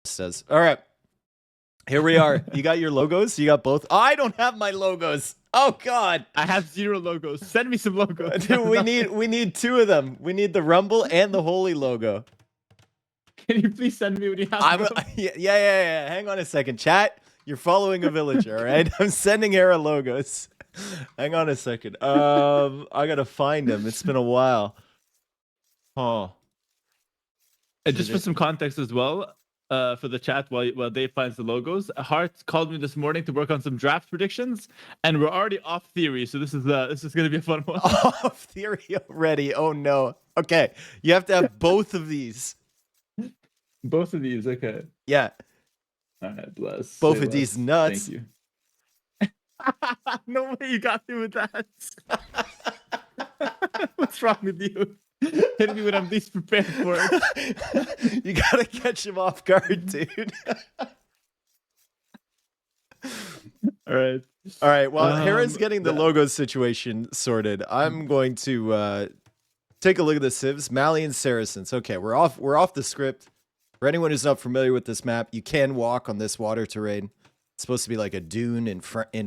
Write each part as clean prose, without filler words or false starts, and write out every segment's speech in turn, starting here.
says. All right. Here we are. You got your logos? You got both? Oh, I don't have my logos. Oh God. I have 0 logos. Send me some logos. Dude, we need 2 of them. We need the Rumble and the Holy logo. Can you please send me what you have? Them? Yeah. Hang on a second. Chat, you're following a villager, all right? I'm sending Hera logos. Hang on a second. I gotta find him. It's been a while. Oh. And just for some context as well, for the chat while Dave finds the logos, Hearttt called me this morning to work on some draft predictions, and we're already off theory. So this is gonna be a fun one. Off theory already. Oh no. Okay, you have to have both of these. Both of these, okay. Yeah. All right, bless. Both of these nuts. Thank you. No way you got through with that. What's wrong with you? Hit me when I'm least prepared for it. You gotta catch him off guard, dude. All right. Well, Hera's getting the logo situation sorted. I'm going to take a look at the civs. Malian Saracens. Okay, we're off the script. For anyone who's not familiar with this map, you can walk on this water terrain. It's supposed to be like a dune in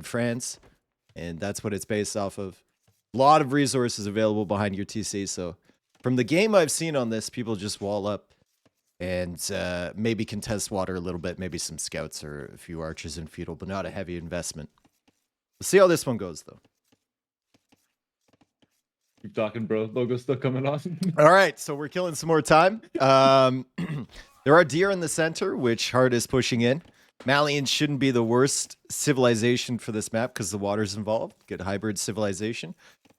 France, and that's what it's based off of. A lot of resources available behind your TC. So, from the game I've seen on this, people just wall up and maybe contest water a little bit. Maybe some scouts or a few archers and feudal, but not a heavy investment. Let's see how this one goes, though. Keep talking, bro. Logo's still coming on. All right, so we're killing some more time. There are deer in the center, which Hearttt is pushing in. Malians shouldn't be the worst civilization for this map because the water's involved. Good hybrid civilization.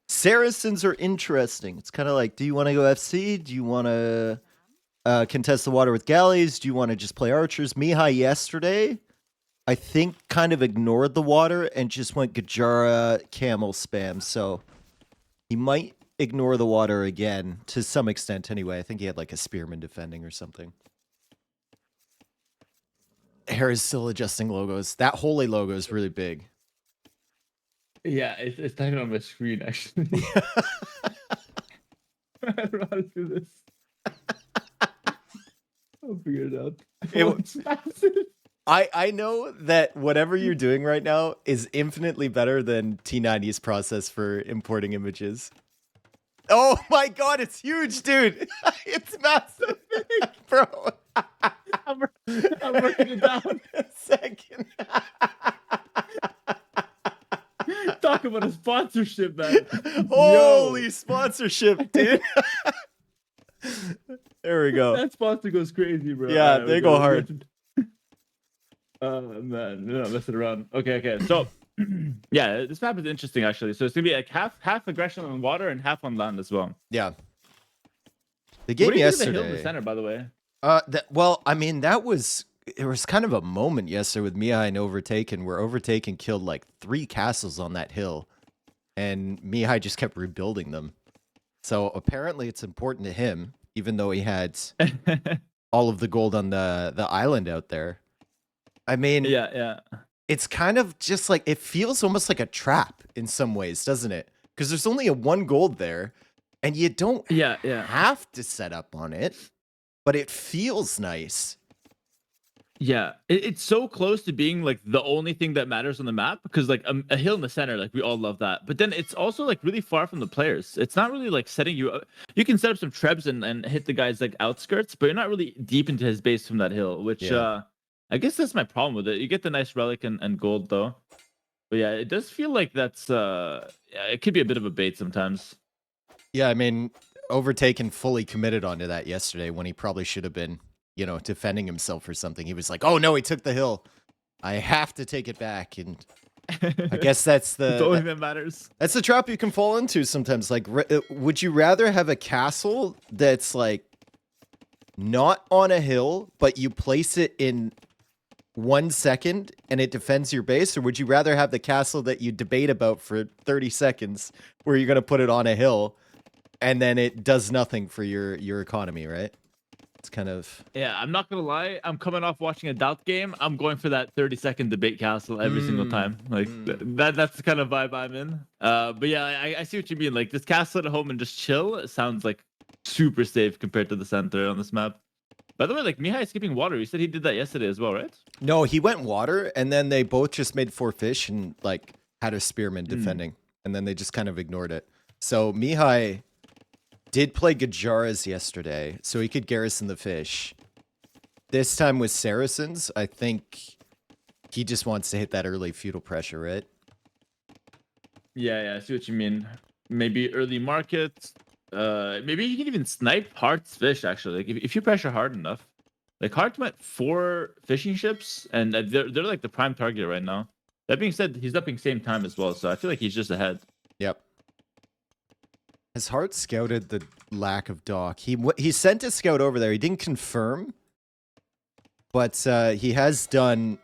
Saracens are interesting. It's kind of like, do you want to go FC? Do you want to contest the water with galleys? Do you want to just play archers? Mihai yesterday, I think, kind of ignored the water and just went Gajara camel spam. So he might ignore the water again to some extent anyway. I think he had like a spearman defending or something. Hera's still adjusting logos. That holy logo is really big. Yeah, it's not even on my screen, actually. I don't know how to do this. I'll figure it out. I know that whatever you're doing right now is infinitely better than T90's process for importing images. Oh my God, it's huge, dude. It's massive, bro. I'm working it down. A second. Talk about a sponsorship, man. Holy sponsorship, dude. There we go. That sponsor goes crazy, bro. Yeah, they go hard. Man, we're not messing around. Okay. So, yeah, this map is interesting, actually. So it's gonna be like half aggression on water and half on land as well. Yeah. The game what do you yesterday. think of the hill in the center, by the way? Well, I mean, there was kind of a moment yesterday with Mihai and Overtaken where Overtaken killed like 3 castles on that hill, and Mihai just kept rebuilding them. So apparently it's important to him, even though he had all of the gold on the island out there. I mean, yeah. It's kind of just like, it feels almost like a trap in some ways, doesn't it? Because there's only a 1 gold there, and you don't have to set up on it, but it feels nice. Yeah, it's so close to being like the only thing that matters on the map, because like a hill in the center, like we all love that. But then it's also like really far from the players. It's not really like setting you up. You can set up some trebs and hit the guy's like outskirts, but you're not really deep into his base from that hill, which I guess that's my problem with it. You get the nice relic and gold though. But yeah, it does feel like that's it could be a bit of a bait sometimes. Yeah, I mean, Overtaken fully committed onto that yesterday when he probably should have been, you know, defending himself or something. He was like, oh no, he took the hill. I have to take it back. And I guess that's the only thing that matters. That's the trap you can fall into sometimes. Like, would you rather have a castle that's like not on a hill, but you place it in 1 second and it defends your base? Or would you rather have the castle that you debate about for 30 seconds where you're going to put it on a hill and then it does nothing for your economy, right? It's kind of... Yeah, I'm not gonna lie. I'm coming off watching a Doubt game. I'm going for that 30-second debate castle every single time. Like that's the kind of vibe I'm in. But yeah, I see what you mean. Like this castle at home and just chill. It sounds like super safe compared to the center on this map. By the way, like Mihai skipping water. You said he did that yesterday as well, right? No, he went water, and then they both just made 4 fish and like had a spearman defending, and then they just kind of ignored it. So Mihai did play Gajaras yesterday, so he could garrison the fish. This time with Saracens, I think he just wants to hit that early feudal pressure, right? Yeah, I see what you mean. Maybe early market. Maybe you can even snipe Heartt's fish. Actually, like if you pressure hard enough, like Heartt went 4 fishing ships, and they're like the prime target right now. That being said, he's upping same time as well, so I feel like he's just ahead. Yep. Has Heartt scouted the lack of dock? He sent a scout over there. He didn't confirm, but he has done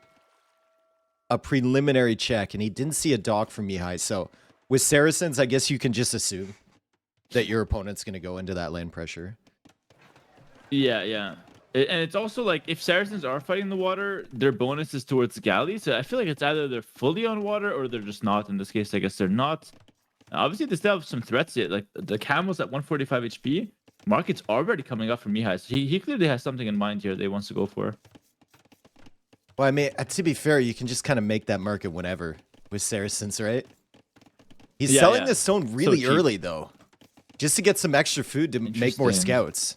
a preliminary check, and he didn't see a dock from Mihai. So with Saracens, I guess you can just assume that your opponent's going to go into that land pressure. Yeah. And it's also like if Saracens are fighting the water, their bonus is towards galley. So I feel like it's either they're fully on water or they're just not. In this case, I guess they're not. Obviously, they still have some threats yet. Like the camel's at 145 HP. Market's already coming up from Mihai. So he clearly has something in mind here that he wants to go for. Well, I mean, to be fair, you can just kind of make that market whenever with Saracens, right? He's selling the stone really early, though, just to get some extra food to make more scouts.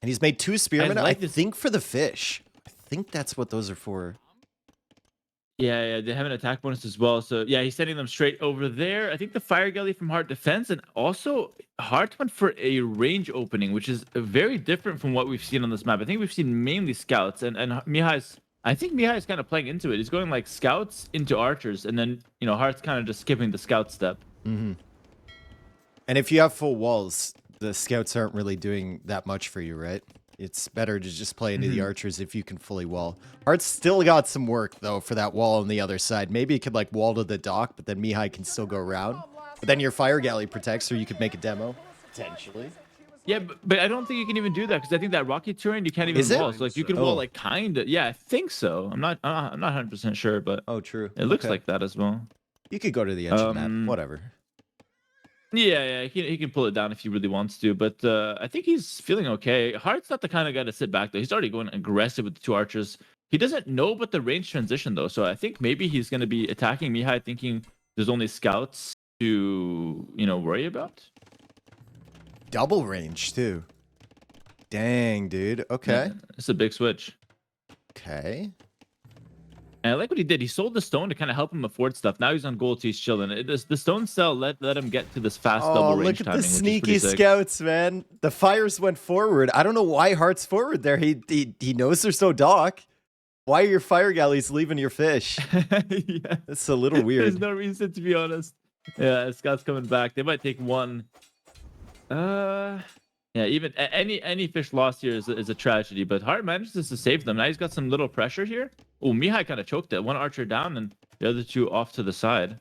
And he's made 2 spearmen, I think, for the fish. I think that's what those are for. Yeah, they have an attack bonus as well. So yeah, he's sending them straight over there. I think the fire galley from Hearttt defense, and also Hearttt went for a range opening, which is very different from what we've seen on this map. I think we've seen mainly scouts, and I think Mihai's kind of playing into it. He's going like scouts into archers, and then Heartt's kind of just skipping the scout step. Mm-hmm. And if you have full walls, the scouts aren't really doing that much for you, right? It's better to just play into the archers if you can fully wall. Heartt's still got some work, though, for that wall on the other side. Maybe it could, like, wall to the dock, but then Mihai can still go around. But then your fire galley protects, or you could make a demo, potentially. Yeah, but I don't think you can even do that, because I think that rocky terrain, you can't even wall. So, like, you can wall, like, kind of. Yeah, I think so. I'm not 100% sure, but oh, true. It looks like that as well. You could go to the edge of the map, whatever. Yeah, he can pull it down if he really wants to, but I think he's feeling okay. Heartt's not the kind of guy to sit back, though. He's already going aggressive with the 2 archers. He doesn't know about the range transition, though, so I think maybe he's going to be attacking Mihai thinking there's only scouts to, worry about. Double range, too. Dang, dude. Okay. Yeah, it's a big switch. Okay. And I like what he did. He sold the stone to kind of help him afford stuff. Now he's on gold, so he's chilling. The stone sell let him get to this fast double range timing. Look at the sneaky scouts, man. The fires went forward. I don't know why Heartt's forward there. He knows there's no dock. Why are your fire galleys leaving your fish? Yeah. That's a little weird. There's no reason, to be honest. Yeah, Scott's coming back. They might take 1. Yeah, even any fish lost here is a tragedy, but Heartt manages to save them. Now he's got some little pressure here. Oh, Mihai kind of choked it. 1 archer down and the other 2 off to the side.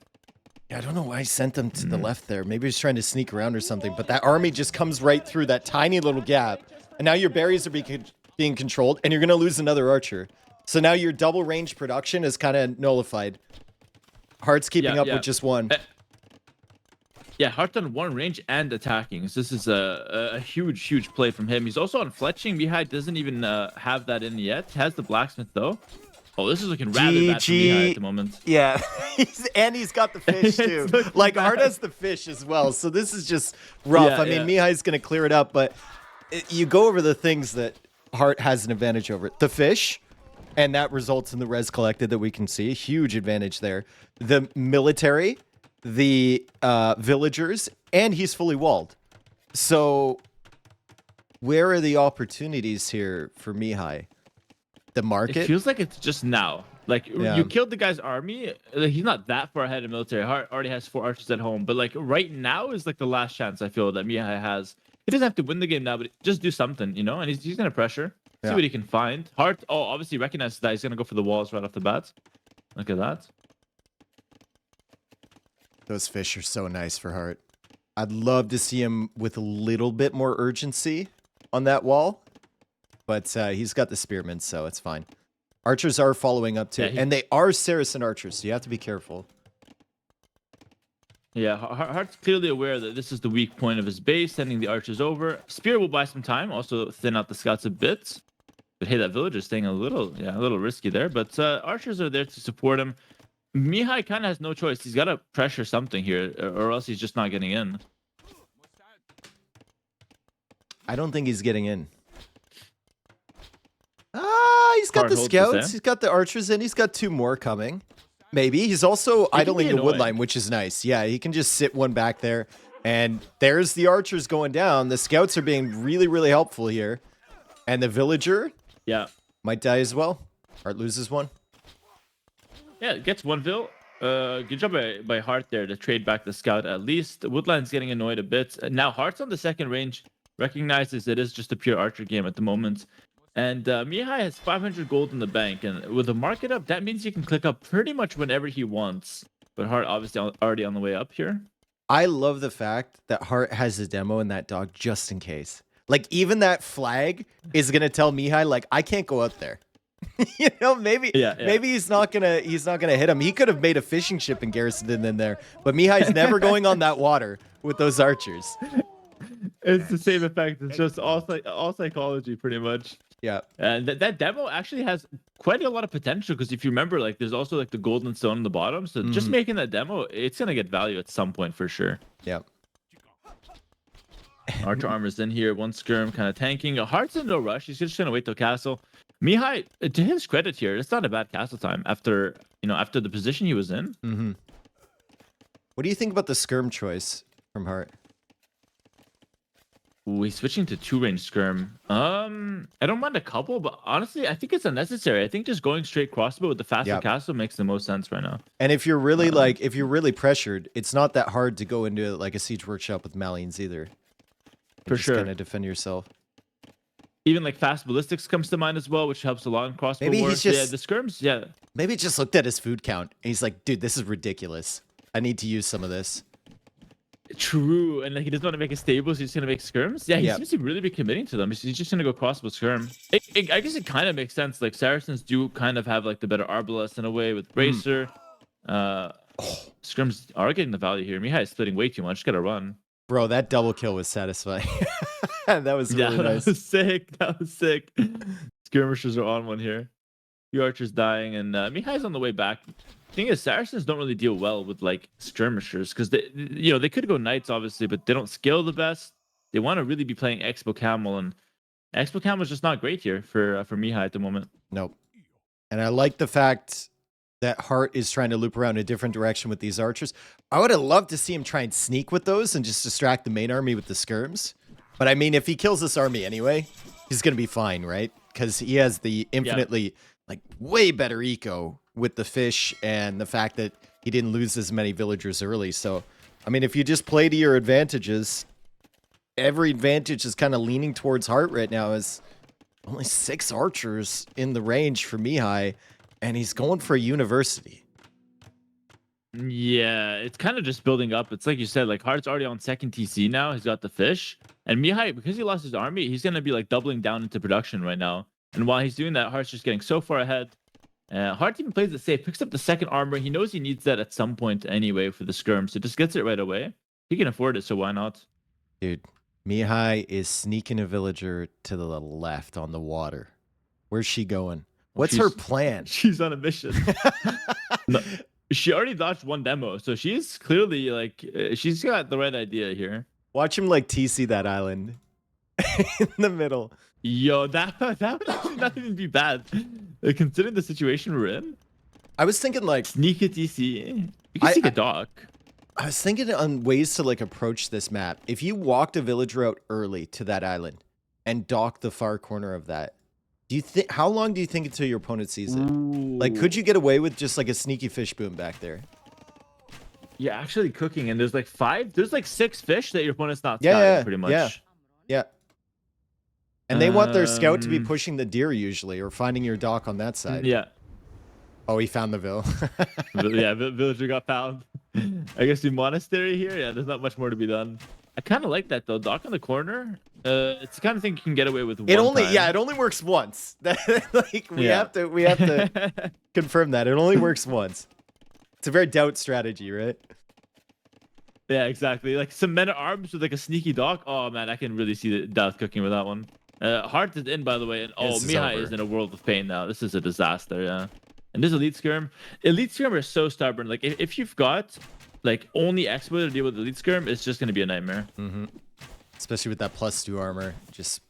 Yeah, I don't know why he sent them to the left there. Maybe he's trying to sneak around or something, but that army just comes right through that tiny little gap. And now your berries are being controlled, and you're going to lose another archer. So now your double range production is kind of nullified. Heartt's keeping up with just 1. Yeah, Heartt's on 1 range and attacking. So this is a huge play from him. He's also on fletching. Mihai doesn't even have that in yet. Has the blacksmith, though. Oh, this is looking rather bad for Mihai at the moment. Yeah, he's got the fish, too. Like, Heartt has the fish as well, so this is just rough. Yeah, I mean, Mihai's going to clear it up, but you go over the things that Heartt has an advantage over. The fish, and that results in the res collected that we can see. Huge advantage there. The military, the villagers, and he's fully walled. So where are the opportunities here for Mihai? The market? It feels like it's just now. Like, you killed the guy's army. Like, he's not that far ahead of military. Heartt already has 4 archers at home. But, like, right now is, like, the last chance, I feel, that Mihai has. He doesn't have to win the game now, but just do something, And he's going to pressure. See what he can find. Heartt, obviously recognizes that. He's going to go for the walls right off the bat. Look at that. Those fish are so nice for Heartt. I'd love to see him with a little bit more urgency on that wall. But he's got the spearmen, so it's fine. Archers are following up, too. And they are Saracen archers, so you have to be careful. Yeah, Heart's clearly aware that this is the weak point of his base, sending the archers over. Spear will buy some time, also thin out the scouts a bit. But hey, that village is staying a little risky there. But archers are there to support him. Mihai kind of has no choice. He's got to pressure something here, or else he's just not getting in. I don't think he's getting in. Ah, he's got Hard the holds the scouts. same. He's got the archers in. He's got 2 more coming. Maybe. He's also idling the wood annoying. line, which is nice. Yeah, he can just sit one back there. And there's the archers going down. The scouts are being really, really helpful here. And the villager Yeah. might die as well. Hearttt loses one. Yeah, it gets one vill. Good job by Hearttt there to trade back the scout at least. Woodline's getting annoyed a bit. Now Heartt's on the second range, recognizes it is just a pure archer game at the moment. And Mihai has 500 gold in the bank. And with the market up, that means you can click up pretty much whenever he wants. But Hearttt obviously already on the way up here. I love the fact that Hearttt has a demo in that dog just in case. Like, even that flag is going to tell Mihai, like, I can't go out there. You know, maybe maybe he's not gonna hit him. He could have made a fishing ship and garrisoned it in there, but Mihai's never going on that water with those archers. It's the same effect. It's just all psychology, pretty much. Yeah, and that demo actually has quite a lot of potential because if you remember, like, there's also like the golden stone on the bottom. So just making that demo, it's gonna get value at some point for sure. Yeah. Archer armor's in here. One skirm kind of tanking. Heartt's in no rush. He's just gonna wait till castle. Mihai, to his credit here, it's not a bad castle time after the position he was in. Mm-hmm. What do you think about the skirm choice from Hearttt? Ooh, he's switching to 2-range skirm. I don't mind a couple, but honestly, I think it's unnecessary. I think just going straight crossbow with the faster castle makes the most sense right now. And if you're really if you're really pressured, it's not that hard to go into like a siege workshop with Malians either. For sure. Kind of defend yourself. Even like fast ballistics comes to mind as well, which helps a lot in crossbow Maybe war. he's just the skirms. Yeah. Maybe he just looked at his food count and he's like, dude, this is ridiculous. I need to use some of this. True, and like he doesn't want to make a stable, so he's gonna make skirms. Yeah, he seems to really be committing to them. He's just gonna go crossbow skirm. I guess it kind of makes sense. Like Saracens do kind of have like the better arbalest in a way with bracer. Skirms are getting the value here. Mihai is splitting way too much. Gotta run. Bro, that double kill was satisfying. That was really nice. That was sick. That was sick. Skirmishers are on one here. Few archers dying, and Mihai's on the way back. Thing is, Saracens don't really deal well with like skirmishers because they could go knights obviously, but they don't scale the best. They want to really be playing Expo Camel, and Expo Camel is just not great here for Mihai at the moment. Nope. And I like the fact that Hearttt is trying to loop around a different direction with these archers. I would have loved to see him try and sneak with those and just distract the main army with the skirms. But I mean, if he kills this army anyway, he's gonna be fine, right? Because he has the infinitely like way better eco with the fish and the fact that he didn't lose as many villagers early. So, I mean, if you just play to your advantages, every advantage is kind of leaning towards Hearttt right now. Is only 6 archers in the range for Mihai, and he's going for a university. Yeah, it's kind of just building up. It's like you said, like Heartt's already on second TC now. He's got the fish, and Mihai, because he lost his army, he's gonna be like doubling down into production right now. And while he's doing that, Heartt's just getting so far ahead. Hearttt even plays it safe, picks up the second armor. He knows he needs that at some point anyway for the skirm, so just gets it right away. He can afford it, so why not? Dude, Mihai is sneaking a villager to the left on the water. Where's she going? What's her plan? She's on a mission. No, she already dodged one demo, so she's clearly like she's got the right idea here. Watch him like TC that island in the middle. Yo, that would actually not even be bad, considering the situation we're in. I was thinking like sneak a TC. You can sneak a dock. I was thinking on ways to like approach this map. If you walked a villager out early to that island and docked the far corner of that, do you think how long do you think until your opponent sees it? Ooh. Like, could you get away with just like a sneaky fish boom back there? You're actually cooking, and there's like 6 fish that your opponent's not scouting, pretty much. Yeah. And they want their scout to be pushing the deer usually, or finding your dock on that side. Yeah. Oh, he found the vill. Yeah, villager got found. I guess the monastery here. Yeah, there's not much more to be done. I kind of like that though. Dock in the corner. It's the kind of thing you can get away with. It only works once. Like we have to confirm that it only works once. It's a very doubt strategy, right? Yeah, exactly. Like some men at arms with like a sneaky dock. Oh man, I can really see the death cooking with that one. Hearttt is in, by the way, and This is Mihai is over. in a world of pain now. This is a disaster. Yeah, and this elite skirm. Elite skirm are so stubborn. Like if you've got like only expert to deal with elite skirm, it's just gonna be a nightmare. Especially with that +2 armor. Just.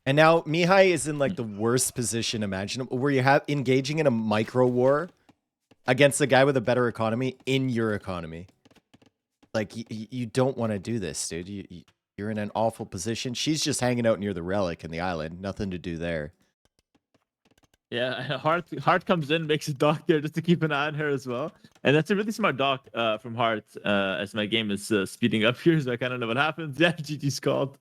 And now Mihai is in like the worst position imaginable, where you have engaging in a micro war against a guy with a better economy in your economy. Like you don't want to do this, dude. You're in an awful position. She's just hanging out near the relic in the island. Nothing to do there. Yeah, Hearttt comes in, makes a dock there just to keep an eye on her as well, and that's a really smart dock from Hearttt. As my game is speeding up here, so I kind of know what happens. Yeah, GG's called.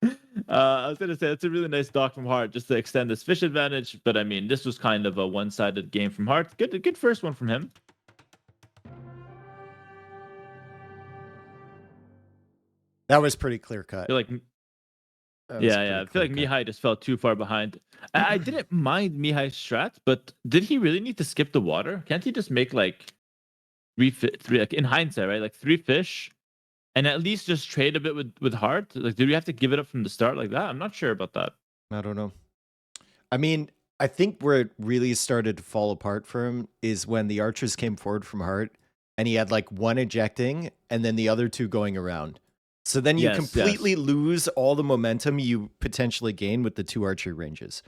I was gonna say it's a really nice dock from Hearttt just to extend this fish advantage, but I mean this was kind of a one-sided game from Hearttt. Good first one from him. That was pretty clear cut. I feel like yeah. I feel like Mihai just fell too far behind. I didn't mind Mihai's strat, but did he really need to skip the water? Can't he just make like three like in hindsight, right? Like 3 fish, and at least just trade a bit with Hearttt? Like, did we have to give it up from the start like that? I'm not sure about that. I don't know. I mean, I think where it really started to fall apart for him is when the archers came forward from Hearttt, and he had like one ejecting and then the other 2 going around. So then you completely lose all the momentum you potentially gain with the 2 archery ranges.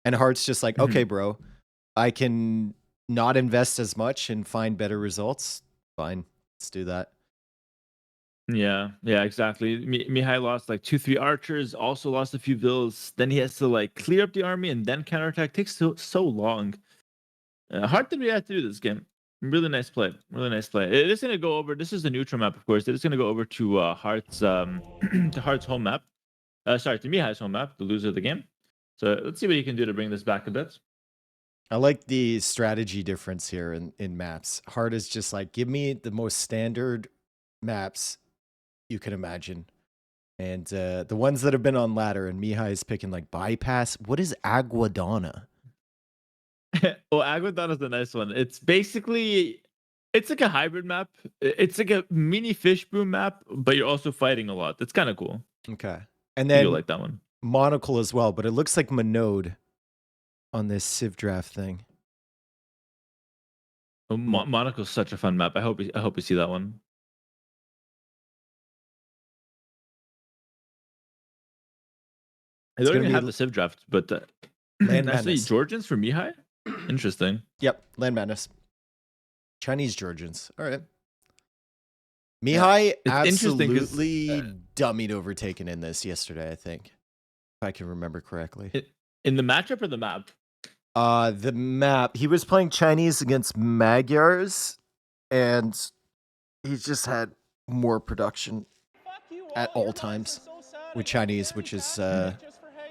And Heartt's just like, okay, bro, I can not invest as much and find better results. Fine, let's do that. Yeah, exactly. Mihai lost like 2-3 archers, also lost a few vills. Then he has to like clear up the army and then counterattack. Takes so long. Hearttt did we have to do this game. Really nice play. Really nice play. It is going to go over. This is the neutral map, of course. It is going to go over to Heartt's to Heartt's home map. Sorry, to Mihai's home map, the loser of the game. So let's see what you can do to bring this back a bit. I like the strategy difference here in maps. Hearttt is just like, give me the most standard maps you can imagine. And the ones that have been on ladder, and Mihai is picking like bypass. What is Aguadana? Well, Aguadana is a nice one. It's basically, it's like a hybrid map. It's like a mini fish boom map, but you're also fighting a lot. That's kind of cool. Okay. And then you'll like that one. Monocle as well, but it looks like Monode on this Civ draft thing. Oh, Monocle's such a fun map. I hope you see that one. I don't even have the Civ draft, but actually Georgians for Mihai? Interesting. Yep, Land Madness. Chinese Georgians. All right. Mihai absolutely dummied overtaken in this yesterday, I think. If I can remember correctly. In the matchup or the map? The map. He was playing Chinese against Magyars, and he just had more production at all times with Chinese, which is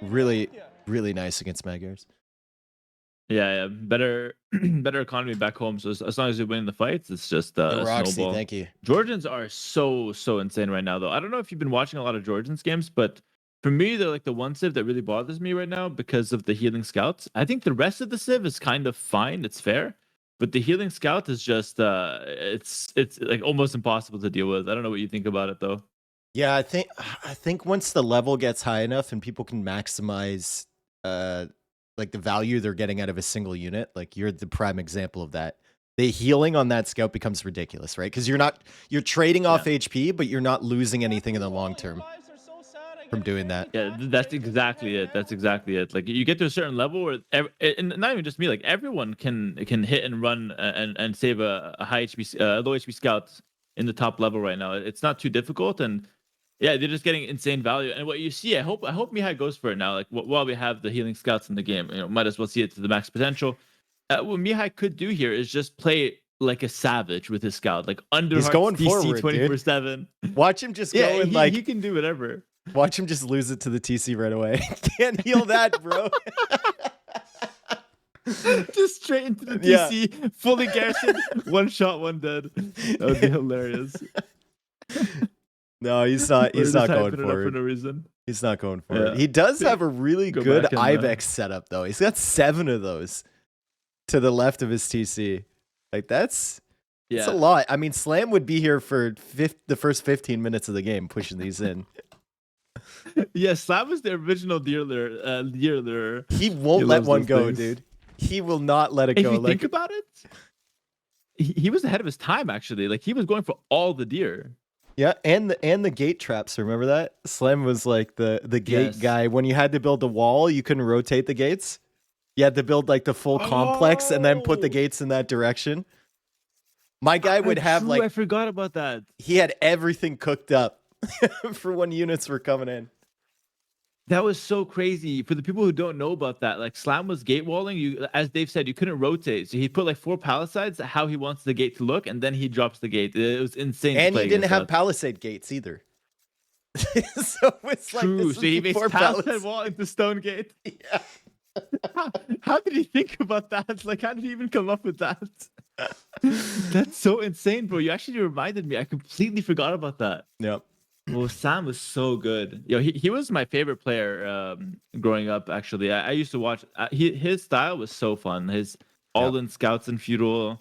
really, really nice against Magyars. Yeah, better economy back home. So as long as you win the fights, it's just a Roxy, snowball. thank you. Georgians are so insane right now, though. I don't know if you've been watching a lot of Georgians games, but for me, they're like the one Civ that really bothers me right now because of the healing scouts. I think the rest of the Civ is kind of fine. It's fair. But the healing scout is just it's like almost impossible to deal with. I don't know what you think about it though. Yeah, I think once the level gets high enough and people can maximize like the value they're getting out of a single unit, like you're the prime example of that. The healing on that scout becomes ridiculous, right? Because you're trading off HP, but you're not losing anything in the long term from doing that. Yeah, that's exactly it. That's exactly it. Like you get to a certain level where, and not even just me, like everyone can hit and run and save a high HP, low HP scout in the top level right now. It's not too difficult, and yeah, they're just getting insane value. And what you see, I hope Mihai goes for it now. Like while we have the healing scouts in the game, might as well see it to the max potential. What Mihai could do here is just play like a savage with his scout, like under He's going forward 24/7. Watch him just go and like he can do whatever. Watch him just lose it to the TC right away. Can't heal that, bro. Just straight into the TC, fully garrisoned, one shot, one dead. That would be hilarious. No, he's not going for it. For no reason. He's not going for it. He does have a really good Ibex setup, though. He's got 7 of those to the left of his TC. Like, that's It's Yeah. a lot. I mean, Slam would be here for the first 15 minutes of the game pushing these in. Yeah, Slam was the original dealer. He He won't let loves one those go, things. dude. He will not let it If go. you Like, think about it, he was ahead of his time actually. Like he was going for all the deer. yeah, and the gate traps. Remember that? Slam was like the gate Yes. guy. When you had to build the wall, you couldn't rotate the gates. You had to build like the full complex and then put the Oh, gates in that direction. My guy would have true. I like forgot about that. he had everything cooked up for when units were coming in. That was so crazy. For the people who don't know about that, like Slam was gate walling. You, as Dave said, you couldn't rotate. So he put like 4 palisades, how he wants the gate to look, and then he drops the gate. It was insane to And play he didn't against have that. palisade gates either. So it's like True. this So is he makes before palisade palisade. wall into stone gate. Yeah. How did he think about that? Like, how did he even come up with that? That's so insane, bro. You actually reminded me. I completely forgot about that. Yep. Well, Sam was so good. Yo, he was my favorite player growing up. Actually, I used to watch. His style was so fun. His all in scouts and feudal,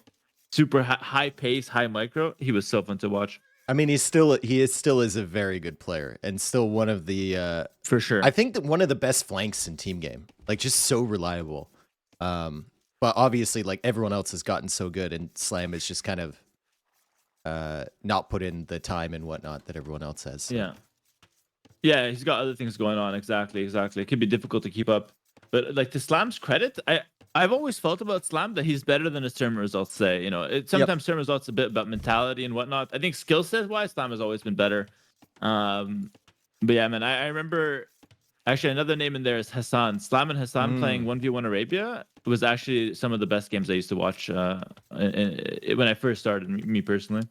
super high pace, high micro. He was so fun to watch. I mean, he still is a very good player and still one of the For sure. I think that one of the best flanks in team game. Like just so reliable. But obviously like everyone else has gotten so good and Slam is just kind of not put in the time and whatnot that everyone else has. So. Yeah. Yeah, he's got other things going on. Exactly. It could be difficult to keep up. But like to Slam's credit, I've always felt about Slam that he's better than his tournament results say. You know, sometimes tournament results a bit about mentality and whatnot. I think skill set wise, Slam has always been better. But yeah, man, I remember actually another name in there is Hassan. Slam and Hassan playing 1v1 Arabia was actually some of the best games I used to watch when I first started, me personally.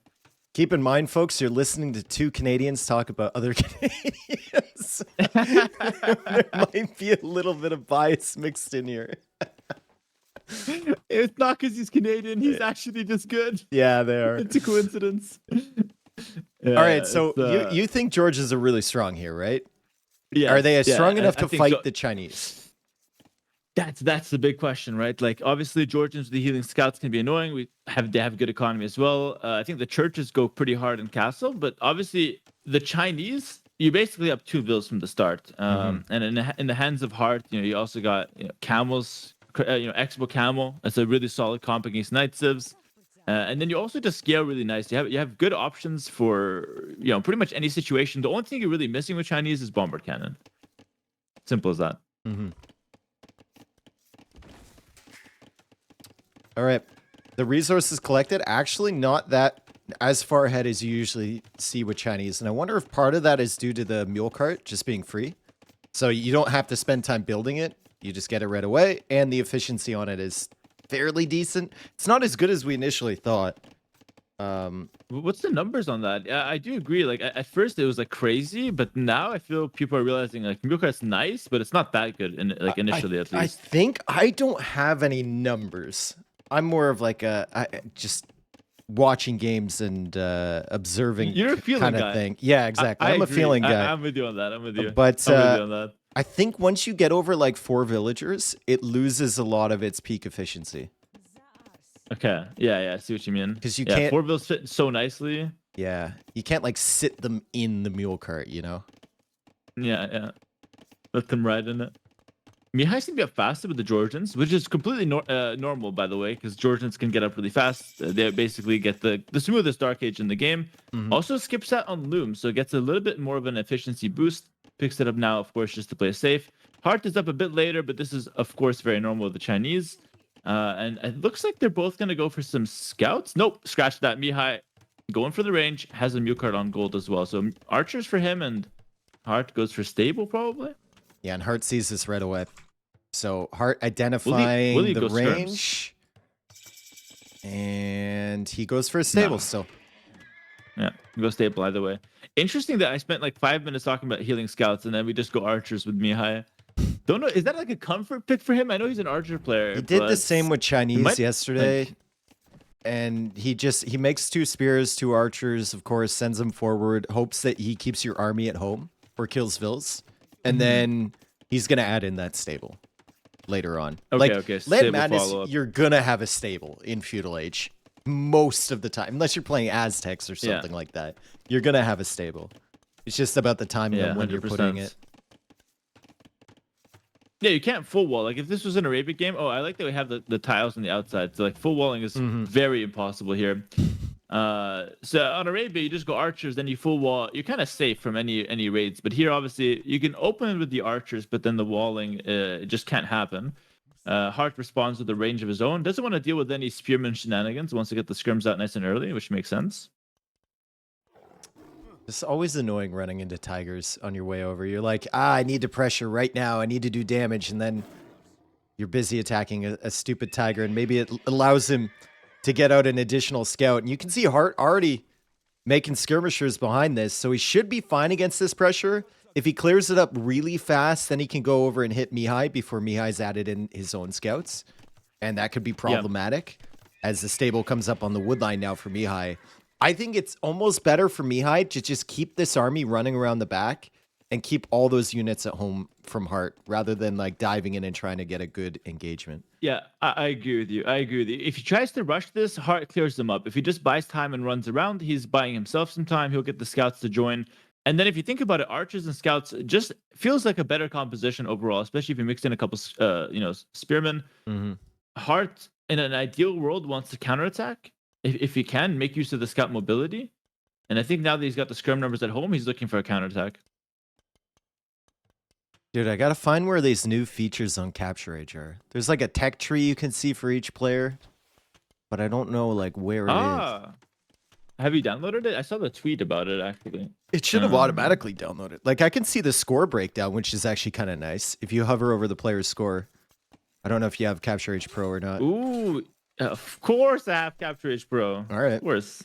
Keep in mind, folks, you're listening to 2 Canadians talk about other Canadians. There might be a little bit of bias mixed in here. It's not because he's Canadian. He's actually just good. Yeah, they are. It's a coincidence. All right, so you think Georgians are really strong here, right? Yeah. Are they strong enough to think fight so. the Chinese? That's the big question, right? Like obviously Georgians with the healing scouts can be annoying. They have good economy as well. I think the churches go pretty hard in castle, but obviously the Chinese, you basically have 2 villas from the start. And in the hands of Hearttt, you also got camels, Expo Camel. That's a really solid comp against Night Civs. And then you also just scale really nice. You have good options for pretty much any situation. The only thing you're really missing with Chinese is bombard cannon. Simple as that. Mm-hmm. All right. The resources collected, actually not that as far ahead as you usually see with Chinese. And I wonder if part of that is due to the mule cart just being free. So you don't have to spend time building it. You just get it right away. And the efficiency on it is fairly decent. It's not as good as we initially thought. What's the numbers on that? I do agree. Like at first it was like crazy, but now I feel people are realizing like mule cart's nice, but it's not that good. Initially, at least. I think I don't have any numbers. I'm more of like just watching games and observing You're a feeling kind of guy. thing. Yeah, exactly. I'm a agree. feeling guy. I'm with you on that. But I'm with you on that. I think once you get over like 4 villagers, it loses a lot of its peak efficiency. Okay. Yeah. I see what you mean. Because you can't 4 vills fit so nicely. Yeah, you can't like sit them in the mule cart, Yeah. Let them ride in it. Mihai seems to get faster with the Georgians, which is completely normal, by the way, because Georgians can get up really fast. They basically get the smoothest Dark Age in the game. Also skips out on Loom, so it gets a little bit more of an efficiency boost. Picks it up now, of course, just to play safe. Hearttt is up a bit later, but this is, of course, very normal with the Chinese. And it looks like they're both going to go for some scouts. Nope, scratch that. Mihai going for the range, has a mule card on gold as well. So archers for him, and Hearttt goes for stable, probably. Yeah, and Hearttt sees this right away. So Hearttt identifying will he the go range. And he goes for a stable still. Yeah, go stable either way. Interesting that I spent like 5 minutes talking about healing scouts, and then we just go archers with Mihai. Don't know, is that like a comfort pick for him? I know he's an archer player. He did the same with Chinese yesterday. Like, and he makes 2 spears, 2 archers, of course, sends them forward, hopes that he keeps your army at home or kills vills. And then he's going to add in that stable later on. Okay. Land Stable Madness, follow-up. you're going to have a stable in Feudal Age. most of the time, unless you're playing Aztecs or something like that. You're gonna have a stable. It's just about the timing of when you're putting it. Yeah, you can't full wall. Like if this was an Arabic game, I like that we have the tiles on the outside. So like full walling is very impossible here. So on Arabia, you just go archers, then you full wall. You're kind of safe from any raids. But here, obviously, you can open it with the archers, but then the walling it just can't happen. Hearttt responds with a range of his own. Doesn't want to deal with any spearman shenanigans. Wants to get the scrims out nice and early, which makes sense. It's always annoying running into tigers on your way over. You're like, I need to pressure right now. I need to do damage. And then you're busy attacking a stupid tiger. And maybe it allows him to get out an additional scout. And you can see Hearttt already making skirmishers behind this. So he should be fine against this pressure. If he clears it up really fast, then he can go over and hit Mihai before Mihai's added in his own scouts. And that could be problematic as the stable comes up on the wood line now for Mihai. I think it's almost better for Mihai to just keep this army running around the back and keep all those units at home from Hearttt rather than like diving in and trying to get a good engagement. Yeah, I agree with you. If he tries to rush this, Hearttt clears them up. If he just buys time and runs around, he's buying himself some time. He'll get the scouts to join. And then if you think about it, archers and scouts just feels like a better composition overall, especially if you mix in a couple, spearmen. Hearttt, in an ideal world, wants to counterattack if he can make use of the scout mobility. And I think now that he's got the scrum numbers at home, he's looking for a counterattack. Dude, I gotta find where these new features on Capture Age are. There's like a tech tree you can see for each player, but I don't know like where it is. Have you downloaded it? I saw the tweet about it, actually. It should have automatically downloaded. Like, I can see the score breakdown, which is actually kind of nice. If you hover over the player's score. I don't know if you have Capture Age Pro or not. Ooh, of course I have Capture Age Pro. All right. Of course.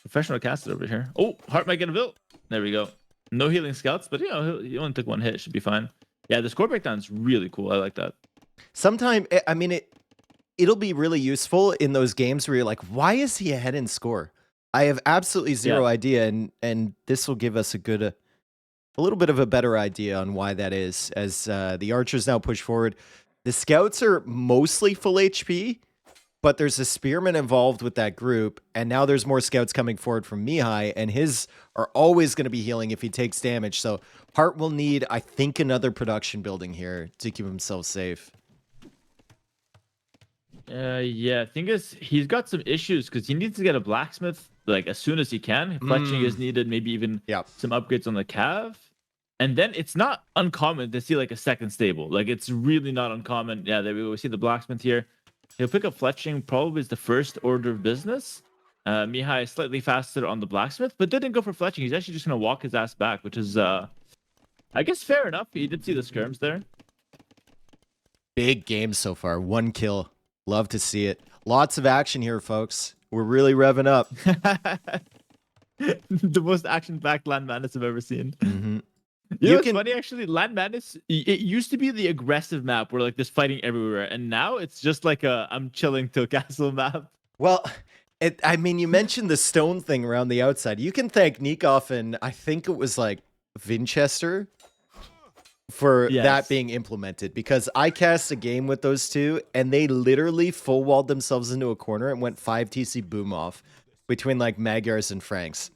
Professional caster over here. Oh, Hearttt might get a build. There we go. No healing scouts, but, he only took one hit. Should be fine. Yeah, the score breakdown is really cool. I like that. Sometimes, I mean, it'll be really useful in those games where you're like, why is he ahead in score? I have absolutely zero idea, and this will give us a little bit of a better idea on why that is. As the archers now push forward, the scouts are mostly full HP, but there's a spearman involved with that group, and now there's more scouts coming forward from Mihai, and his are always going to be healing if he takes damage. So Hearttt will need, I think, another production building here to keep himself safe. Yeah, thing is, he's got some issues because he needs to get a blacksmith like as soon as he can. Fletching is needed, maybe even some upgrades on the cav. And then it's not uncommon to see like a second stable. Like it's really not uncommon. Yeah, there we see the blacksmith here. He'll pick up fletching probably as the first order of business. Mihai is slightly faster on the blacksmith, but didn't go for fletching. He's actually just gonna walk his ass back, which is I guess fair enough. He did see the skirms there. Big game so far. 1 kill. Love to see it. Lots of action here, folks. We're really revving up. The most action-packed Land Madness I've ever seen. You know what's funny, actually? Land Madness, it used to be the aggressive map where like there's fighting everywhere, and now it's just like a I'm chilling till castle map. Well, I mean, you mentioned the stone thing around the outside. You can thank Nikov and I think it was like Winchester for that being implemented, because I cast a game with those two and they literally full walled themselves into a corner and went 5 TC boom off between like Magyars and Franks.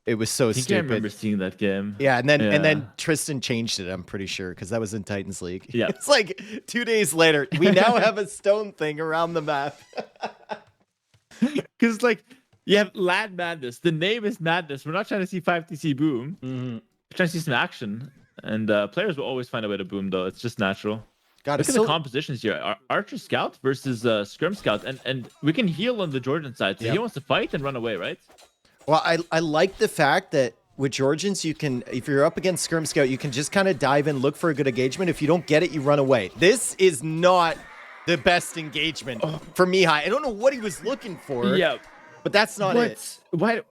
It was so stupid. I remember seeing that game. Yeah, and then Tristan changed it, I'm pretty sure, because that was in Titans League. Yeah. It's like 2 days later, we now have a stone thing around the map. Because like you have Land Madness. The name is Madness. We're not trying to see 5 TC boom. We're trying to see some action. And players will always find a way to boom, though. It's just natural. Look at the compositions here. Archer Scout versus Scrum Scout. And we can heal on the Georgian side. So he wants to fight and run away, right? Well, I like the fact that with Georgians, you can, if you're up against Scrum Scout, you can just kind of dive in, look for a good engagement. If you don't get it, you run away. This is not the best engagement for Mihai. I don't know what he was looking for. Yeah. But that's not it. Why?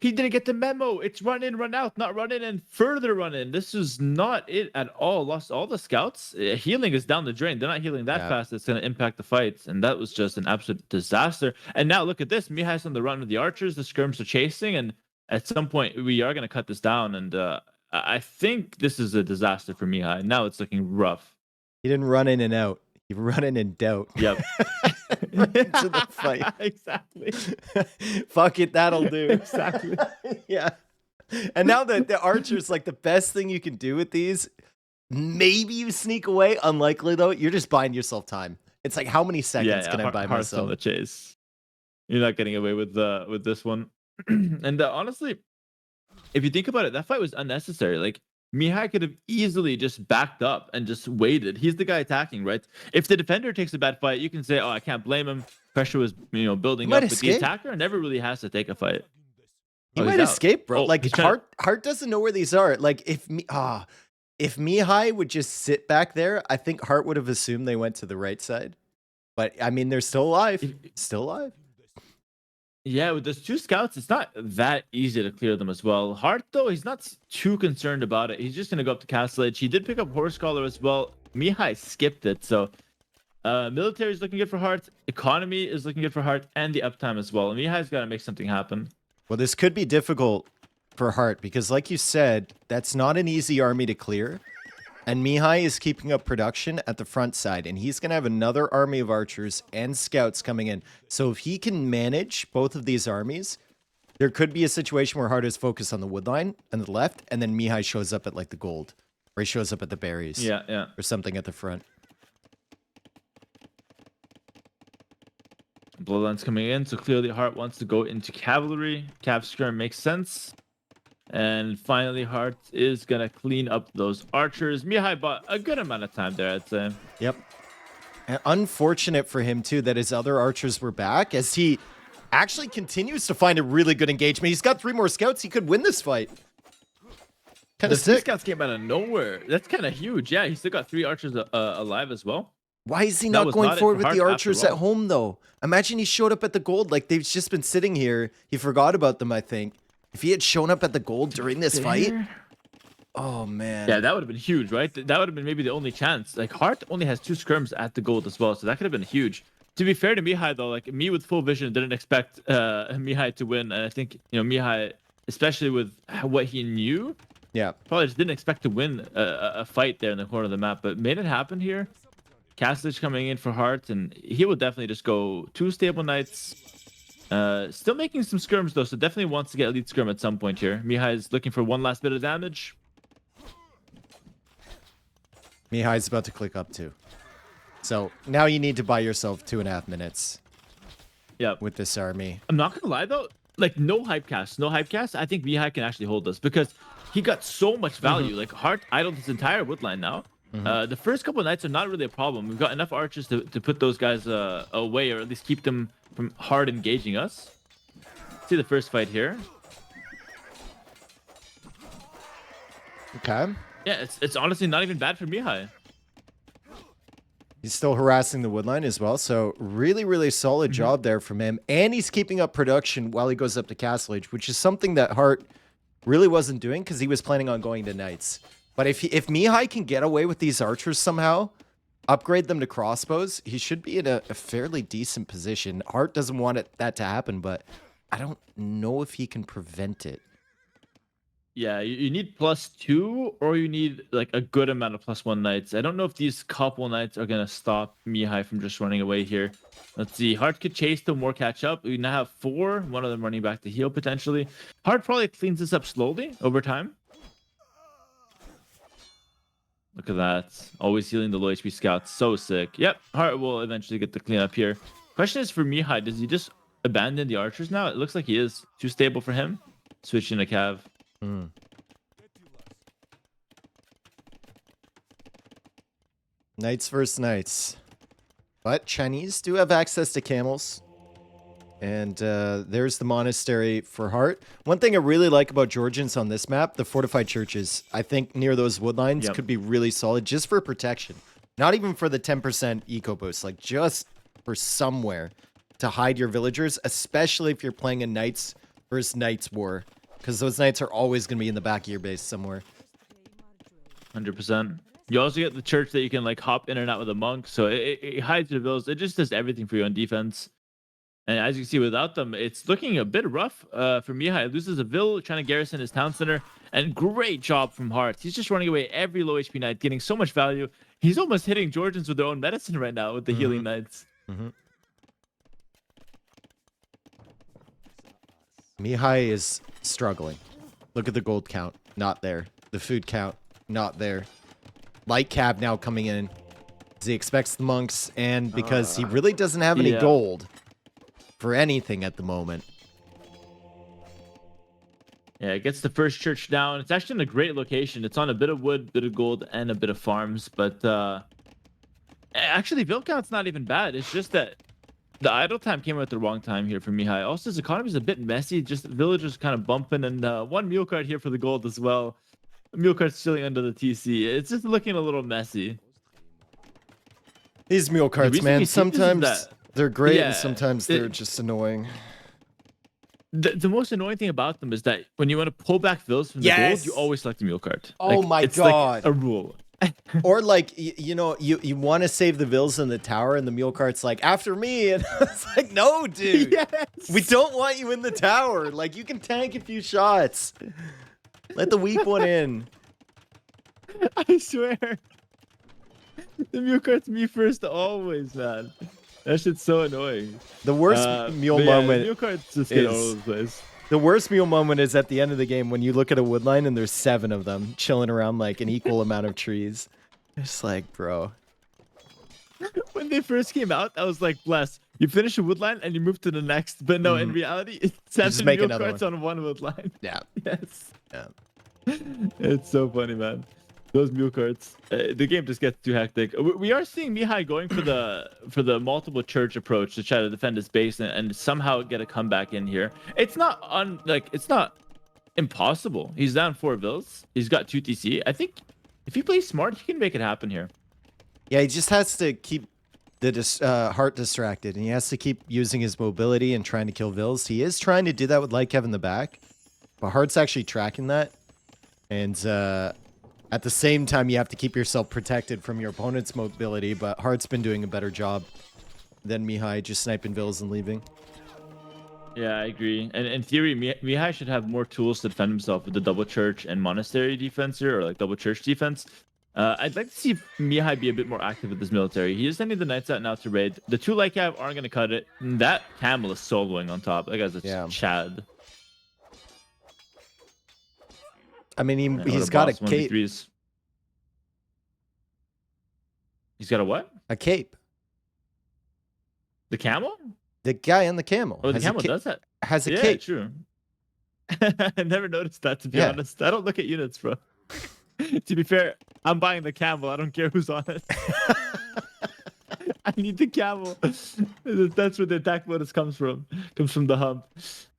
He didn't get the memo. It's run in, run out, not run in and further run in. This is not it at all. Lost all the scouts. Healing is down the drain. They're not healing that fast. It's going to impact the fights. And that was just an absolute disaster. And now look at this. Mihai's on the run with the archers. The skirms are chasing. And at some point, we are going to cut this down. And I think this is a disaster for Mihai. Now it's looking rough. He didn't run in and out. He run in doubt. Yep. right into the fight. Exactly. Fuck it, that'll do. Exactly. Yeah. And now that the archer's like the best thing you can do with these, maybe you sneak away. Unlikely though. You're just buying yourself time. It's like, how many seconds can I buy Heart's on myself? the chase. You're not getting away with this one. And honestly, if you think about it, that fight was unnecessary. Like Mihai could have easily just backed up and just waited. He's the guy attacking, right? If the defender takes a bad fight, you can say, "Oh, I can't blame him. Pressure was, building might up." But the escape. attacker never really has to take a fight. He Oh, he's might out. escape, bro. Oh, Like he's trying Hearttt doesn't know where these are. Like if Mihai would just sit back there, I think Hearttt would have assumed they went to the right side. But I mean, they're still alive. Still alive. Yeah, with those two scouts, it's not that easy to clear them as well. Hearttt, though, he's not too concerned about it. He's just going to go up to Castle Edge. He did pick up Horse Collar as well. Mihai skipped it. So military is looking good for Hearttt. Economy is looking good for Hearttt. And the uptime as well. And Mihai's got to make something happen. Well, this could be difficult for Hearttt because, like you said, that's not an easy army to clear. And Mihai is keeping up production at the front side, and he's going to have another army of archers and scouts coming in. So if he can manage both of these armies, there could be a situation where Hearttt is focused on the wood line and the left, and then Mihai shows up at like the gold, or he shows up at the berries, Yeah. or something at the front. Bloodline's coming in, so clearly Hearttt wants to go into cavalry. Cav skirm makes sense. And finally, Hearttt is going to clean up those archers. Mihai bought a good amount of time there, I'd say. Yep. And unfortunate for him, too, that his other archers were back, as he actually continues to find a really good engagement. He's got 3 more scouts. He could win this fight. Kind of The 3 sick. scouts came out of nowhere. That's kind of huge. Yeah, he's still got 3 archers alive as well. Why is he That not was going not it forward for with the Hearttt archers after at all. home, though? Imagine he showed up at the gold. Like, they've just been sitting here. He forgot about them, I think. If he had shown up at the gold during this fight, oh, man. Yeah, that would have been huge, right? That would have been maybe the only chance. Like, Hearttt only has 2 skirms at the gold as well, so that could have been huge. To be fair to Mihai, though, like, me with full vision didn't expect Mihai to win. And I think, Mihai, especially with what he knew, Yeah. probably just didn't expect to win a fight there in the corner of the map, but made it happen here. Castlage coming in for Hearttt, and he will definitely just go 2 stable knights. Still making some skirms though, so definitely wants to get elite skirm at some point here. Mihai is looking for one last bit of damage. Mihai's about to click up, too. So now you need to buy yourself 2.5 minutes Yeah, with this army. I'm not gonna lie though, like no hype cast. I think Mihai can actually hold this because he got so much value. Like Hearttt idled his entire woodline now. The first couple of knights are not really a problem. We've got enough archers to put those guys away, or at least keep them from hard engaging us. See the first fight here. Okay. Yeah, it's honestly not even bad for Mihai. He's still harassing the woodline as well. So really, really solid job there from him. And he's keeping up production while he goes up to Castle Age, which is something that Hearttt really wasn't doing because he was planning on going to Knights. But if Mihai can get away with these archers somehow, upgrade them to crossbows, he should be in a fairly decent position. Hearttt doesn't want that to happen, but I don't know if he can prevent it. Yeah, you need +2, or you need like a good amount of +1 knights. I don't know if these couple knights are gonna stop Mihai from just running away here. Let's see. Hearttt could chase them or catch up. We now have 4. One of them running back to heal potentially. Hearttt probably cleans this up slowly over time. Look at that. Always healing the low HP scouts. So sick. Yep, Hearttt will eventually get the cleanup here. Question is for Mihai, does he just abandon the archers now? It looks like he is. Too stable for him. Switch into Cav. Knights versus knights. But Chinese do have access to camels. And there's the monastery for Hearttt. One thing I really like about Georgians on this map, the fortified churches, I think near those woodlines could be really solid just for protection. Not even for the 10% eco boost, like just for somewhere to hide your villagers, especially if you're playing a knights versus knights war. Because those knights are always going to be in the back of your base somewhere. 100%. You also get the church that you can like hop in and out with a monk, so it hides your villas. It just does everything for you on defense. And as you can see, without them, it's looking a bit rough for Mihai. Loses a vill, trying to garrison his town center, and great job from Hearttt. He's just running away every low HP knight, getting so much value. He's almost hitting Georgians with their own medicine right now with the healing knights. Mihai is struggling. Look at the gold count. Not there. The food count. Not there. Light cab now coming in. He expects the monks, and because he really doesn't have any gold for anything at the moment. Yeah, it gets the first church down. It's actually in a great location. It's on a bit of wood, bit of gold, and a bit of farms. But actually, build count's not even bad. It's just that the idle time came out at the wrong time here for Mihai. Also, his economy is a bit messy. Just villagers kind of bumping, and one mule cart here for the gold as well. Mule cart's chilling under the TC. It's just looking a little messy. These mule carts, man, sometimes they're great and Yeah, sometimes they're just annoying. The most annoying thing about them is that when you want to pull back villas from the gold, you always select the mule cart. Oh Like, my it's God. like a rule. Or like, you know, you want to save the vills in the tower and the mule cart's like, after me. And it's like, no, dude. Yes. We don't want you in the tower. Like, you can tank a few shots. Let the weak one in. I swear. The mule cart's me first always, man. That shit's so annoying. The worst mule moment mule carts just get all over the place. The worst mule moment is at the end of the game when you look at a wood line and there's 7 of them chilling around like an equal amount of trees. It's like, bro. When they first came out, I was like, bless. You finish a wood line and you move to the next. But no, in reality, it's 7 make mule another carts on one wood line. Yeah. Yes. Yeah. It's so funny, man. Those mule carts. The game just gets too hectic. We are seeing Mihai going for the multiple church approach to try to defend his base and somehow get a comeback in here. It's not it's not impossible. He's down 4 vills. He's got 2 TC. I think if he plays smart, he can make it happen here. Yeah, he just has to keep the Hearttt distracted, and he has to keep using his mobility and trying to kill vills. He is trying to do that with Lightkev in the back, but Heartt's actually tracking that. And at the same time, you have to keep yourself protected from your opponent's mobility, but Heartt's been doing a better job than Mihai, just sniping vills and leaving. Yeah, I agree. And in theory, Mihai should have more tools to defend himself with the double church and monastery defense here, or like double church defense. I'd like to see Mihai be a bit more active with this military. He is sending the knights out now to raid. The 2 light cav aren't going to cut it. That camel is soloing on top. That guy's a Chad. I mean, he's got a cape. He's got a what? A cape. The camel? The guy on the camel. Oh, the camel does that. Has a cape. True. I never noticed that, to be honest. I don't look at units, bro. To be fair, I'm buying the camel. I don't care who's on it. I need the camel. That's where the attack bonus comes from. Comes from the hump.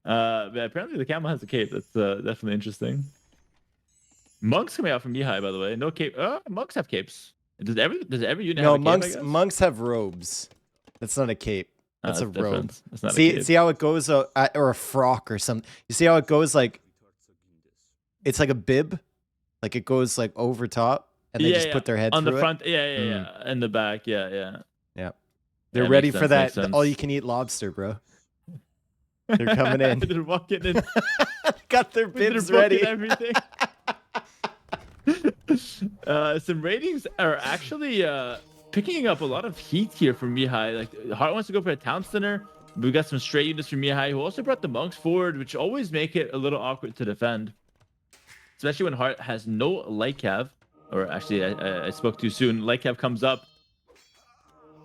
But apparently the camel has a cape. That's definitely interesting. Monks coming out from Mihai, by the way. No cape. Monks have capes. Does every unit have a cape? No, monks have robes. That's not a cape. That's a robe. That's not a cape. See how it goes, or a frock or something. You see how it goes like, it's like a bib, like it goes like over top, and they just put their head on through the front. it. Yeah, and the back. Yeah. They're ready for that all-you-can-eat lobster, bro. They're coming in. They're walking in. Got their bibs ready. Everything. Some ratings are actually picking up a lot of heat here from Mihai. Like, Hearttt wants to go for a town center. We've got some straight units from Mihai who also brought the monks forward, which always make it a little awkward to defend, especially when Hearttt has no light cav. Or actually, I spoke too soon. Light cav comes up.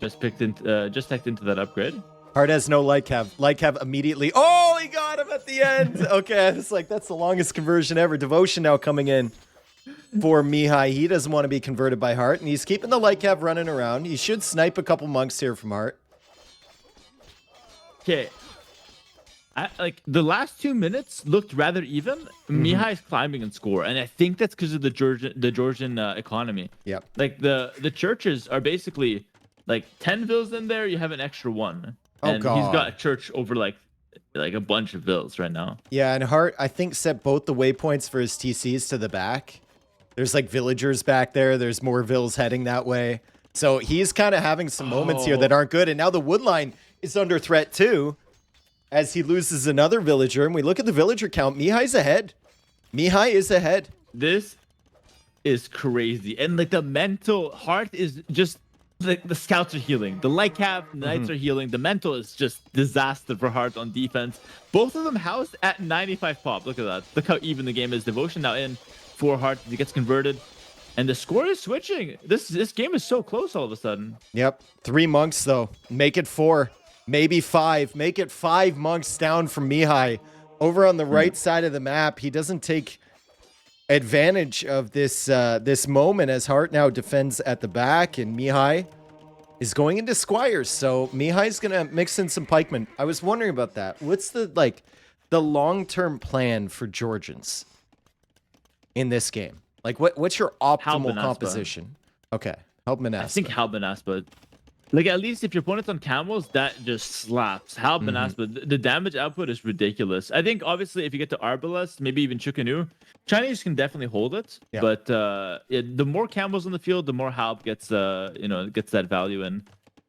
Just teched into that upgrade. Hearttt has no light cav. Light cav immediately. Oh, he got him at the end. Okay, it's like that's the longest conversion ever. Devotion now coming in for Mihai. He doesn't want to be converted by Hearttt, and he's keeping the light cav running around. He should snipe a couple monks here from Hearttt. Okay. Like the last 2 minutes looked rather even. Mihai's climbing in score, and I think that's because of the Georgian economy. Yep. Like the churches are basically like 10 vills in there. You have an extra 1, and he's got a church over like a bunch of vills right now. Yeah, and Hearttt I think set both the waypoints for his TCs to the back. There's like villagers back there. There's more vills heading that way. So he's kind of having some moments here that aren't good. And now the wood line is under threat too, as he loses another villager. And we look at the villager count. Mihai's ahead. Mihai is ahead. This is crazy. And like the mental Hearttt is just the scouts are healing. The light cap knights are healing. The mental is just disaster for Hearttt on defense. Both of them housed at 95 pop. Look at that. Look how even the game is. Devotion now in for Hearttt. He gets converted. And the score is switching. This game is so close all of a sudden. Yep. 3 monks, though. Make it 4. Maybe 5. Make it 5 monks down from Mihai. Over on the right side of the map, he doesn't take advantage of this this moment as Hearttt now defends at the back, and Mihai is going into Squires. So Mihai's going to mix in some pikemen. I was wondering about that. What's the long-term plan for Georgians in this game? Like, what's your optimal composition? Okay, Halb Manaspa. I think Halb Manaspa. Like, at least if your opponent's on camels, that just slaps. Halb Manaspa, the damage output is ridiculous. I think, obviously, if you get to Arbalest, maybe even Chukanu, Chinese can definitely hold it. Yeah. But the more camels on the field, the more Halb gets, gets that value in.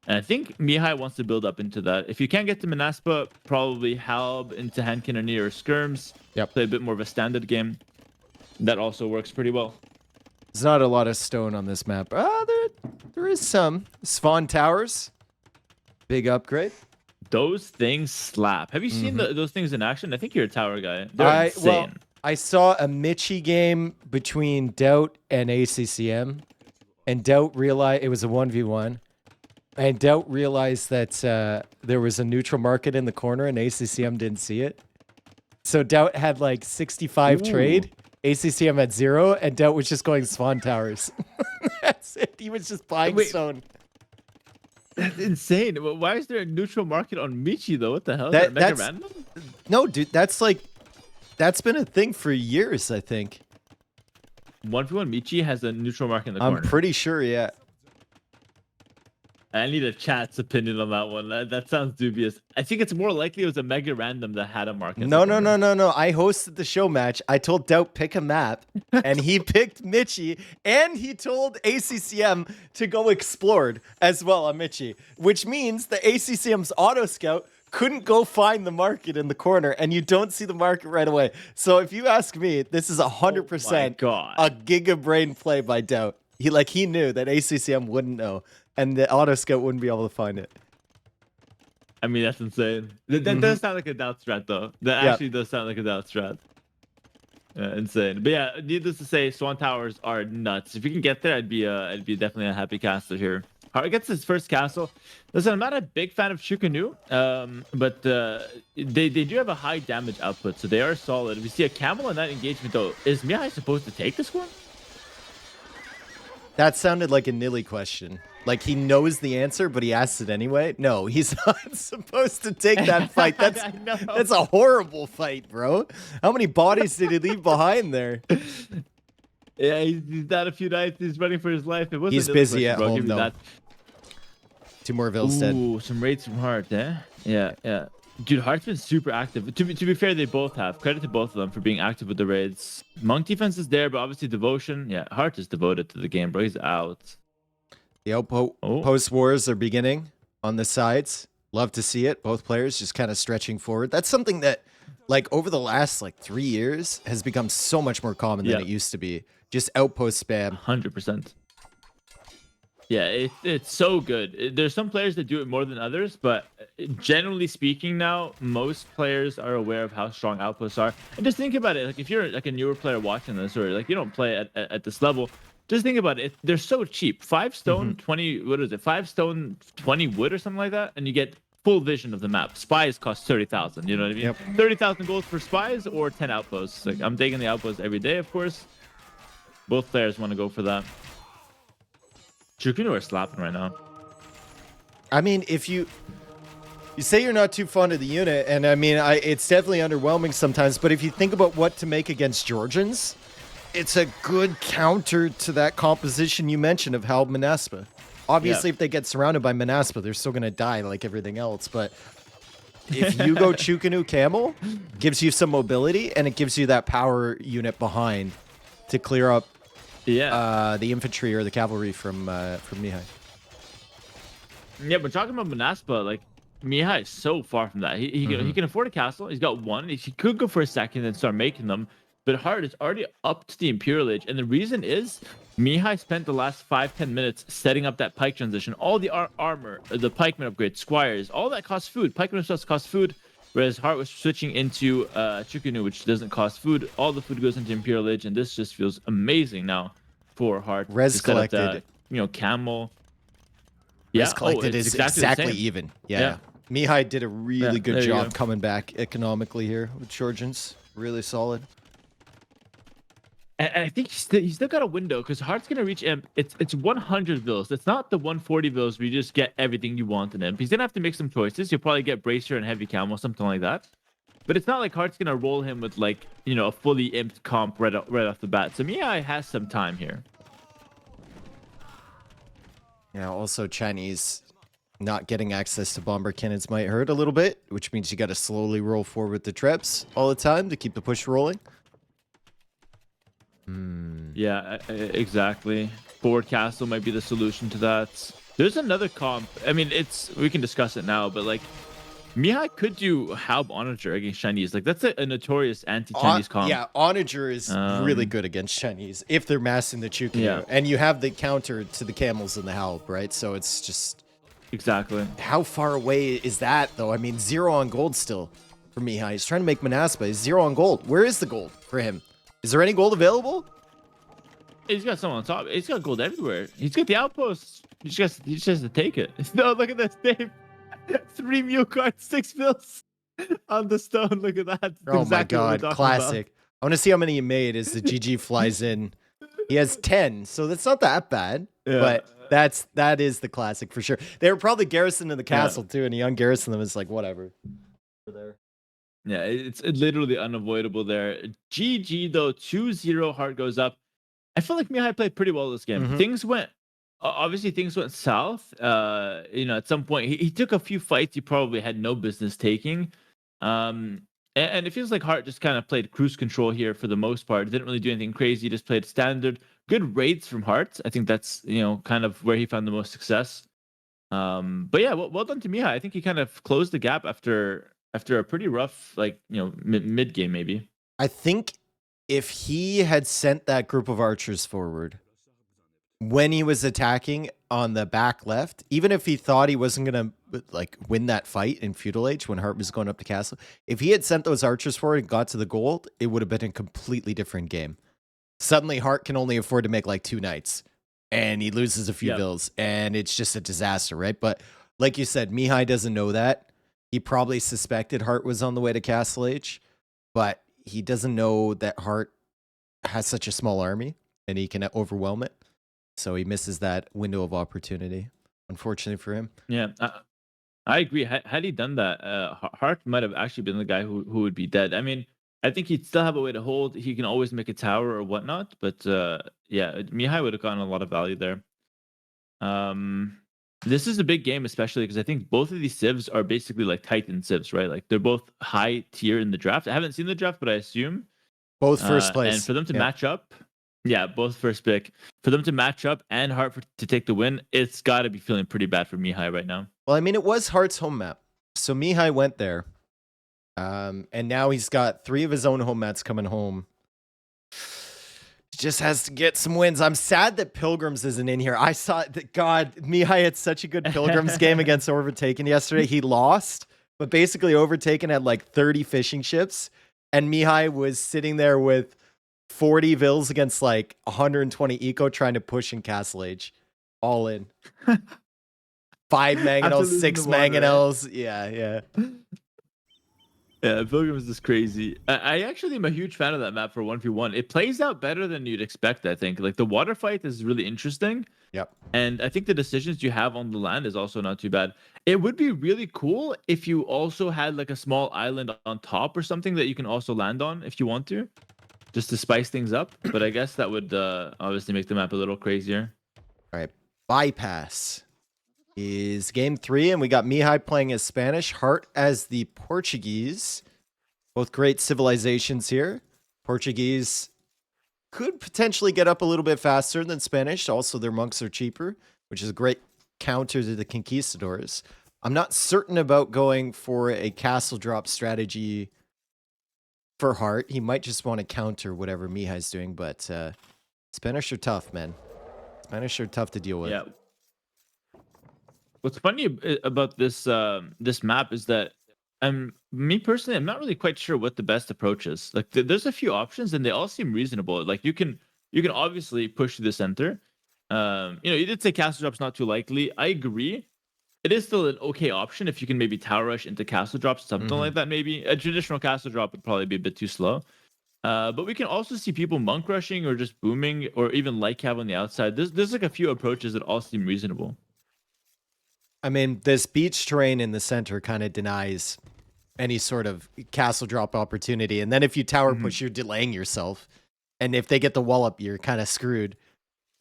And I think Mihai wants to build up into that. If you can't get to Manaspa, probably Halb into Hand Cannoneer or Skirms. Yep. Play a bit more of a standard game. That also works pretty well. There's not a lot of stone on this map. There is some. Swan Towers. Big upgrade. Those things slap. Have you seen those things in action? I think you're a tower guy. They're insane. Well, I saw a Michi game between Doubt and ACCM. And Doubt realized it was a 1v1. And Doubt realized that there was a neutral market in the corner and ACCM didn't see it. So Doubt had like 65 trade. ACCM at 0, and Doubt was just going Swan Towers. That's it. He was just buying stone. That's insane. Why is there a neutral market on Michi, though? What the hell? Is that mega random? No, dude. That's been a thing for years, I think. 1v1 Michi has a neutral market in the corner. I'm pretty sure, yeah. I need a chat's opinion on that one. That sounds dubious. I think it's more likely it was a mega random that had a market. No. I hosted the show match. I told Doubt pick a map, and he picked Michi, and he told ACCM to go explored as well on Michi, which means the ACCM's auto scout couldn't go find the market in the corner, and you don't see the market right away. So if you ask me, this is 100% a giga brain play by Doubt. He knew that ACCM wouldn't know. And the auto scout wouldn't be able to find it. I mean, that's insane. That does sound like a Doubt strat, though. That actually does sound like a Doubt strat. Insane. But yeah, needless to say, Swan Towers are nuts. If you can get there, I'd be definitely a happy caster here. Hearttt gets his first castle. Listen, I'm not a big fan of Chukanu, but they do have a high damage output, so they are solid. If you see a camel in that engagement, though, is Mihai supposed to take this one? That sounded like a Nilly question. Like he knows the answer, but he asks it anyway. No, he's not supposed to take that fight. That's a horrible fight, bro. How many bodies did he leave behind there? Yeah, he's down a few nights. He's running for his life. He's busy at home, though. 2 more vills dead. Ooh, some raids from Hearttt, eh? Yeah. Dude, Heartt's been super active. To be fair, they both have. Credit to both of them for being active with the raids. Monk defense is there, but obviously devotion. Yeah, Hearttt is devoted to the game, bro. He's out. The outpost wars are beginning on the sides. Love to see it. Both players just kind of stretching forward. That's something that, like, over the last, 3 years has become so much more common than it used to be. Just outpost spam. 100%. Yeah, it's so good. There's some players that do it more than others, but generally speaking now, most players are aware of how strong outposts are. And just think about it. Like, if you're like a newer player watching this, or like you don't play at this level, just think about it. They're so cheap. 5 stone, 20, what is it? 5 stone, 20 wood or something like that. And you get full vision of the map. Spies cost 30,000. You know what I mean? Yep. 30,000 gold for spies or 10 outposts. Like, I'm taking the outposts every day, of course. Both players want to go for that. Chukunu are slapping right now. I mean, if you say you're not too fond of the unit, and I mean, it's definitely underwhelming sometimes, but if you think about what to make against Georgians, it's a good counter to that composition you mentioned of Halb Manaspa. Obviously, if they get surrounded by Manaspa, they're still going to die like everything else, but if you go Chukunu Camel, gives you some mobility, and it gives you that power unit behind to clear up the infantry or the cavalry from Mihai. Yeah, but talking about Manaspa, like, Mihai is so far from that. He can afford a castle. He's got one. He could go for a second and start making them. But Hearttt is already up to the Imperial Age. And the reason is Mihai spent the last 5-10 minutes setting up that pike transition. All the armor, the pikeman upgrade, squires, all that costs food. Pikeman stuff costs food, whereas Hearttt was switching into Chukunu, which doesn't cost food. All the food goes into Imperial Age, and this just feels amazing now for Hearttt Res to set up collected. that, camel. Res Yeah, collected it's is exactly the same. even. Yeah. Mihai did a really good there you job go. coming back economically here with Georgians. Really solid. And I think he's still got a window because Heartt's gonna reach Imp. It's 100 vills. It's not the 140 vills where you just get everything you want in Imp. He's gonna have to make some choices. He'll probably get Bracer and Heavy Camo, something like that. But it's not like Heartt's gonna roll him with like a fully imped comp right off the bat. So Mihai has some time here. Yeah, also Chinese not getting access to bomber cannons might hurt a little bit, which means you got to slowly roll forward with the traps all the time to keep the push rolling. Yeah, exactly. Forward castle might be the solution to that. There's another comp. I mean, we can discuss it now, but like Mihai could do Halb Onager against Chinese. Like that's a notorious anti-Chinese comp. Yeah, Onager is really good against Chinese if they're massing the Chukunu. Yeah. And you have the counter to the camels and the Halb, right? So it's just... Exactly. How far away is that, though? I mean, 0 on gold still for Mihai. He's trying to make Manaspa. He's 0 on gold. Where is the gold for him? Is there any gold available? He's got someone on top. He's got gold everywhere. He's got the outposts. He just has to take it. No, look at this, Dave. 3 mule cards, 6 bills on the stone. Look at that. That's Oh exactly my what we're god, talking classic. I want to see how many he made as the GG flies in. He has 10, so that's not that bad. Yeah. But that is the classic for sure. They were probably garrisoning the castle too, and he ungarrisoned them. It's like, whatever. There. Yeah, it's literally unavoidable there. GG though, 2-0, Hearttt goes up. I feel like Mihai played pretty well this game. Things went south. At some point he took a few fights he probably had no business taking. And it feels like Hearttt just kind of played cruise control here for the most part. Didn't really do anything crazy, just played standard. Good raids from Hearttt. I think that's kind of where he found the most success. But yeah, well done to Mihai. I think he kind of closed the gap after a pretty rough mid game maybe. I think if he had sent that group of archers forward when he was attacking on the back left, even if he thought he wasn't gonna win that fight in Feudal Age when Hearttt was going up to castle, if he had sent those archers forward and got to the gold, it would have been a completely different game. Suddenly Hearttt can only afford to make like 2 knights and he loses a few vills and it's just a disaster, right? But like you said, Mihai doesn't know that. He probably suspected Hearttt was on the way to Castle Age, but he doesn't know that Hearttt has such a small army and he can overwhelm it. So he misses that window of opportunity, unfortunately for him. Yeah, I agree. Had he done that, Hearttt might have actually been the guy who would be dead. I mean, I think he'd still have a way to hold. He can always make a tower or whatnot. But yeah, Mihai would have gotten a lot of value there. This is a big game, especially because I think both of these civs are basically like Titan civs, right? Like they're both high tier in the draft. I haven't seen the draft, but I assume both first place. And for them to match up, yeah, both first pick. For them to match up and Hearttt to take the win, it's got to be feeling pretty bad for Mihai right now. Well, I mean, it was Heartt's home map, so Mihai went there, and now he's got 3 of his own home mats coming home. He just has to get some wins. I'm sad that Pilgrims isn't in here. I saw that. God, Mihai had such a good Pilgrims game against Overtaken yesterday. He lost, but basically Overtaken had like 30 fishing ships, and Mihai was sitting there with 40 vills against like 120 eco trying to push in Castle Age. All in. 5 mangonels, 6 mangonels. Right? Yeah. Yeah, Pilgrims is crazy. I actually am a huge fan of that map for 1v1. It plays out better than you'd expect, I think. Like the water fight is really interesting. Yep. And I think the decisions you have on the land is also not too bad. It would be really cool if you also had like a small island on top or something that you can also land on if you want to. Just to spice things up. But I guess that would obviously make the map a little crazier. All right. Bypass is game 3, and we got Mihai playing as Spanish, Hearttt as the Portuguese. Both great civilizations here. Portuguese could potentially get up a little bit faster than Spanish. Also, their monks are cheaper, which is a great counter to the conquistadors. I'm not certain about going for a castle drop strategy for Hearttt. He might just want to counter whatever Mihai's doing, but Spanish are tough, man. Spanish are tough to deal with. Yeah. What's funny about this map is that me personally, I'm not really quite sure what the best approach is. Like, there's a few options, and they all seem reasonable. Like, you can obviously push to the center. You did say castle drop's not too likely. I agree. It is still an okay option if you can maybe tower rush into castle drops, something like that. Maybe a traditional castle drop would probably be a bit too slow. But we can also see people monk rushing or just booming or even light cav on the outside. There's like a few approaches that all seem reasonable. I mean, this beach terrain in the center kind of denies any sort of castle drop opportunity. And then if you tower push, you're delaying yourself. And if they get the wall up, you're kind of screwed.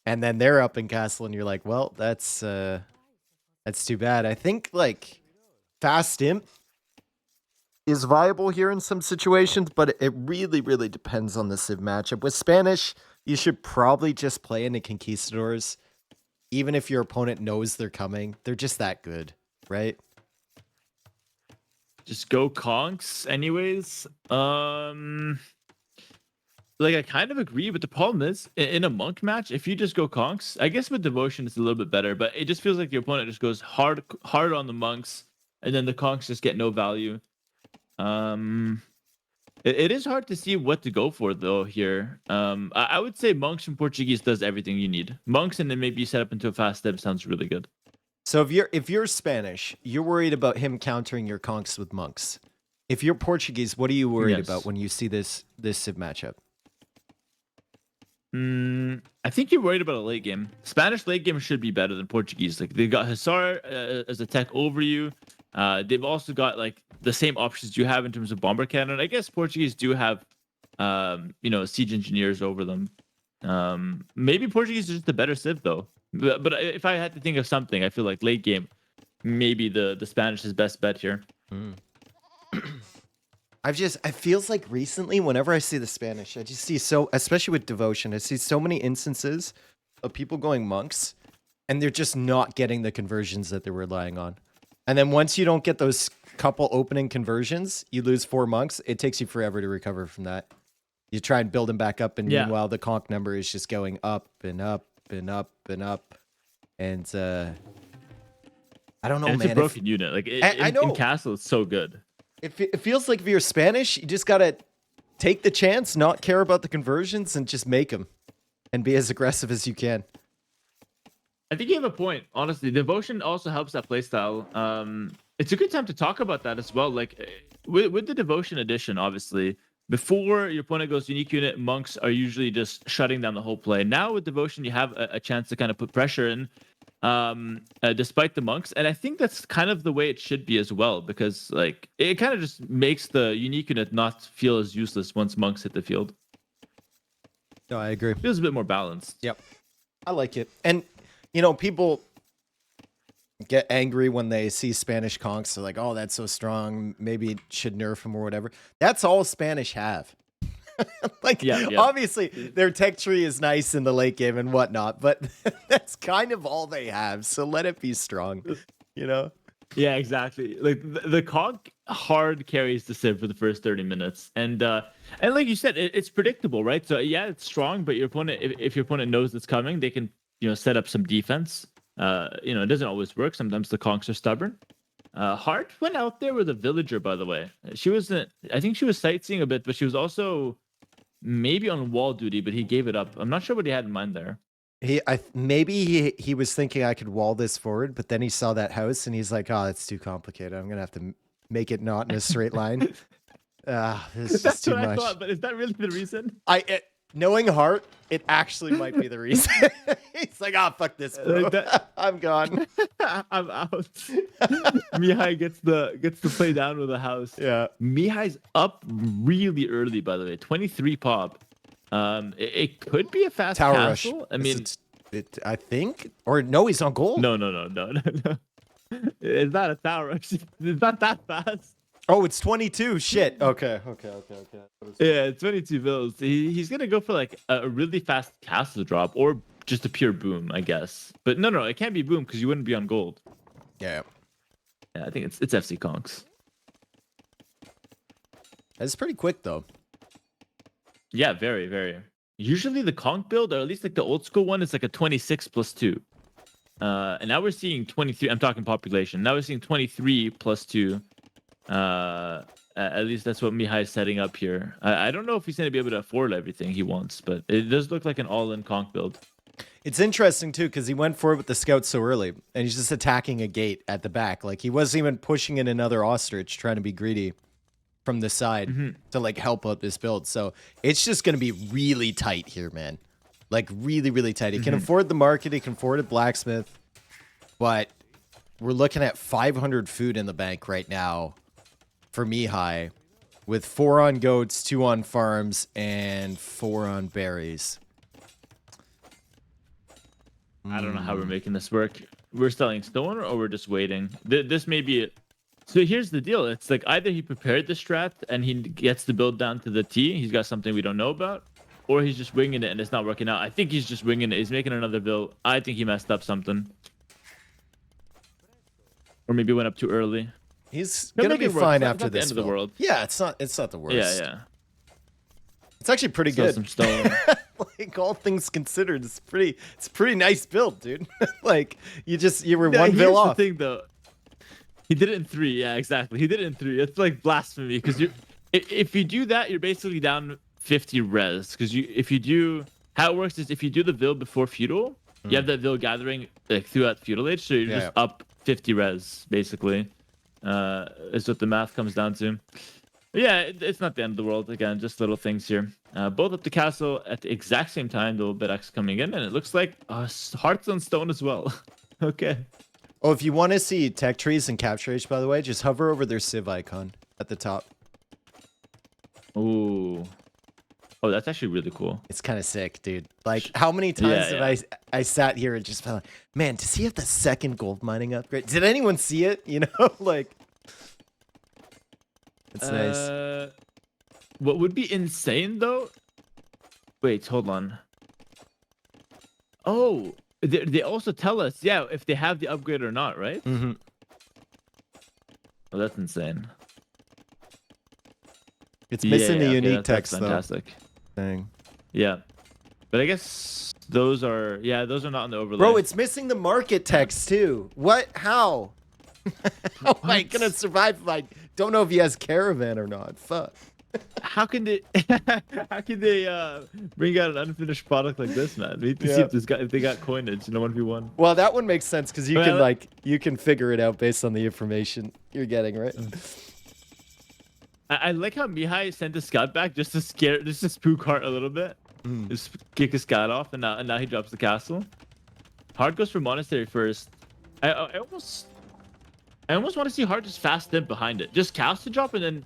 And then they're up in castle, and you're like, well, that's too bad. I think like fast imp is viable here in some situations, but it really, really depends on the Civ matchup. With Spanish, you should probably just play into Conquistadors. Even if your opponent knows they're coming, they're just that good, right? Just go conks anyways. Like, I kind of agree, but the problem is in a monk match, if you just go conks, I guess with devotion it's a little bit better, but it just feels like your opponent just goes hard on the monks, and then the conks just get no value. It is hard to see what to go for though here. I would say monks from Portuguese does everything you need. Monks and then maybe set up into a fast step sounds really good. So if you're Spanish, you're worried about him countering your conks with monks. If you're Portuguese, what are you worried about when you see this Civ matchup? I think you're worried about a late game. Spanish late game should be better than Portuguese. Like, they've got Hussar as a tech over you. They've also got like the same options you have in terms of bomber cannon. I guess Portuguese do have, siege engineers over them. Maybe Portuguese is just a better civ though. But if I had to think of something, I feel like late game, maybe the Spanish is best bet here. It feels like recently, whenever I see the Spanish, I just see especially with devotion, I see so many instances of people going monks, and they're just not getting the conversions that they're relying on. And then once you don't get those couple opening conversions, you lose 4 monks. It takes you forever to recover from that. You try and build them back up, and meanwhile, the conk number is just going up and up and up and up. And I don't know, and man. It's a broken unit. Like, I know. In Castle, it's so good. It feels like if you're Spanish, you just gotta take the chance, not care about the conversions, and just make them, and be as aggressive as you can. I think you have a point. Honestly, devotion also helps that playstyle. It's a good time to talk about that as well. Like, with the devotion edition, obviously, before your opponent goes unique unit, monks are usually just shutting down the whole play. Now with devotion, you have a chance to kind of put pressure in. Despite the monks, and I think that's kind of the way it should be as well, because like it kind of just makes the unique unit not feel as useless once monks hit the field. No, I agree. Feels a bit more balanced. Yep, I like it. And people get angry when they see Spanish conks. They're like, "Oh, that's so strong. Maybe it should nerf them or whatever." That's all Spanish have. Obviously their tech tree is nice in the late game and whatnot, but that's kind of all they have. So let it be strong, Yeah, exactly. Like the conk hard carries the civ for the first 30 minutes, and like you said, it's predictable, right? So yeah, it's strong, but your opponent, if your opponent knows it's coming, they can set up some defense. It doesn't always work. Sometimes the conks are stubborn. Hearttt went out there with a villager, by the way. I think she was sightseeing a bit, but she was also maybe on wall duty, but he gave it up. I'm not sure what he had in mind there. Maybe he was thinking I could wall this forward, but then he saw that house and he's like, "Oh, it's too complicated. I'm gonna have to make it not in a straight line." This is just too much. I thought, but is that really the reason? Knowing Hearttt, it actually might be the reason. He's like, "Oh, fuck this, bro. I'm gone. I'm out." Mihai gets to play down with the house. Yeah. Mihai's up really early, by the way. 23 pop. It could be a fast tower castle. Rush. I mean, I think, or no, he's on gold. No. It's not a tower rush. It's not that fast. Oh, it's 22. Shit. Okay. Yeah, 22 bills. He's gonna go for like a really fast castle drop or just a pure boom, I guess. But no, it can't be boom because you wouldn't be on gold. Yeah, I think it's FC Conks. That's pretty quick though. Yeah, very, very. usually the conch build, or at least like the old school one, is like a 26 plus 2. And now we're seeing 23. I'm talking population. Now we're seeing 23 plus 2. At least that's what Mihai is setting up here. I don't know if he's going to be able to afford everything he wants, but it does look like an all-in conch build. It's interesting too because he went forward with the scouts so early, and he's just attacking a gate at the back. Like he wasn't even pushing in another ostrich, trying to be greedy from the side to like help out this build. So it's just going to be really tight here, man. Like really, really tight. He can afford the market. He can afford a blacksmith, but we're looking at 500 food in the bank right now for Mihai, with 4 on goats, 2 on farms, and 4 on berries. I don't know how we're making this work. We're selling stone or we're just waiting. This may be it. So here's the deal. It's like either he prepared the strat and he gets the build down to the T. He's got something we don't know about. Or he's just winging it and it's not working out. I think he's just winging it. He's making another build. I think he messed up something. Or maybe went up too early. He's gonna be fine after this. It's not the end of the world. Yeah, it's not the worst. Yeah. It's actually pretty Sell good. some stone. Like all things considered, it's pretty nice build, dude. Like you were No, one here's bill off. The thing though, he did it in 3. Yeah, exactly. He did it in 3. It's like blasphemy because if you do that, you're basically down 50 res. Because if you do, how it works is if you do the build before feudal, you have that build gathering like throughout feudal age, so you're just up 50 res basically. Is what the math comes down to. But yeah, it's not the end of the world. Again, just little things here. Both up the castle at the exact same time. The little bit X coming in, and it looks like Heartts on stone as well. Okay. Oh, if you want to see tech trees and capture H, by the way, just hover over their civ icon at the top. Ooh. Oh, that's actually really cool. It's kind of sick, dude. Like, how many times have I sat here and just felt like, man, does he have the second gold mining upgrade? Did anyone see it? You know, like, it's nice. What would be insane though? Wait, hold on. Oh, they also tell us, yeah, if they have the upgrade or not, right? Mm-hmm. Oh, that's insane. It's missing the unique text, that's fantastic. though. Thing. Yeah, but I guess those are not on the overlay. Bro, it's missing the market text too. What? How? How am I gonna survive if I don't know if he has caravan or not? Fuck. How can they bring out an unfinished product like this, man? We need to see if they got coinage in a 1v1. Well, that one makes sense because you can figure it out based on the information you're getting, right? I like how Mihai sent the scout back just to spook Heartt a little bit. Just kick his scout off, and now he drops the castle. Heartt goes for monastery first. I almost want to see Heartt just fast imp behind it. Just castle drop and then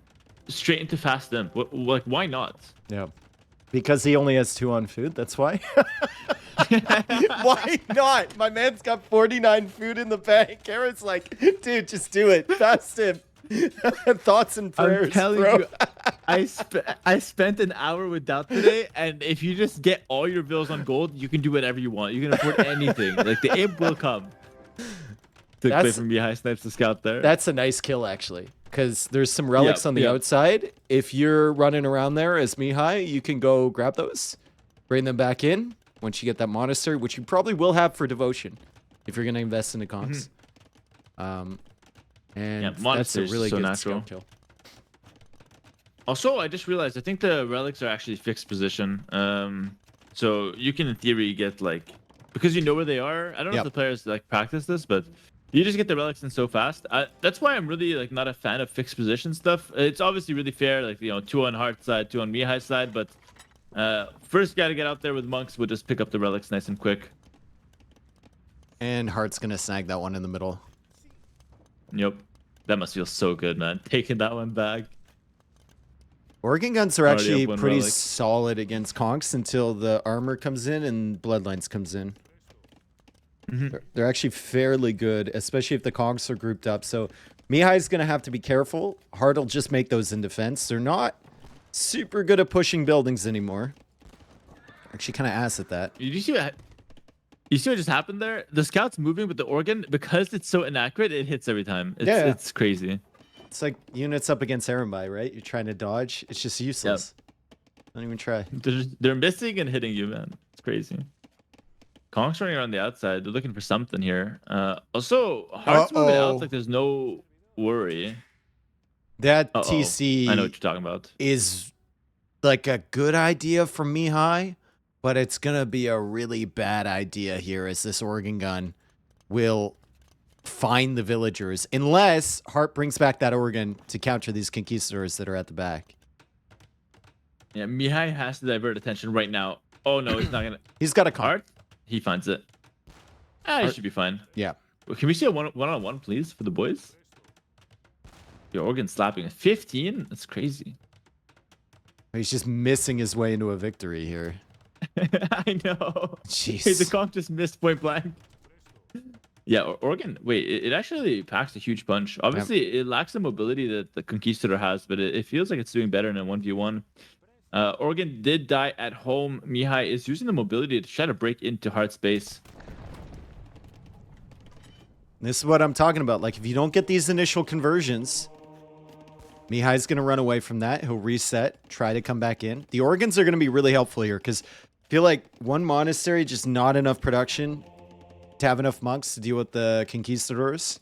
straight into fast imp. Like, why not? Yeah. Because he only has 2 on food, that's why. Why not? My man's got 49 food in the bank. Hera's like, dude, just do it. Fast imp. Thoughts and prayers, I'm telling bro. you, I spent an hour with Doubt today, and if you just get all your bills on gold, you can do whatever you want. You can afford anything. Like the imp will come. Took play from Mihai, snipes the scout there. That's a nice kill, actually, because there's some relics on the outside. If you're running around there as Mihai, you can go grab those, bring them back in once you get that monastery, which you probably will have for devotion if you're going to invest in the conks. And that's a really good natural kill. Also, I just realized I think the relics are actually fixed position. So you can in theory get like, because you know where they are. I don't know if the players like practice this, but you just get the relics in so fast. That's why I'm really like not a fan of fixed position stuff. It's obviously really fair, like 2 on Heartt's side, 2 on Mihai's side, but first got to get out there with monks. We'll just pick up the relics nice and quick. And Heartt's gonna snag that one in the middle. Yep. That must feel so good, man. Taking that one back. Organ guns are actually pretty solid against conks until the armor comes in and bloodlines comes in. They're actually fairly good, especially if the conks are grouped up. So Mihai's going to have to be careful. Heartt will just make those in defense. They're not super good at pushing buildings anymore. Actually kind of ass at that. You see what just happened there? The scout's moving with the organ, because it's so inaccurate, it hits every time. It's crazy. It's like units up against Erenbai, right? You're trying to dodge. It's just useless. Don't even try. They're missing and hitting you, man. It's crazy. Kong's running around the outside. They're looking for something here. Also, Heart's moving out like there's no worry. That I know what TC you're talking about. is like a good idea from Mihai, but it's gonna be a really bad idea here as this organ gun will find the villagers unless Hearttt brings back that organ to counter these conquistadors that are at the back. Yeah, Mihai has to divert attention right now. Oh no, he's not gonna. He's got a card. Hearttt, he finds it. Ah, he should be fine. Yeah. Can we see a one-on-one, please, for the boys? Your organ slapping 15. That's crazy. He's just missing his way into a victory here. I know. Jeez. Hey, the Kong just missed point blank. Yeah, Organ. Wait, it actually packs a huge punch. Obviously, it lacks the mobility that the Conquistador has, but it feels like it's doing better in a 1v1. Organ did die at home. Mihai is using the mobility to try to break into Hearttt's space. This is what I'm talking about. Like, if you don't get these initial conversions, Mihai's going to run away from that. He'll reset, try to come back in. The organs are going to be really helpful here because I feel like one monastery, just not enough production to have enough monks to deal with the conquistadors.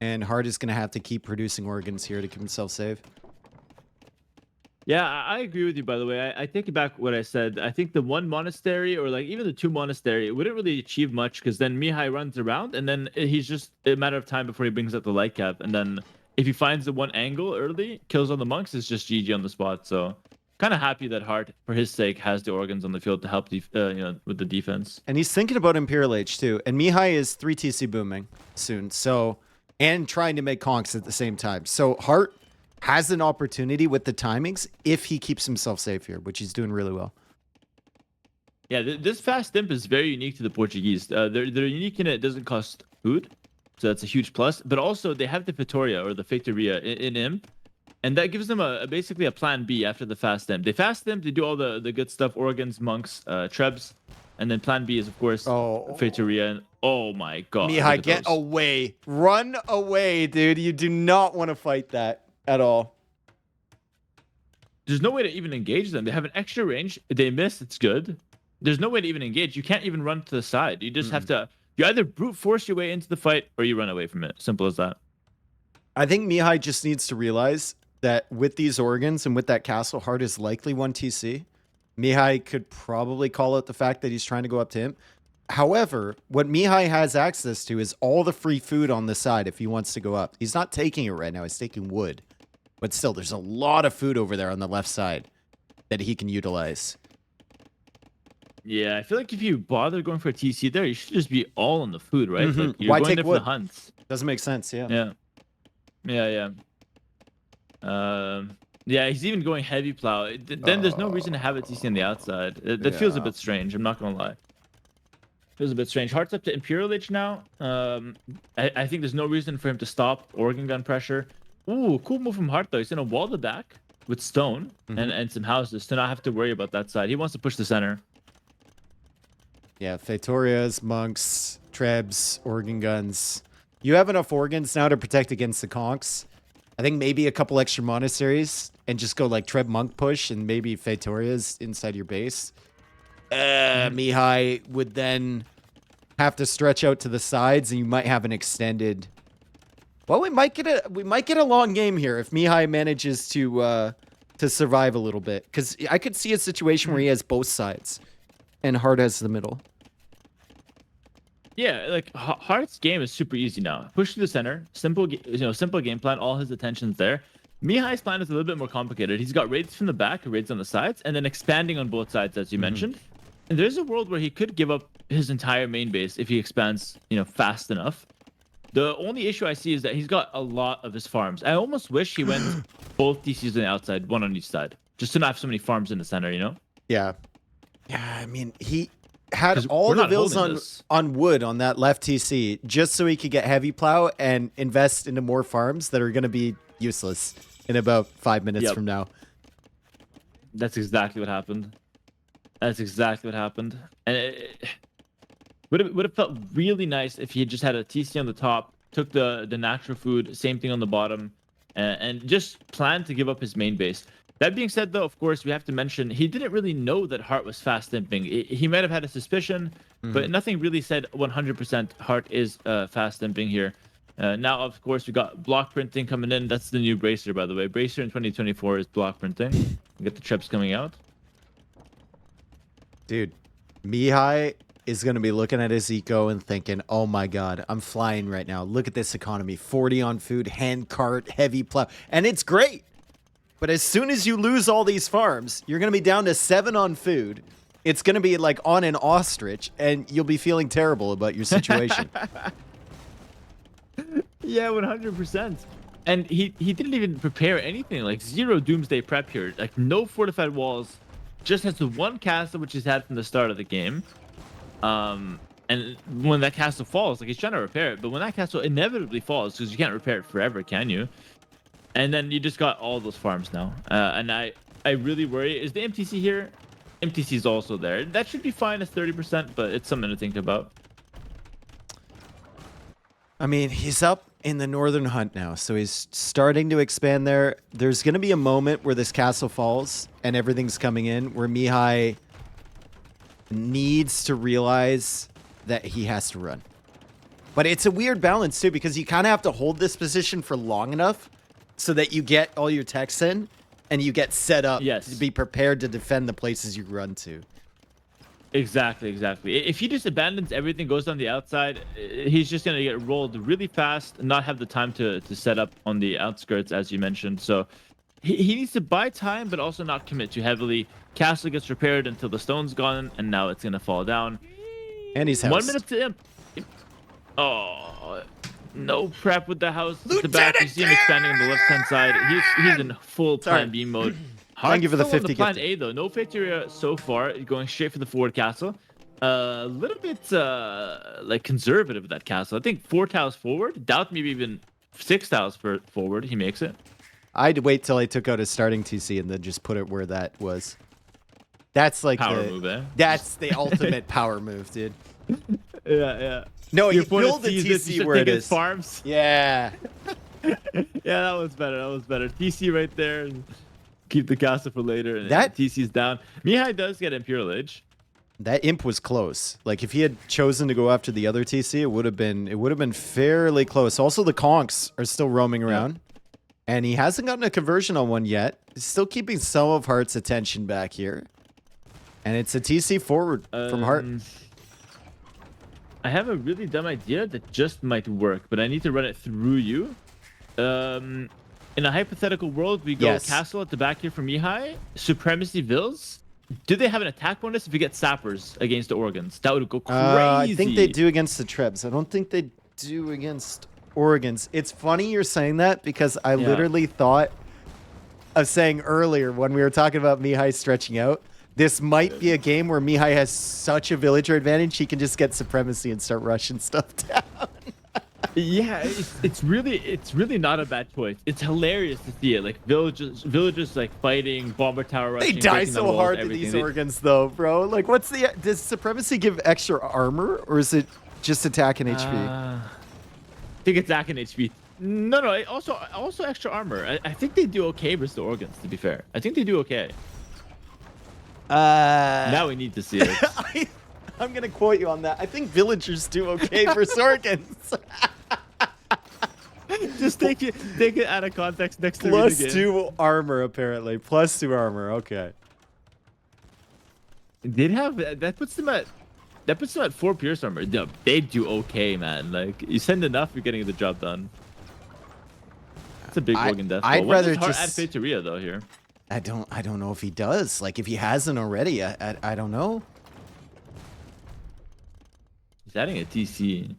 And Hearttt is going to have to keep producing organs here to keep himself safe. Yeah, I agree with you, by the way. I take back what I said. I think the one monastery or like even the two monastery, it wouldn't really achieve much because then Mihai runs around and then he's just a matter of time before he brings up the light cap. And then if he finds the one angle early, kills on the monks, it's just GG on the spot. So kind of happy that Hearttt, for his sake, has the organs on the field to help with the defense. And he's thinking about Imperial Age too. And Mihai is 3 TC booming soon. So, and trying to make conks at the same time. So Hearttt has an opportunity with the timings if he keeps himself safe here, which he's doing really well. Yeah, this fast stimp is very unique to the Portuguese. They're unique in it doesn't cost food, so that's a huge plus. But also they have the Vitoria or the Feitoria in Imp, and that gives them basically a plan B after the fast stimp. They fast stimp, they do all the good stuff, organs, monks, trebs, and then plan B is of course Feitoria. And oh my god, Mihai, get away, run away, dude! You do not want to fight that at all. There's no way to even engage them. They have an extra range. They miss. It's good. There's no way to even engage. You can't even run to the side. You just have to. You either brute force your way into the fight or you run away from it. Simple as that. I think Mihai just needs to realize that with these organs and with that castle, Hearttt is likely 1 TC. Mihai could probably call out the fact that he's trying to go up to him. However, what Mihai has access to is all the free food on the side if he wants to go up. He's not taking it right now. He's taking wood. But still, there's a lot of food over there on the left side that he can utilize. Yeah, I feel like if you bother going for a TC there, you should just be all on the food, right? Like you're Why going take there wood? for the hunts. Doesn't make sense, yeah. Yeah. Yeah, he's even going heavy plow. Then there's no reason to have a TC on the outside. That feels a bit strange. I'm not gonna lie. Feels a bit strange. Heartt's up to Imperial Age now. I think there's no reason for him to stop organ gun pressure. Ooh, cool move from Hearttt though. He's gonna wall the back with stone and some houses to not have to worry about that side. He wants to push the center. Yeah, Feitorias, monks, trebs, organ guns. You have enough organs now to protect against the conks. I think maybe a couple extra monasteries and just go like treb monk push and maybe Feitorias inside your base. Mihai would then have to stretch out to the sides and you might have an extended. Well, we might get a long game here if Mihai manages to survive a little bit, because I could see a situation where he has both sides and Hearttt has the middle. Yeah, like Heartt's game is super easy now. Push to the center, simple game plan. All his attention's there. Mihai's plan is a little bit more complicated. He's got raids from the back, raids on the sides, and then expanding on both sides, as you mentioned. And there's a world where he could give up his entire main base if he expands, fast enough. The only issue I see is that he's got a lot of his farms. I almost wish he went both DCs on the outside, one on each side, just to not have so many farms in the center, Yeah. Yeah, I mean, he had all the bills on wood on that left TC just so he could get heavy plow and invest into more farms that are going to be useless in about 5 minutes from now. That's exactly what happened. And it would have felt really nice if he had just had a TC on the top, took the natural food, same thing on the bottom, and just planned to give up his main base. That being said, though, of course, we have to mention he didn't really know that Hearttt was fast imping. He might have had a suspicion, but nothing really said 100% Hearttt is fast imping here. Now, of course, we got block printing coming in. That's the new Bracer, by the way. Bracer in 2024 is block printing. We get the trips coming out. Dude, Mihai is going to be looking at his eco and thinking, oh my God, I'm flying right now. Look at this economy. 40 on food, hand cart, heavy plow. And it's great. But as soon as you lose all these farms, you're going to be down to 7 on food. It's going to be like on an ostrich, and you'll be feeling terrible about your situation. Yeah, 100%. And he didn't even prepare anything. Like, 0 doomsday prep here. Like, no fortified walls. Just has the 1 castle, which he's had from the start of the game. And when that castle falls, like, he's trying to repair it. But when that castle inevitably falls, because you can't repair it forever, can you? And then you just got all those farms now. And I really worry. Is the MTC here? MTC is also there. That should be fine as 30%, but it's something to think about. I mean, he's up in the northern hunt now, so he's starting to expand there. There's going to be a moment where this castle falls and everything's coming in, where Mihai needs to realize that he has to run. But it's a weird balance, too, because you kind of have to hold this position for long enough so that you get all your techs in and you get set up to be prepared to defend the places you run to. Exactly. If he just abandons everything, goes on the outside, he's just going to get rolled really fast and not have the time to set up on the outskirts, as you mentioned. So he needs to buy time, but also not commit too heavily. Castle gets repaired until the stone's gone, and now it's going to fall down. And he's housed. 1 minute to him. Oh, no prep with the house. Lieutenant The back, you see him expanding on the left-hand side. He's in full plan B mode. Thank you for the Still on 50 plan gifted. A though. No Factoria so far. Going straight for the forward castle. A little bit like conservative with that castle. I think 4 tiles forward. Doubt maybe even 6 tiles forward. He makes it. I'd wait till I took out his starting TC and then just put it where that was. That's like Power move, eh? That's the ultimate power move, dude. Yeah. No, Your you build the TC where it is. Farms. Yeah. Yeah, that was better. TC right there. And keep the castle for later. And That TC's down. Mihai does get Imperial Age. That imp was close. Like if he had chosen to go after the other TC, it would have been fairly close. Also, the conks are still roaming around, and he hasn't gotten a conversion on one yet. He's still keeping some of Heartt's attention back here, and it's a TC forward from Hearttt. I have a really dumb idea that just might work, but I need to run it through you. In a hypothetical world, we go castle at the back here for Mihai, Supremacy Vills. Do they have an attack bonus if you get sappers against the organs? That would go crazy. I think they do against the Trebs. I don't think they do against organs. It's funny you're saying that because I literally thought of saying earlier when we were talking about Mihai stretching out, this might be a game where Mihai has such a villager advantage he can just get supremacy and start rushing stuff down. Yeah, it's really not a bad choice. It's hilarious to see it. Like villagers like fighting, bomber tower rushing. They die so hard to these organs though, bro. Like does supremacy give extra armor or is it just attack and HP? I think it's attack and HP. No, also extra armor. I think they do okay versus the organs, to be fair. I think they do okay. Now we need to see it. I'm gonna quote you on that. I think villagers do okay versus organs. Just take it out of context next to Plus 2 armor, apparently. Plus 2 armor. Okay. They'd have that puts them at 4 pierce armor. They do okay, man. Like you send enough, you're getting the job done. It's a big organ death. I'd rather just just add Factoria though here. I don't know if he does. Like if he hasn't already, I don't know. He's adding a TC.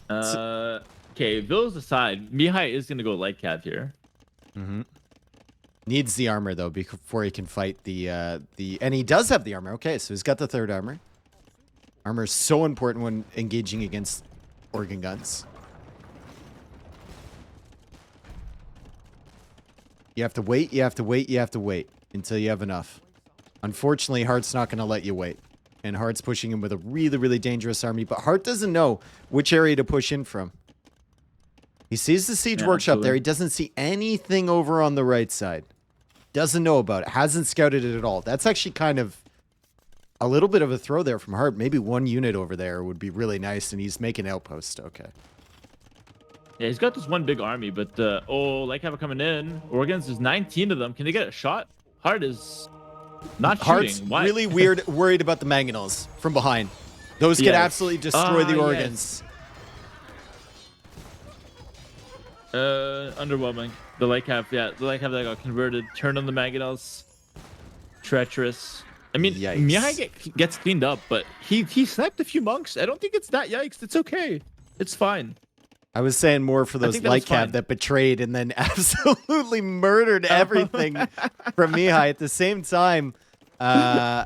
Okay, Vills aside, Mihai is gonna go light cav here. Needs the armor though before he can fight the and he does have the armor. Okay, so he's got the 3rd armor. Armor is so important when engaging against organ guns. You have to wait, you have to wait, you have to wait until you have enough. Unfortunately, Heartt's not going to let you wait. And Heartt's pushing him with a really, really dangerous army. But Heartt doesn't know which area to push in from. He sees the siege Yeah, workshop absolutely. there. He doesn't see anything over on the right side. Doesn't know about it. Hasn't scouted it at all. That's actually kind of a little bit of a throw there from Hearttt. Maybe one unit over there would be really nice, and he's making outpost. Okay. Yeah, he's got this one big army, but like have it coming in. Organs, there's 19 of them. Can they get a shot? Hearttt is not Heartt's shooting. Why? really worried about the mangonels from behind. Those could Yes. absolutely destroy the Yes. organs. Underwhelming. The light cap that got converted. Turned on the mangonels. Treacherous. I mean, Yikes. Mihai gets cleaned up, but he sniped a few monks. I don't think it's that yikes. It's okay. It's fine. I was saying more for those think that light was cap fine. that betrayed and then absolutely murdered everything from Mihai. At the same time, Yeah.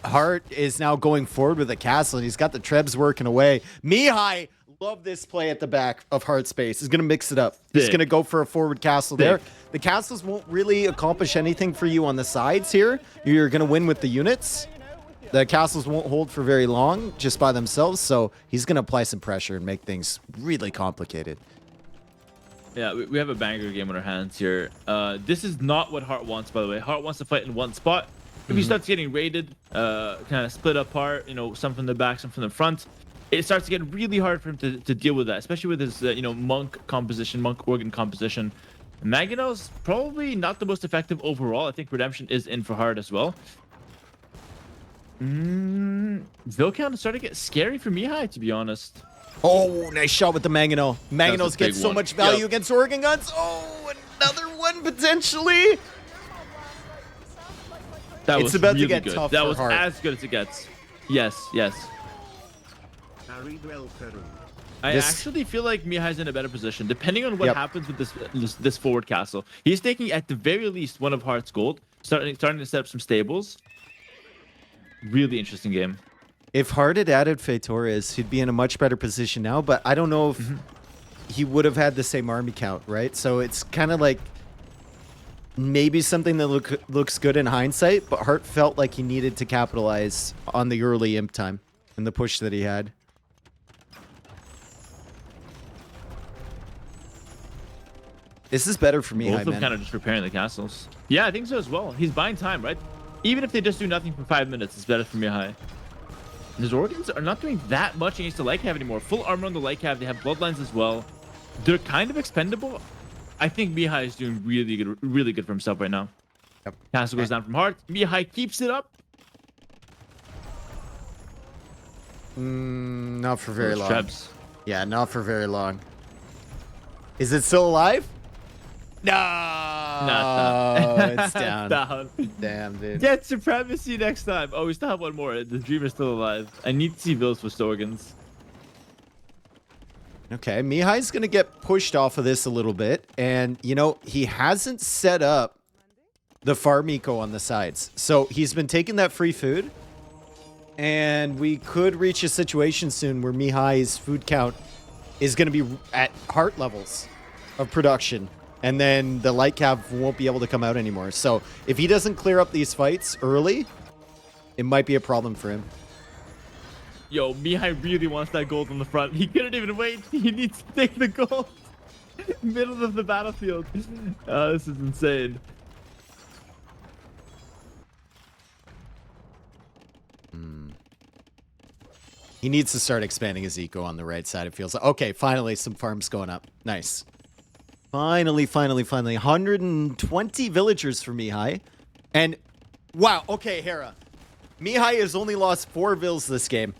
Hearttt is now going forward with the castle, and he's got the trebs working away. Mihai, love this play at the back of Heartt's base. He's going to mix it up. He's Sick. going to go for a forward castle there. Sick. The castles won't really accomplish anything for you on the sides here. You're going to win with the units. The castles won't hold for very long just by themselves, so he's going to apply some pressure and make things really complicated. Yeah, we have a banger game on our hands here. This is not what Hearttt wants, by the way. Hearttt wants to fight in one spot. If he starts getting raided, kind of split apart, some from the back, some from the front, it starts to get really hard for him to deal with that, especially with his, monk composition, monk organ composition. Mangonel's probably not the most effective overall. I think Redemption is in for Hearttt as well. Vilcount is starting to get scary for Mihai, to be honest. Oh, nice shot with the Mangonel. Mangonels get big so one. much value Yep. against Organ Guns. Oh, another one potentially. That It's was about to really get good. tough That for was Hearttt. as good as it gets. Yes, yes. I This- actually feel like Mihai's in a better position, depending on what Yep. happens with this forward castle. He's taking at the very least one of Heartt's gold, starting to set up some stables. Really interesting game. If Hearttt had added Feitoris, he'd be in a much better position now, but I don't know if he would have had the same army count, right? So it's kind of like maybe something that looks good in hindsight, but Hearttt felt like he needed to capitalize on the early imp time and the push that he had. This is better for Both Mihai, of them man. kind of just repairing the castles. Yeah, I think so as well. He's buying time, right? Even if they just do nothing for 5 minutes, it's better for Mihai. His organs are not doing that much against the light cab anymore. Full armor on the light cab. They have bloodlines as well. They're kind of expendable. I think Mihai is doing really good for himself right now. Yep. Castle goes down from Hearttt. Mihai keeps it up. Not for very Those long. Trebs. Yeah, not for very long. Is it still alive? No, Not it's down. down. Damn, dude. Get supremacy next time. Oh, we still have one more. The dream is still alive. I need to see Vils with organs. Okay, Mihai's going to get pushed off of this a little bit. And, he hasn't set up the farm eco on the sides. So he's been taking that free food. And we could reach a situation soon where Mihai's food count is going to be at Hearttt levels of production. And then the light cap won't be able to come out anymore. So if he doesn't clear up these fights early, it might be a problem for him. Yo, Mihai really wants that gold on the front. He couldn't even wait. He needs to take the gold. Middle of the battlefield. This is insane. He needs to start expanding his eco on the right side, it feels like. Okay, finally, some farms going up. Nice. Finally. 120 villagers for Mihai. And, wow, okay, Hera. Mihai has only lost 4 vills this game.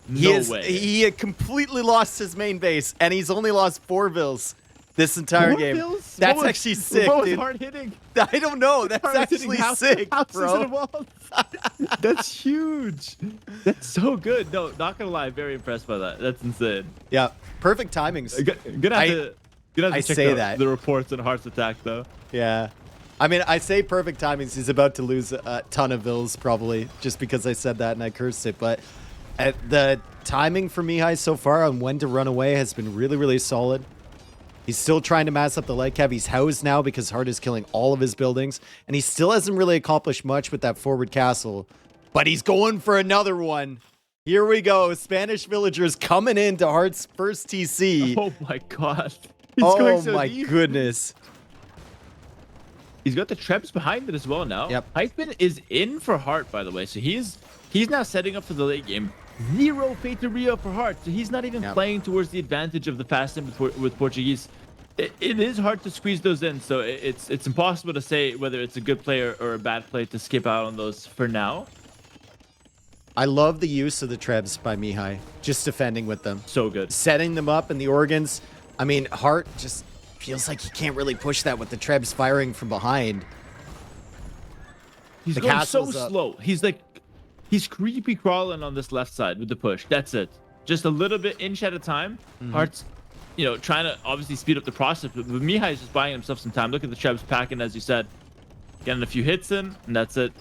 No way. He had completely lost his main base, and he's only lost 4 vills this entire game. Vils? That's What was- actually sick, What was dude. hard hitting? I don't know. That's Hard hitting actually sick, houses bro. and walls. That's huge. That's so good. No, not gonna lie, very impressed by that. That's insane. Yeah, perfect timings. Gonna have to I check say out that. the reports on Heartt's attack though. Yeah. I mean, I say perfect timings. He's about to lose a ton of vills probably just because I said that and I cursed it. But the timing for Mihai so far on when to run away has been really solid. He's still trying to mass up the light cab. He's housed now because Hearttt is killing all of his buildings. And he still hasn't really accomplished much with that forward castle. But he's going for another one. Here we go. Spanish villagers coming into Heartt's first TC. Oh my god. He's going Oh so my deep. goodness. He's got the Trebs behind it as well now. Yep. Hearttt is in for Hearttt, by the way. So he's now setting up for the late game. 0 Feitoria for Hearttt. So he's not even playing towards the advantage of the fast in with Portuguese. It is hard to squeeze those in. So it's impossible to say whether it's a good player or a bad play to skip out on those for now. I love the use of the Trebs by Mihai. Just defending with them. So good. Setting them up in the organs. I mean, Hearttt just feels like he can't really push that with the Trebs firing from behind. He's The going so castle's up. slow. He's creepy crawling on this left side with the push. That's it. Just a little bit inch at a time. Heartt's, trying to obviously speed up the process, but Mihai is just buying himself some time. Look at the Trebs packing, as you said. Getting a few hits in, and that's it.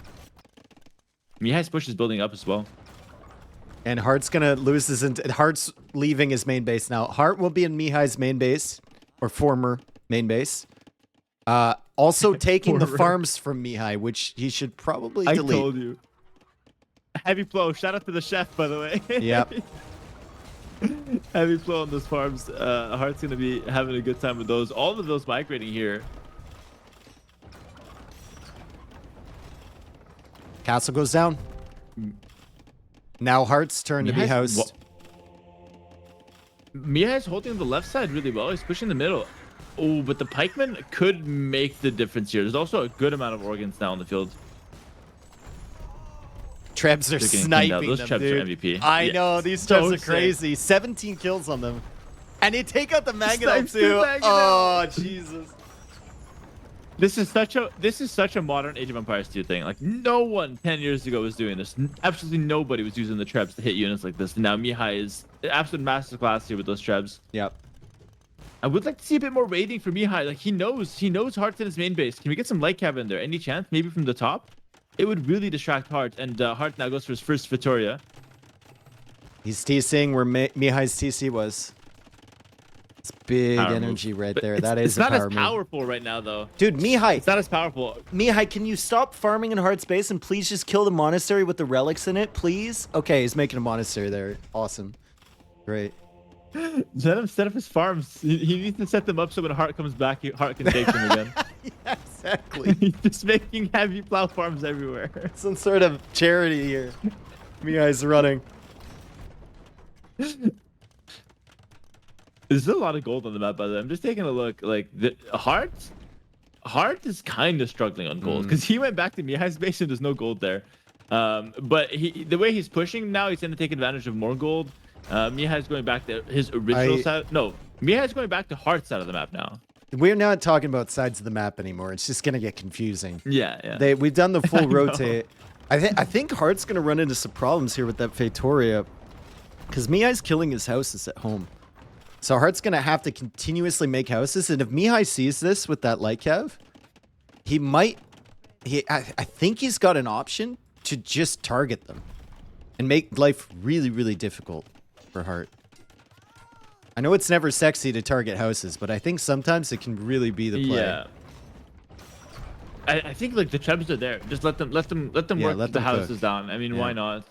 Mihai's push is building up as well. And Heartt's gonna lose his. Heartt's leaving his main base now. Hearttt will be in Mihai's main base, or former main base. Also taking the farms from Mihai, which he should probably delete. I told you. Heavy flow. Shout out to the chef, by the way. Yep. Heavy flow on those farms. Heartt's gonna be having a good time with those. All of those migrating here. Castle goes down. Now Heartt's turn to be housed. Mihai's holding the left side really well. He's pushing the middle. Oh, but the pikemen could make the difference here. There's also a good amount of organs now on the field. Trebs are sniping those them, Trebs dude. are MVP. I know, these Trebs are crazy. 17 kills on them. And they take out the Mangonel too. Oh, Jesus. This is such a modern Age of Empires 2 thing. Like, no one 10 years ago was doing this. Absolutely nobody was using the Trebs to hit units like this. And now Mihai is an absolute masterclass here with those Trebs. Yep. I would like to see a bit more raiding for Mihai. Like, he knows Hearttt in his main base. Can we get some light cav in there? Any chance? Maybe from the top? It would really distract Hearttt. And Hearttt now goes for his first Feitoria. He's TCing where Mihai's TC was. It's big Power energy move. right But there. That is a not power as move. powerful right now, though. Dude, Mihai. It's not as powerful. Mihai, can you stop farming in Heartt's base and please just kill the monastery with the relics in it, please? Okay, he's making a monastery there. Awesome. Great. Let him set up his farms. He needs to set them up so when Hearttt comes back, Hearttt can take them again. Yeah, exactly. He's just making heavy plow farms everywhere. Some sort of charity here. Mihai's running. There's a lot of gold on the map, by the way. I'm just taking a look. Like, Hearttt is kind of struggling on gold because he went back to Mihai's base and there's no gold there. But the way he's pushing now, he's going to take advantage of more gold. Mihai's going back to his original side. No, Mihai's going back to Heartt's side of the map now. We're not talking about sides of the map anymore. It's just going to get confusing. Yeah. We've done the full rotate. I think Heartt's going to run into some problems here with that Feitoria because Mihai's killing his houses at home. So Heartt's going to have to continuously make houses. And if Mihai sees this with that light cav, I think he's got an option to just target them and make life really, really difficult for Hearttt. I know it's never sexy to target houses, but I think sometimes it can really be the play. Yeah. I think like the Trebs are there. Just let them work the houses down. I mean, why not?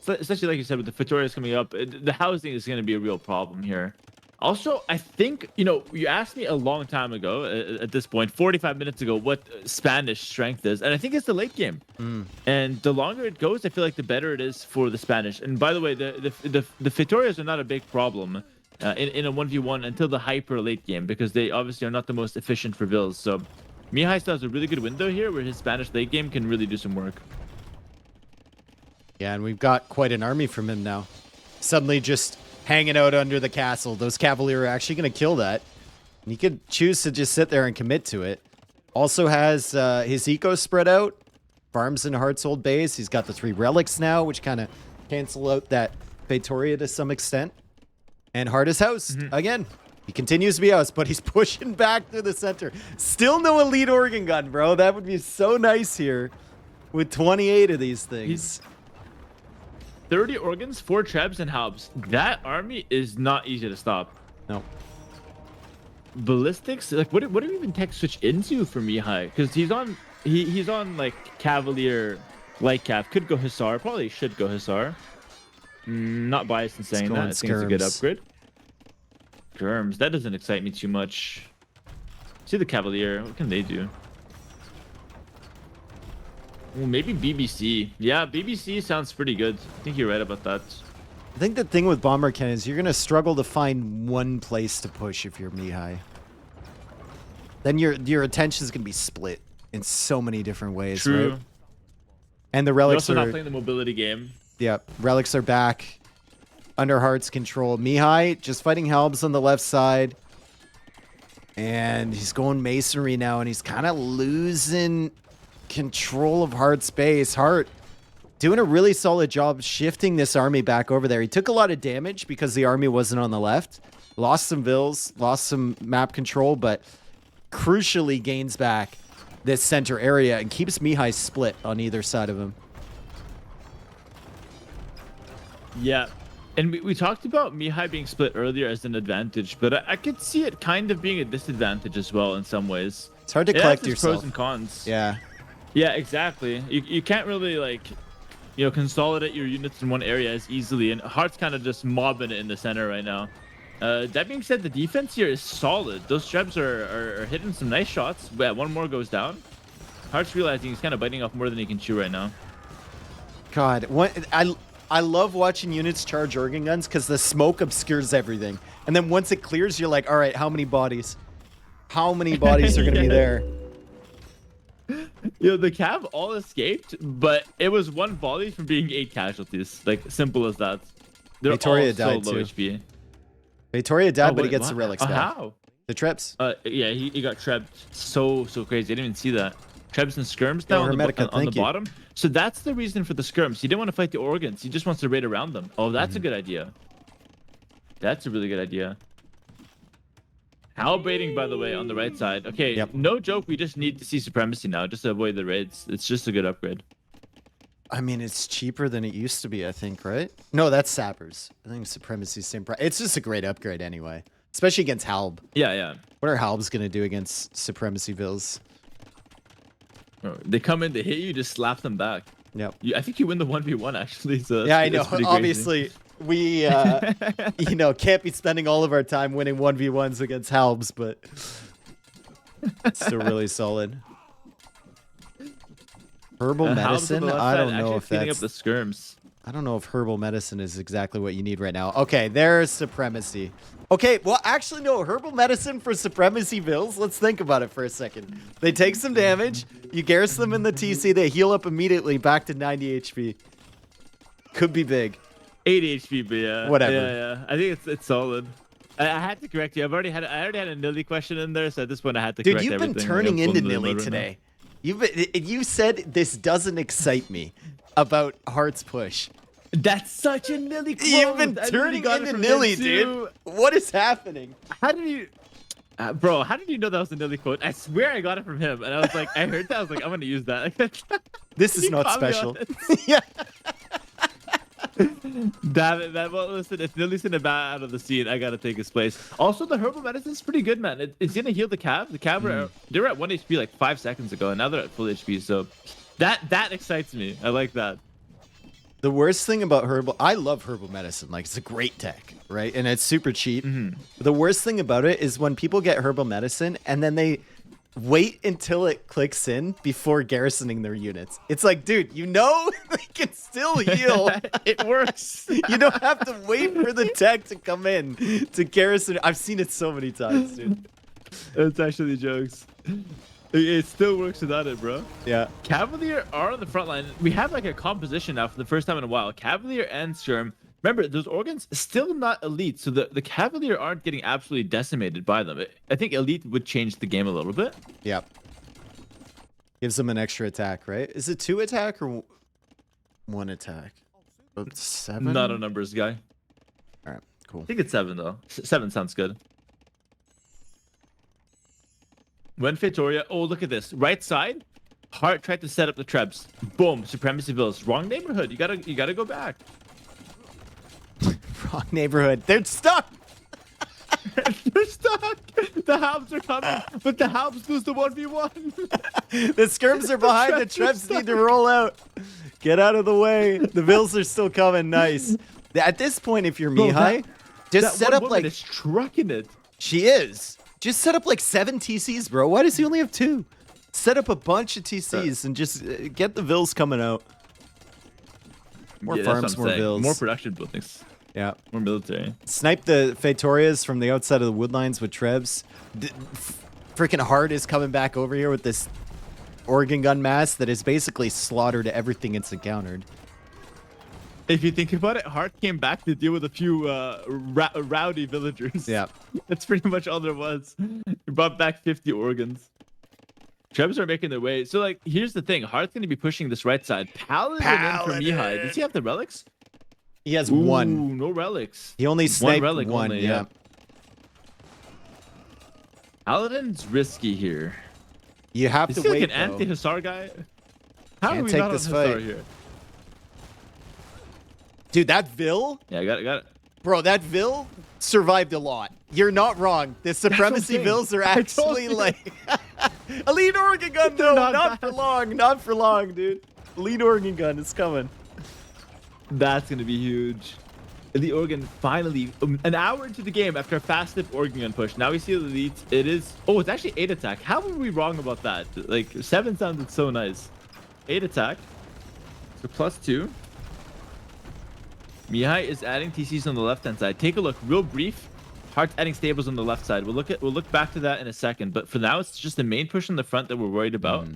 Especially like you said, with the Feitorias coming up, the housing is going to be a real problem here. Also, I think, you asked me a long time ago, at this point, 45 minutes ago, what Spanish strength is. And I think it's the late game. And the longer it goes, I feel like the better it is for the Spanish. And by the way, the Feitorias are not a big problem in a 1v1 until the hyper late game, because they obviously are not the most efficient for vills. So Mihai still has a really good window here where his Spanish late game can really do some work. Yeah, and we've got quite an army from him now. Suddenly just hanging out under the castle. Those Cavalier are actually going to kill that. And he could choose to just sit there and commit to it. Also has his eco spread out. Farms in Heartt's old base. He's got the 3 relics now, which kind of cancel out that Feitoria to some extent. And Hearttt is housed again. He continues to be housed, but he's pushing back through the center. Still no elite organ gun, bro. That would be so nice here with 28 of these things. 30 organs, 4 Trebs, and Haubs. That army is not easy to stop. No. Ballistics, like what do we even tech switch into for Mihai? Because he's on like Cavalier, light cav. Could go Hussar. Probably should go Hussar. Not biased in saying going that. I think it's a good skirms. upgrade. Skirms. That doesn't excite me too much. See the Cavalier. What can they do? Well, maybe BBC. Yeah, BBC sounds pretty good. I think you're right about that. I think the thing with Bomber Cannon is you're going to struggle to find one place to push if you're Mihai. Then your attention is going to be split in so many different ways, True. right? And the You're relics also are... not playing the mobility game. Yeah, relics are back under Heartt's control. Mihai just fighting Halbs on the left side. And he's going masonry now, and he's kind of losing control of Heartt's base. Heartt doing a really solid job shifting this army back over there. He took a lot of damage because the army wasn't on the left. Lost some vills, lost some map control, but crucially gains back this center area and keeps Mihai split on either side of him. Yeah. And we talked about Mihai being split earlier as an advantage, but I could see it kind of being a disadvantage as well in some ways. It's hard to It collect has its yourself. pros and cons. Yeah. Yeah, exactly. You can't really like, consolidate your units in one area as easily, and Heartt's kind of just mobbing it in the center right now. That being said, the defense here is solid. Those Trebs are hitting some nice shots. But one more goes down. Heartt's realizing he's kind of biting off more than he can chew right now. God, I love watching units charge organ guns because the smoke obscures everything. And then once it clears, you're like, all right, how many bodies? How many bodies are going to be there? The Cav all escaped, but it was one volley from being 8 casualties. Like, simple as that. They're Victoria all so died low too. HP. Victoria died, Oh, but he wait, gets what? the relics Oh, back. how? The trips. Yeah, he got trebbed so crazy. I didn't even see that. Trebs and skirms Yo, now on Hermetica, the thank you. bottom. So that's the reason for the skirms. He didn't want to fight the organs. He just wants to raid around them. Oh, that's a good idea. That's a really good idea. Hal baiting, by the way, on the right side. Okay, Yep. no joke. We just need to see supremacy now just to avoid the raids. It's just a good upgrade. I mean, it's cheaper than it used to be, I think, right? No, that's Sappers. I think Supremacy's same price. It's just a great upgrade anyway, especially against Halb. Yeah. What are Halbs going to do against Supremacy Vills? Oh, they come in, they hit you, just slap them back. Yep. I think you win the 1v1 actually. So Yeah, I know. that's pretty crazy. Obviously, we, can't be spending all of our time winning 1v1s against Halbs, but it's still really solid. Herbal Halbs on medicine? the left I side don't know actually if cleaning that's... up the skirms. I don't know if herbal medicine is exactly what you need right now. Okay, there's Supremacy. Okay, well, actually, no. Herbal medicine for Supremacy Vills? Let's think about it for a second. They take some damage. You garrison them in the TC. They heal up immediately back to 90 HP. Could be big. 8 HP, but yeah. Whatever. Yeah. I think it's solid. I had to correct you. I already had a Nilly question in there, so at this point I had to Dude, correct you've been everything. turning I'm into pulling the Nilly remote right today. You said this doesn't excite me about Heartt's push. now. That's such a Nilly quote. You've been I literally turning got it into from Nilly, him too. dude. What is happening? How did you... bro, how did you know that was a Nilly quote? I swear I got it from him, and I was like, I heard that. I was like, I'm going to use that. This is You not caught me on special. it. Yeah. Damn it, well, listen, if Nilly's in the bat out of the scene, I gotta take his place. Also, the herbal medicine's pretty good, man. It's gonna heal the Cav. The Cav they were at 1 HP like 5 seconds ago, and now they're at full HP. So that excites me. I like that. The worst thing about herbal, I love herbal medicine. Like, it's a great tech, right? And it's super cheap. The worst thing about it is when people get herbal medicine and then they wait until it clicks in before garrisoning their units. It's like, dude, you know they can still heal. It works. You don't have to wait for the tech to come in to garrison. I've seen it so many times, dude. It's actually jokes. It still works without it, bro. Yeah. Cavalier are on the front line. We have like a composition now for the first time in a while. Cavalier and Skirm. Remember, those organs still not elite, so the Cavalier aren't getting absolutely decimated by them. I think elite would change the game a little bit. Yep. Gives them an extra attack, right? Is it 2 attack or 1 attack? Oh, 7? Not a numbers guy. All right, cool. I think it's 7 though. 7 sounds good. When Victoria, oh look at this right side. Heartt tried to set up the Trebs. Boom, Supremacy Villas. Wrong neighborhood. You gotta go back. Wrong neighborhood. They're stuck. They're stuck. The Halbs are coming, but the Halbs lose the 1v1. The skirms are behind. The Trebs are Trebs need to roll out. Get out of the way. The Vills are still coming. Nice. At this point, if you're Bro, Mihai, just that set one up woman like is trucking it. she is. Just set up like 7 TCs, bro. Why does he only have 2? Set up a bunch of TCs and just get the vills coming out. More Yeah, that's what farms, I'm more saying. vills. More production buildings. Yeah. More military. Snipe the Fatorias from the outside of the woodlines with Trebs. Freaking Heartt is coming back over here with this organ gun mass that is basically slaughtered everything it's encountered. If you think about it, Heartt came back to deal with a few rowdy villagers. Yeah. That's pretty much all there was. He brought back 50 organs. Trebs are making their way. So, like, here's the thing. Heartt's going to be pushing this right side. Paladin in for Mihai. Does he have the relics? He has Ooh, 1. no relics. He only sniped relic one. only, Yeah. Paladin's risky here. You have Is to he wait. like an though. anti-Hussar guy? How Can't are we take not this on Hussar fight. here? Dude, that Vil, Yeah, got it. bro, that Vil survived a lot. You're not wrong. The supremacy saying. Vils are I told actually you. like elite organ gun though. Not Not bad. for long. Not for long, dude. Elite organ gun is coming. That's gonna be huge. The organ finally, an hour into the game after a fast dip organ gun push. Now we see the elite. It is. Oh, it's actually 8 attack. How were we wrong about that? Like 7 sounded so nice. 8 attack. So +2. Mihai is adding TCs on the left hand side. Take a look, real brief. Heartt's adding stables on the left side. We'll look back to that in a second. But for now, it's just the main push in the front that we're worried about.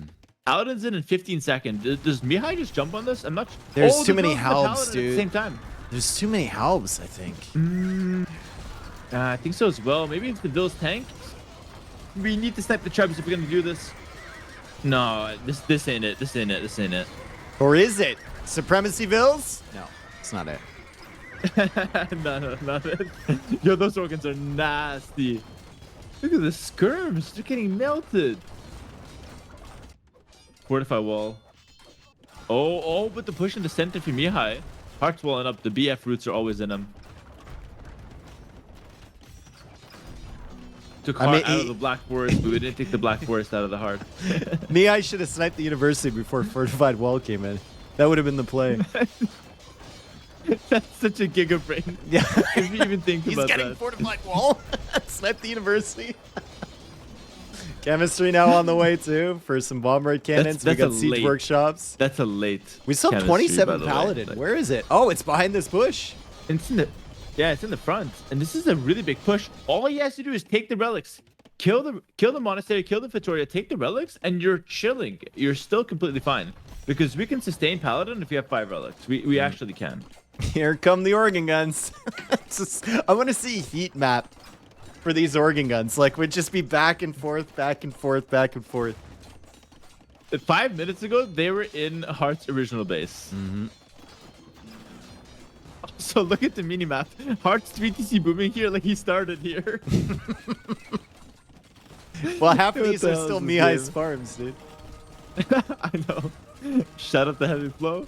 Paladin's in 15 seconds. Does Mihai just jump on this? I'm not. There's too the many Vills and the halbs, Paladin At dude. the same time. There's too many halbs, I think. I think so as well. Maybe it's the Vills tank. We need to snipe the Trebs if we're gonna do this. No, this ain't it. This ain't it. This ain't it. Or is it? Supremacy Vils? No, it's not it. No, not it. Yo, those organs are nasty. Look at the skirms. They're getting melted. Fortify wall. Oh, but the push in the center for Mihai. Heartt's walling up. The BF roots are always in him. Took I mean, Heartt out of the Black Forest, but we didn't take the Black Forest out of the Heartt. Mihai should have sniped the university before fortified wall came in. That would have been the play. That's such a giga brain. Yeah. If you even think He's about getting that. fortified wall. Snipe the university. Chemistry now on the way too for some bomb raid cannons. That's we got a siege late- workshops. That's a late. We still have chemistry, 27 by the way. paladin. Like, Where is it? Oh, it's behind this bush. it's in the, yeah, it's in the front, and this is a really big push. All he has to do is take the relics, kill the monastery, kill the Fatoria, take the relics, and you're chilling. You're still completely fine because we can sustain paladin if you have 5 relics. We actually can. Here come the organ guns. I want to see heat map for these organ guns. Like, would just be back and forth, back and forth, back and forth. 5 minutes ago, they were in Heartt's original base. So look at the minimap. Heartt's 3TC booming here like he started here. Well, half of What these the are hell still is this Mihai's game? farms, dude. I know. Shout out the heavy flow.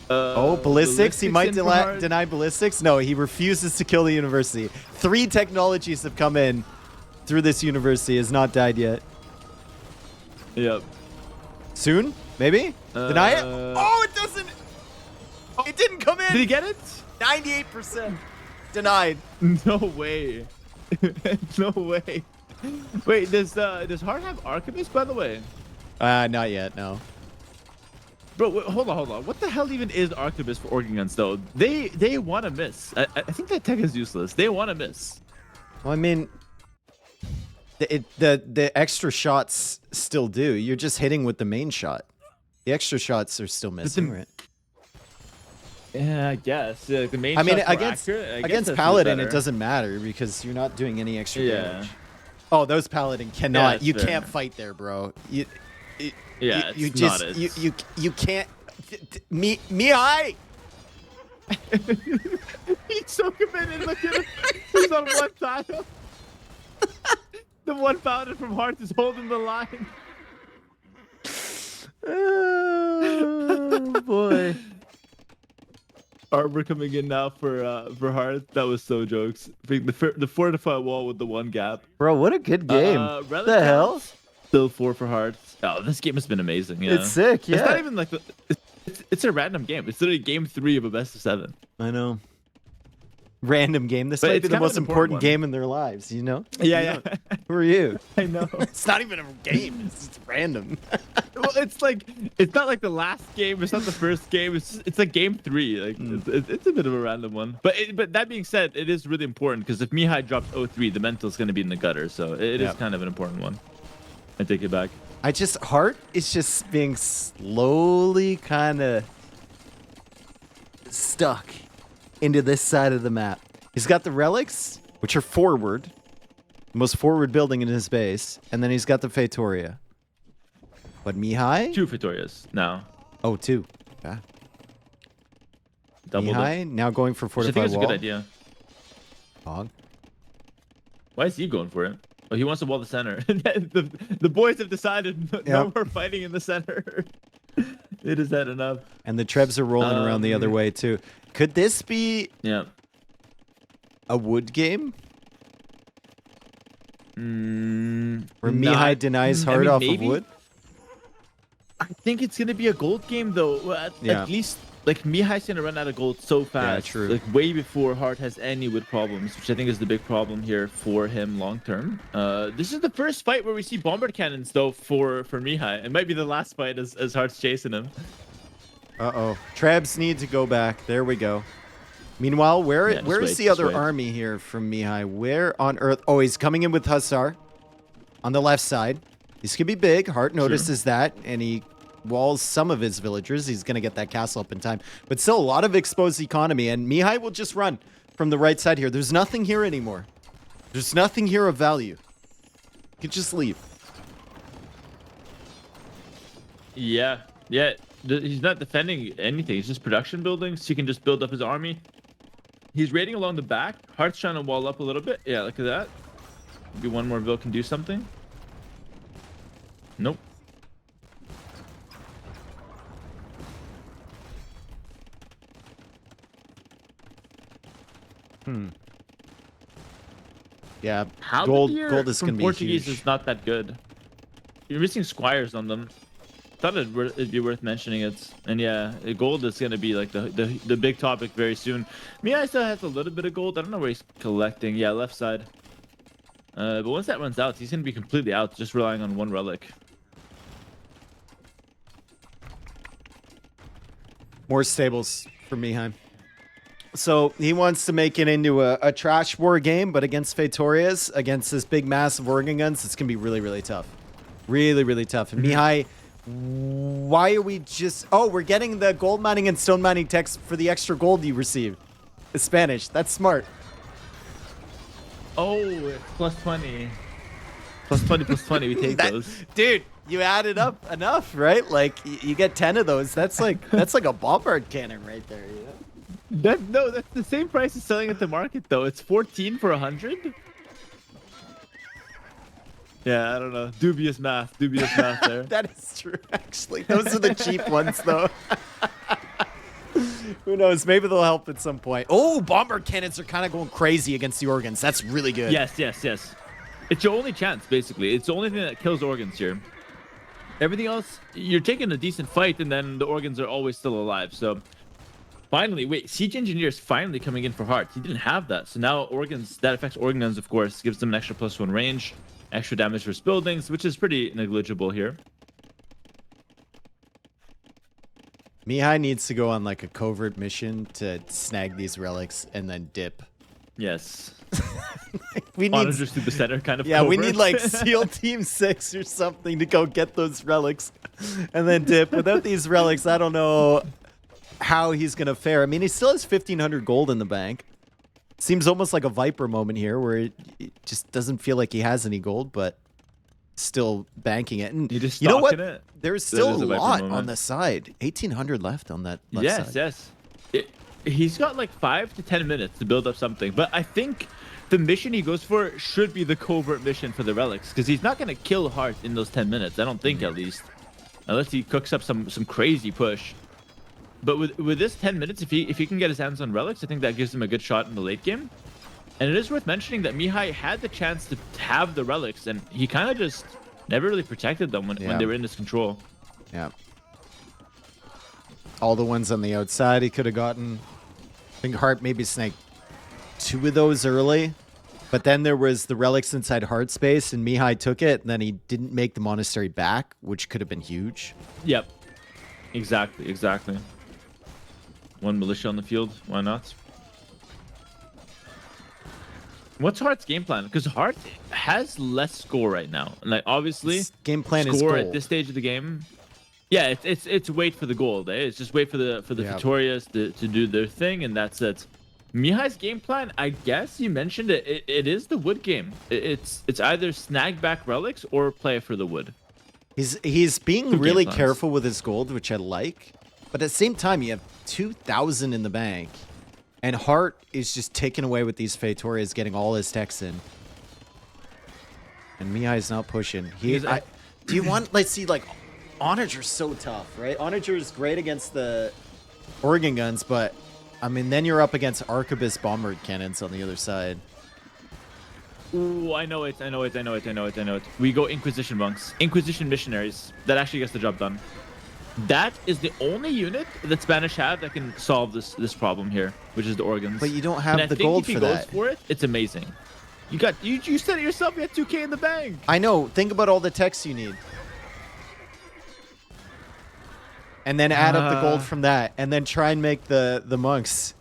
Oh, ballistics? He might in for Heartt. deny ballistics? No, he refuses to kill the university. 3 technologies have come in through this university. Has not died yet. Yep. Soon? Maybe? Deny it? Oh, it doesn't! It didn't come in! Did he get it? 98% denied. No way. No way. Wait, does Heartt have Archivist, by the way? Not yet, no. Bro, wait, hold on. What the hell even is Archivist for organ guns, though? They want to miss. I think that tech is useless. They want to miss. Well, I mean, the extra shots still do. You're just hitting with the main shot. The extra shots are still missing, right? Yeah, I guess. Yeah, the main I mean, shots more against accurate. I guess against that's Paladin, better. it doesn't matter because you're not doing any extra Yeah. damage. Oh, those Paladin cannot. that's You fair. can't fight there, bro. Yeah, you it's just not as- you can't. Mihai. He's so committed. Look at him. He's on one tile. The one Paladin from Heartt is holding the line. Oh boy. Arbor coming in now for Heartt. That was so jokes. The fortified wall with the one gap. Bro, what a good game. Relic The hell? Still 4 for Heartt. Oh, this game has been amazing. Yeah, It's sick, yeah. It's not even like it's a random game. It's literally game 3 of a best of 7. I know. Random game. This But might it's be the kind of most an important important one. game in their lives, you know? Yeah, You yeah. know? Who are you? I know. It's not even a game. It's just random. Well, it's like it's not like the last game. It's not the first game. It's like game 3. Like it's a bit of a random one. But that being said, it is really important because if Mihai drops 0-3, the mental's going to be in the gutter. So it is kind of an important one. I take it back. Heartt is just being slowly kind of stuck into this side of the map. He's got the relics, which are forward, the most forward building in his base, and then he's got the Feitoria. But Mihai? 2 Victorias now. Oh, 2. Yeah. Doubled it. Mihai now going for Which I fortified think is a wall. good idea. Hog. Why is he going for it? Oh, he wants to wall the center. the boys have decided no more fighting in the center. It is that enough. And the Trebs are rolling around the other way, too. Could this be a wood game? Where Mihai denies Heartt off of wood? I think it's going to be a gold game, though. At least, like, Mihai's going to run out of gold so fast. Yeah, true. Like, way before Heartt has any wood problems, which I think is the big problem here for him long term. This is the first fight where we see bombard cannons, though, for Mihai. It might be the last fight as Heartt's chasing him. Uh-oh. Trebs need to go back. There we go. Meanwhile, where is the other army here from Mihai? Where on earth? Oh, he's coming in with Hussar on the left side. He's going to be big. Heartt notices that, and he walls some of his villagers. He's going to get that castle up in time. But still, a lot of exposed economy, and Mihai will just run from the right side here. There's nothing here anymore. There's nothing here of value. You can just leave. Yeah. He's not defending anything. He's just production buildings. He can just build up his army. He's raiding along the back. Heartt's trying to wall up a little bit. Yeah, look at that. Maybe one more bill can do something. Nope. Yeah, How gold the is going to be Portuguese huge. is not that good. You're missing squires on them. Thought it'd be worth mentioning it. And yeah, gold is going to be like the big topic very soon. Mihai still has a little bit of gold. I don't know where he's collecting. Yeah, left side. But once that runs out, he's going to be completely out, just relying on one relic. More stables for Mihai. So he wants to make it into a trash war game, but against Feitorias, against this big mass of organ guns, it's going to be really, really tough. Really, really tough. And Mihai, why are we just... Oh, we're getting the gold mining and stone mining text for the extra gold you received. The Spanish. That's smart. Oh, it's plus 20. Plus 20. We take those. Dude, you added up enough, right? Like, you get 10 of those. That's like a bombard cannon right there, you know? That's the same price as selling at the market, though. It's 14 for 100. Yeah, I don't know. Dubious math there. That is true, actually. Those are the cheap ones, though. Who knows? Maybe they'll help at some point. Oh, bomber cannons are kind of going crazy against the organs. That's really good. Yes. It's your only chance, basically. It's the only thing that kills organs here. Everything else, you're taking a decent fight, and then the organs are always still alive. So, finally, wait, Siege Engineer is finally coming in for Heartt. He didn't have that. So now organs, that affects organ guns, of course, gives them an extra +1 range, extra damage versus buildings, which is pretty negligible here. Mihai needs to go on like a covert mission to snag these relics and then dip. Yes. We need Onagers through the center kind of we covert. need like SEAL Team 6 or something to go get those relics and then dip. Without these relics, I don't know how he's going to fare. I mean, he still has 1,500 gold in the bank. Seems almost like a Viper moment here where it just doesn't feel like he has any gold, but still banking it. And You just know what? stocking it. There's That still is a a Viper lot moment. on the side. 1,800 left on that left side. Yes. He's got like 5 to 10 minutes to build up something, but I think the mission he goes for should be the covert mission for the relics, because he's not going to kill Heartt in those 10 minutes. I don't think, at least, unless he cooks up some crazy push. But with this 10 minutes, if he can get his hands on relics, I think that gives him a good shot in the late game. And it is worth mentioning that Mihai had the chance to have the relics, and he kind of just never really protected them when they were in his control. Yeah. all the ones on the outside he could have gotten. I think Hearttt maybe sniped 2 of those early. But then there was the relics inside Heartt space, and Mihai took it, and then he didn't make the monastery back, which could have been huge. Yep. Exactly. One militia on the field. Why not? What's Heartt's game plan? Because Heartt has less score right now. Like obviously, His game plan is score gold. at this stage of the game. Yeah, it's wait for the gold. It's just wait for the Victorias to do their thing, and that's it. Mihai's game plan, I guess you mentioned it. It is the wood game. It's either snag back relics or play for the wood. He's being Two really game plans. careful with his gold, which I like. But at the same time, you have 2,000 in the bank. And Heartt is just taken away with these Fetorias, getting all his techs in. And Mihai's not pushing. Do you want, let's see, like, Onager's so tough, right? Onager's great against the Oregon guns, but, I mean, then you're up against Arquebus bombard cannons on the other side. Ooh, I know it. We go Inquisition monks. Inquisition missionaries. That actually gets the job done. That is the only unit that Spanish have that can solve this problem here, which is the organs. But you don't And have I the think gold if he for goes that. for it, it's amazing. You said it yourself. You had 2K in the bank. I know. Think about all the techs you need. And then add up the gold from that. And then try and make the monks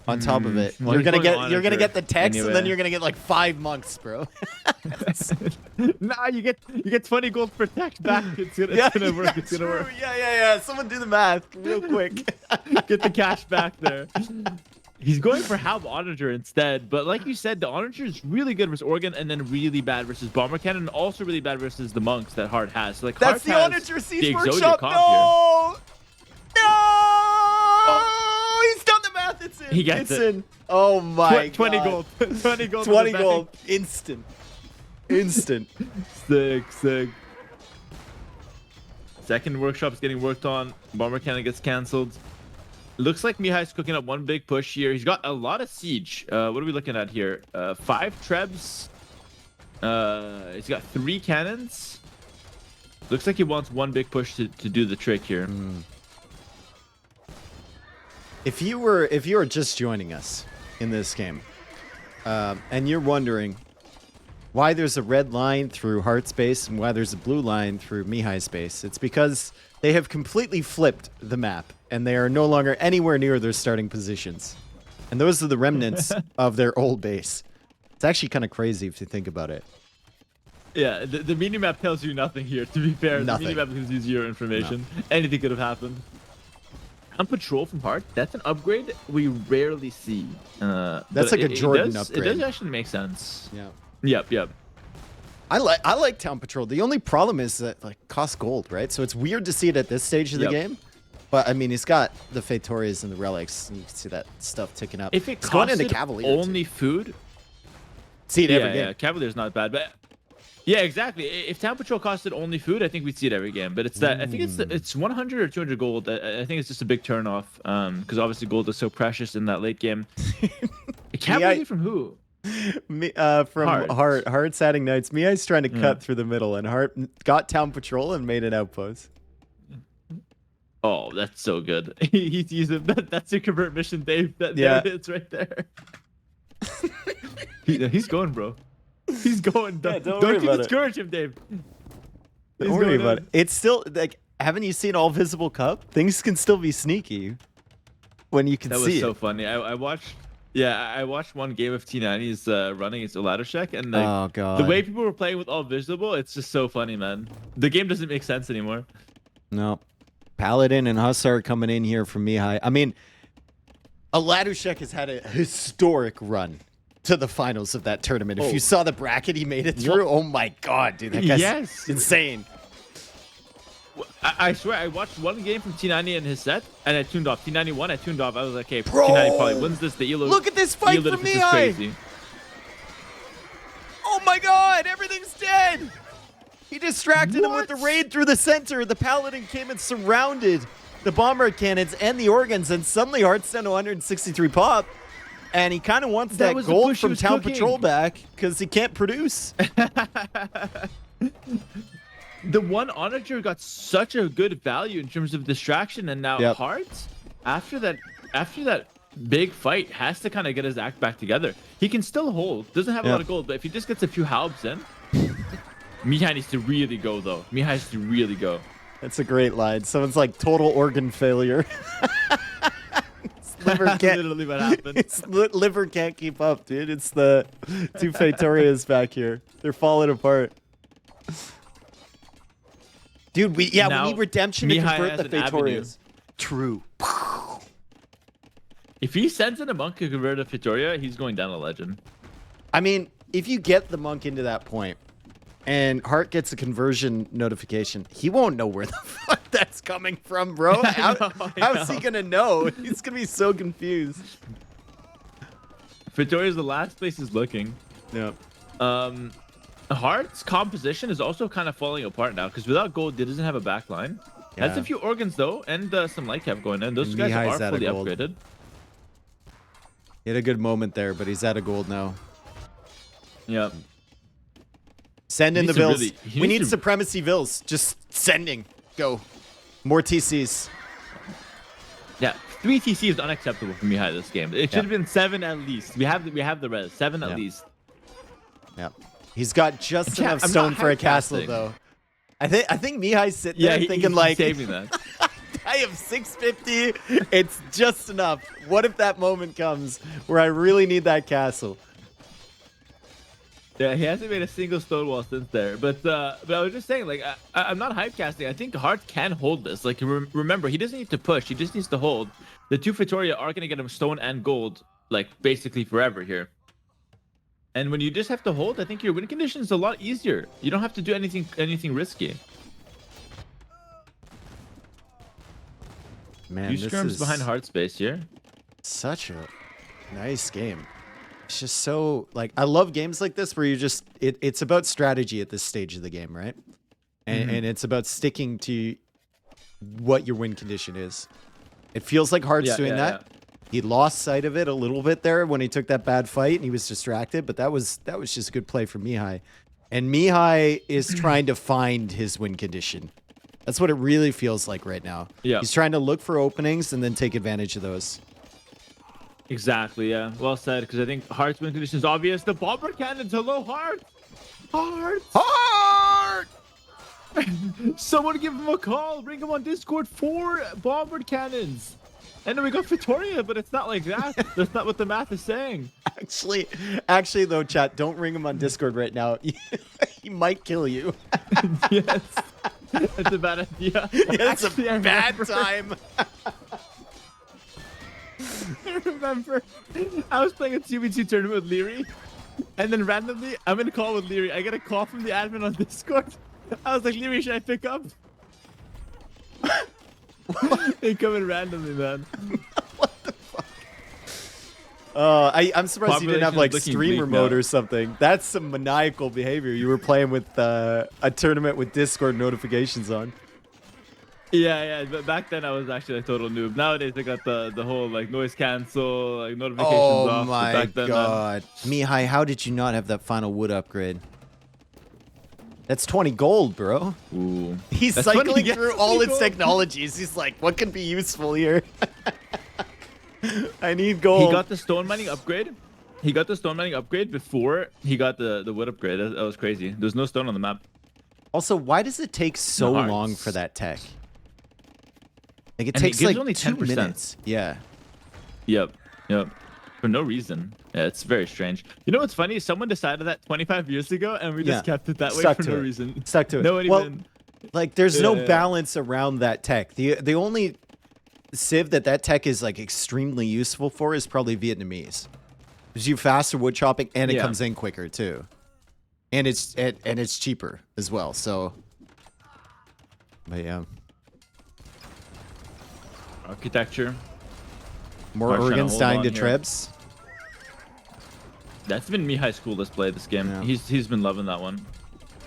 on top of it. Well, You're he's gonna going get Onager the techs, and then anyway. you're gonna get like 5 monks, bro. Nah, you get 20 gold per tech back. It's gonna work. It's gonna work. Yeah. Someone do the math real quick. Get the cash back there. He's going for Halb Onager instead, but like you said, the Onager is really good versus Oregon, and then really bad versus Bomber Cannon, and also really bad versus the monks that Heartt has. So, like That's Heartt the has Onager the Siege Exodia Workshop. comp No! He's done the math. It's in. He gets it's it. in. Oh my 20 god. gold. 20 gold. 20 in the bank. gold. Instant. Sick. Second workshop is getting worked on. Bomber Cannon gets cancelled. Looks like Mihai's cooking up one big push here. He's got a lot of siege. What are we looking at here? 5 trebs. He's got 3 cannons. Looks like he wants one big push to do the trick here. If you were just joining us in this game, and you're wondering why there's a red line through Heartt space and why there's a blue line through Mihai space, it's because they have completely flipped the map and they are no longer anywhere near their starting positions. And those are the remnants of their old base. It's actually kind of crazy if you think about it. Yeah, the minimap tells you nothing here, to be fair. Nothing. The minimap gives you zero information. Anything could have happened. On patrol from Heartt, that's an upgrade we rarely see. That's but like a Jordan It upgrade. does actually make sense. Yeah. Yep. I like Town Patrol. The only problem is that like costs gold, right? So it's weird to see it at this stage of the game. But I mean, he's got the Fetorias and the relics, and you can see that stuff ticking up. If it He's going into costed Cavalier only too. food, See it every game. yeah, Cavalier's not bad, but yeah, exactly. If Town Patrol costed only food, I think we'd see it every game. But it's that I think it's 100 or 200 gold. I think it's just a big turnoff because obviously gold is so precious in that late game. Cavalier from who? From Heartt. Heartt's adding knights. Mihai's trying to cut through the middle, and Heartt got Town Patrol and made an outpost. Oh, that's so good. He's using that's your convert mission, Dave. There it is right there. He's going, bro. He's going. Don't worry you about it. discourage him, Dave. Don't worry about it. It's still like, haven't you seen All Visible Cup? Things can still be sneaky when you can That see was it. so funny. I watched. Yeah, I watched one game of T90's running against Oladashek, and like, Oh god. the way people were playing with all visible, it's just so funny, man. The game doesn't make sense anymore. No. Paladin and Hussar coming in here from Mihai. I mean, Oladashek has had a historic run to the finals of that tournament. If you saw the bracket he made it through, oh my god, dude, that guy's insane. I swear, I watched one game from T90 and his set, and I tuned off. T90 won, I tuned off. I was like, okay, T90 probably wins this. The elo, Look at this fight elo from difference is Mihai! crazy. Oh my god, everything's dead! He distracted him with the raid through the center. The Paladin came and surrounded the bombard cannons and the organs, and suddenly Heartt's down to 163 pop. And he kind of wants that was the gold push he from was Town cooking. Patrol back because he can't produce. the one Onager got such a good value in terms of distraction, and now Yep. Hearttt, after that big fight, has to kind of get his act back together. He can still hold, doesn't have a lot Yep. of gold, but if he just gets a few halbs in, Mihai needs to really go though. Mihai has to really go. That's a great line. Someone's like total organ failure. His liver That's can't. literally what happened. His liver can't keep up, dude. It's the two Fatorias back here. They're falling apart. Dude, we Now, need redemption to Mihai convert has the an avenue. Fatorias. True. If he sends in a monk to convert a Fitoria, he's going down a legend. I mean, if you get the monk into that point, and Hearttt gets a conversion notification, he won't know where the fuck that's coming from, bro. I How's he know. gonna know? He's gonna be so confused. Fitoria's the last place he's looking. Yeah. Heartt's composition is also kind of falling apart now because without gold, he doesn't have a back line. Has Yeah. a few organs though, and some light cap going in. Those And guys Mihai's are out of fully gold. upgraded. He had a good moment there, but he's out of gold now. Yeah. Send He in the needs to vills. really- he We needs need to- supremacy vills. Just sending. Go. More TCs. Yeah. 3 TC is unacceptable for Mihai this game. It should have been 7 at least. We have the res. 7 at Yeah. least. Yeah. He's got just Yeah, enough I'm stone not for a hype castle, casting. though. I think Mihai's sitting Yeah, there thinking he's like, saving that. I have 650. It's just enough. What if that moment comes where I really need that castle? Yeah, he hasn't made a single stone wall since there. But I was just saying, like, I'm not hype casting. I think Hearttt can hold this. Like, remember, he doesn't need to push. He just needs to hold. The two Fitoria are gonna get him stone and gold, like basically forever here. And when you just have to hold, I think your win condition is a lot easier. You don't have to do anything risky. Man, Few this skirms is behind Hearttt space here. such a nice game. It's just so like I love games like this where you just it's about strategy at this stage of the game, right? And it's about sticking to what your win condition is. It feels like Heartt's doing that. He lost sight of it a little bit there when he took that bad fight and he was distracted, but that was just a good play from Mihai. And Mihai is trying to find his win condition. That's what it really feels like right now. Yeah. He's trying to look for openings and then take advantage of those. Exactly, yeah. Well said, because I think Heartt's win condition is obvious. The bomber cannons, hello, Hearttt! Hearttt! Someone give him a call. Bring him on Discord. 4 bomber cannons. And then we got Fitoria, but it's not like that. That's not what the math is saying. Actually, though, chat, don't ring him on Discord right now. He might kill you. Yes. That's a bad idea. It's Actually, a I bad remember- time. I remember I was playing a 2v2 tournament with Leary, and then randomly I'm in a call with Leary. I get a call from the admin on Discord. I was like, Leary, should I pick up? They come in randomly, man. I'm surprised you didn't have Population's like looking streamer bleak mode now. or something. That's some maniacal behavior. You were playing with a tournament with Discord notifications on. Yeah, but back then I was actually a total noob. Nowadays I got the whole like noise cancel, like notifications Oh off. But my back then, god. Mihai, how did you not have that final wood upgrade? That's 20 gold, bro. Ooh. He's That's funny, cycling yes, through all 20 its gold. technologies. He's like, what can be useful here? I need gold. He got the stone mining upgrade. He got the stone mining upgrade before he got the wood upgrade. That was crazy. There's no stone on the map. Also, why does it take so No, long it's- for that tech? Like it And it takes gives like only 2 10%. minutes. Yeah. Yep. For no reason. Yeah, it's very strange. You know what's funny? Someone decided that 25 years ago, and we just Yeah. kept it that way Stuck for to no it. reason. Stuck to it. No one Well, even. like there's no Yeah. balance around that tech. The only civ that tech is like extremely useful for is probably Vietnamese. Gives you faster wood chopping and it Yeah. comes in quicker too. And it's cheaper as well. So but yeah. Architecture. More March trying to organs hold dying on to here. Trebs. That's been Mihai's coolest play this game. Yeah. He's been loving that one.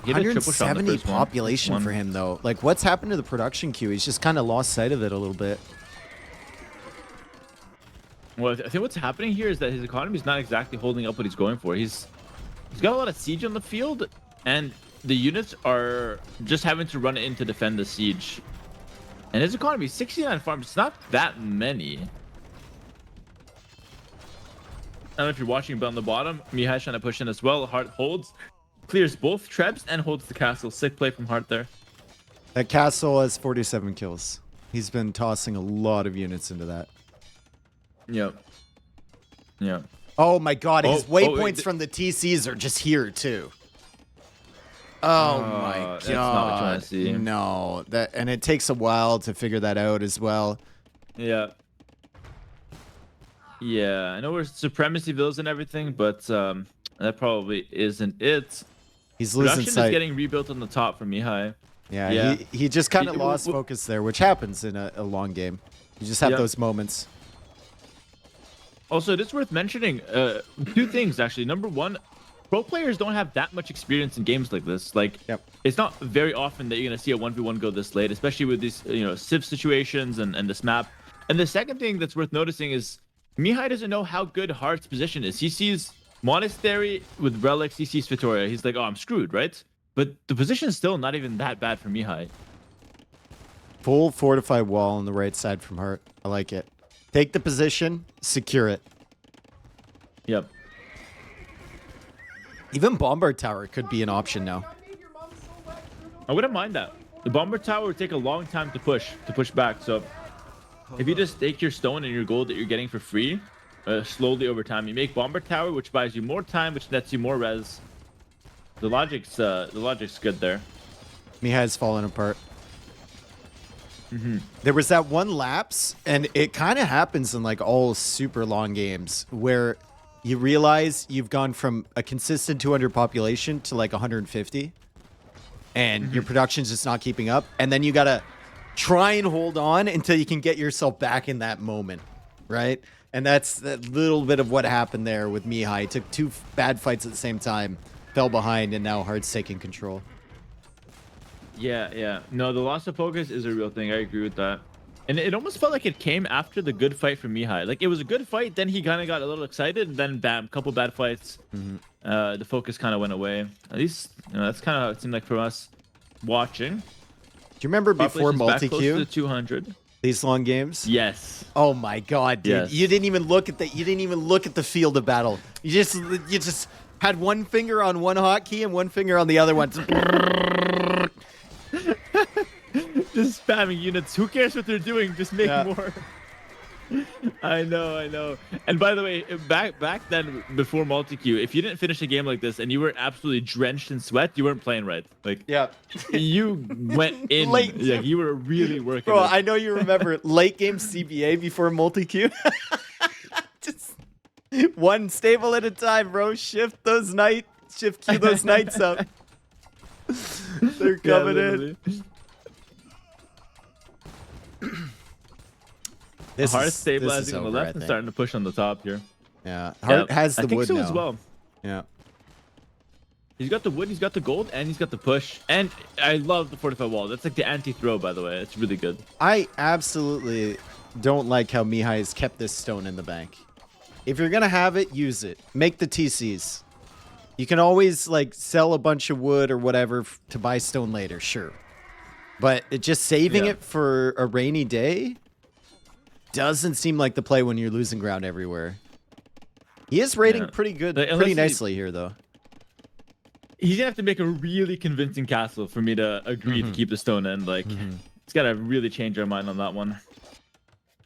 He had a triple shot in the 170 first one. population for him though. Like what's happened to the production queue? He's just kind of lost sight of it a little bit. Well, I think what's happening here is that his economy is not exactly holding up what he's going for. He's got a lot of siege on the field, and the units are just having to run in to defend the siege. And his economy, 69 farms, it's not that many. I don't know if you're watching, but on the bottom, Mihai trying to push in as well. Hearttt holds, clears both trebs, and holds the castle. Sick play from Hearttt there. That castle has 47 kills. He's been tossing a lot of units into that. Yep. Yeah. Oh my god, his waypoints wait, from the TCs are just here too. Oh my god. That's not what you want to see. No, and it takes a while to figure that out as well. Yeah. Yeah, I know we're supremacy villas and everything, but that probably isn't it. He's losing Production sight. is getting rebuilt on the top from Mihai. Yeah. He just kind of lost focus there, which happens in a long game. You just have those moments. Also, it is worth mentioning two things, actually. Number one, pro players don't have that much experience in games like this. Like, it's not very often that you're going to see a 1v1 go this late, especially with these, civ situations and this map. And the second thing that's worth noticing is Mihai doesn't know how good Heartt's position is. He sees Monastery with relics, he sees Vittoria. He's like, oh, I'm screwed, right? But the position is still not even that bad for Mihai. Full fortified wall on the right side from Hearttt. I like it. Take the position, secure it. Yep. Even Bombard Tower could be an option now. I wouldn't mind that. The Bomber Tower would take a long time to push back. So if you just take your stone and your gold that you're getting for free, slowly over time, you make Bomber Tower, which buys you more time, which nets you more res. The logic's good there. Mihai's falling apart. There was that one lapse, and it kind of happens in like all super long games where you realize you've gone from a consistent 200 population to like 150, and your production's just not keeping up, and then you gotta try and hold on until you can get yourself back in that moment, right? And that's that little bit of what happened there with Mihai. He took two bad fights at the same time, fell behind, and now Heartt's taking control. Yeah. No, the loss of focus is a real thing. I agree with that. And it almost felt like it came after the good fight from Mihai. Like, it was a good fight, then he kind of got a little excited, and then bam, couple bad fights. The focus kind of went away. At least, that's kind of how it seemed like for us watching. Do you remember before Population's back close to multi-queue? 200. These long games? Yes. Oh my god, dude. Yes. You didn't even look at the field of battle. You just had one finger on one hotkey and one finger on the other one. Just spamming units. Who cares what they're doing? Just make more. I know. And by the way, back then, before multi-queue, if you didn't finish a game like this and you were absolutely drenched in sweat, you weren't playing right. Like, you went in. Late. Yeah, you were really working. Bro, I know you remember late game CBA before multi-queue. Just one stable at a time, bro. Shift queue those knights up. They're coming in. This Heartt's stabilizing this is on the over, left and starting to push on the top here. Yeah, Hearttt has the I think wood so now. as well. Yeah. He's got the wood, he's got the gold, and he's got the push. And I love the fortified wall. That's like the anti-throw, by the way. It's really good. I absolutely don't like how Mihai has kept this stone in the bank. If you're gonna have it, use it. Make the TCs. You can always like sell a bunch of wood or whatever to buy stone later, sure. But just saving it for a rainy day doesn't seem like the play when you're losing ground everywhere. He is rating pretty good, pretty nicely here, though. He's gonna have to make a really convincing castle for me to agree to keep the stone in. Like, he's gotta really change our mind on that one.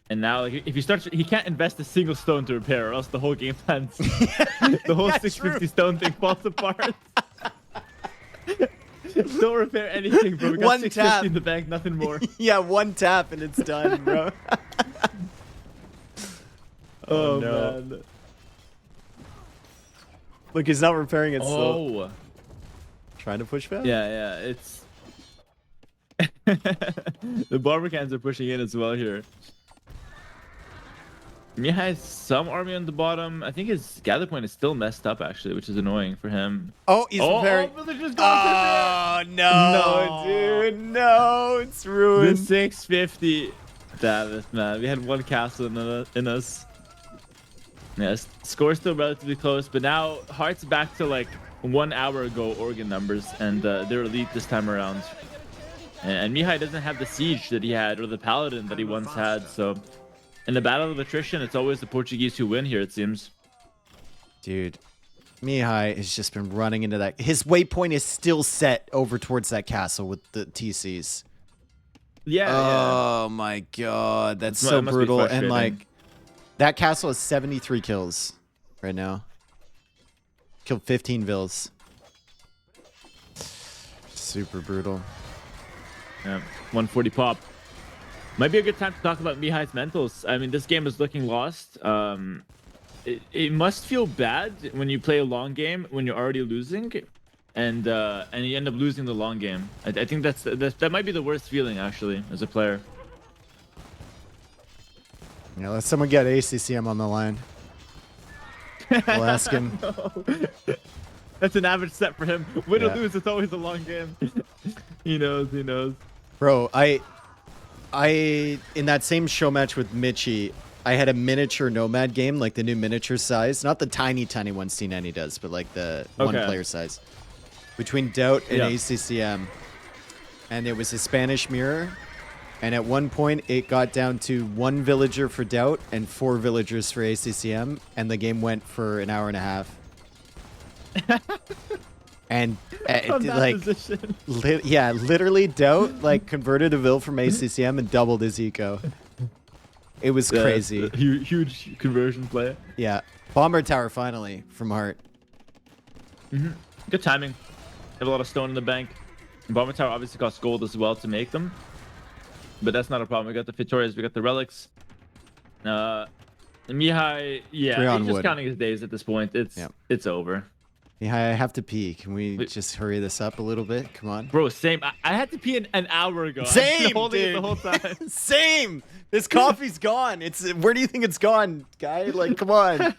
And now, like, if he starts, he can't invest a single stone to repair, or else the whole game plans, the whole 650 stone thing falls apart. Don't repair anything, bro. We got 650 in the bank, nothing more. Yeah, one tap and it's done, bro. Oh no. Man. Look, he's not repairing it still. Oh. Trying to push back? Yeah, it's... The Barbicans are pushing in as well here. Mihai has some army on the bottom. I think his gather point is still messed up, actually, which is annoying for him. Oh, he's repairing. Oh, no, dude. No, it's ruined. The 650. Damn it, man. We had one castle in us. Yeah, score's still relatively close, but now Heartt's back to like 1 hour ago Oregon numbers, and they're elite this time around. And Mihai doesn't have the siege that he had or the paladin that he once had. So in the battle of attrition, it's always the Portuguese who win here, it seems. Dude, Mihai has just been running into that. His waypoint is still set over towards that castle with the TCs. Yeah. Oh my god, that's so It must be brutal. And frustrating. like, that castle has 73 kills right now. Killed 15 vills. Super brutal. Yeah, 140 pop. Might be a good time to talk about Mihai's mentals. I mean, this game is looking lost. It must feel bad when you play a long game when you're already losing, and you end up losing the long game. I think that might be the worst feeling actually as a player. Yeah, let someone get ACCM on the line. We'll ask him. No. That's an average set for him. Win Yeah. or lose, it's always a long game. He knows. He knows. Bro, I in that same show match with Mitchie, I had a miniature nomad game, like the new miniature size, not the tiny one C90 does, but like the one Okay. player size, between Doubt and Yeah. ACCM, and it was a Spanish mirror, and at one point it got down to 1 villager for Doubt and 4 villagers for ACCM, and the game went for an hour and a half. And From that like, position. yeah, literally Doubt like converted a Vill from ACCM and doubled his eco. It was Yeah, crazy. it's a huge conversion play. Yeah. Bomber Tower finally from Hearttt. Good timing. Have a lot of stone in the bank. And Bomber Tower obviously costs gold as well to make them. But that's not a problem. We got the Victorias, we got the relics. Mihai, yeah, 3 on he's just wood. counting his days at this point. It's over. Yeah, I have to pee. Can we Wait. just hurry this up a little bit? Come on. Bro, same. I had to pee an hour ago. I've been Same, holding it dude. the whole time. Same. This coffee's gone. Where do you think it's gone, guy? Like, come on.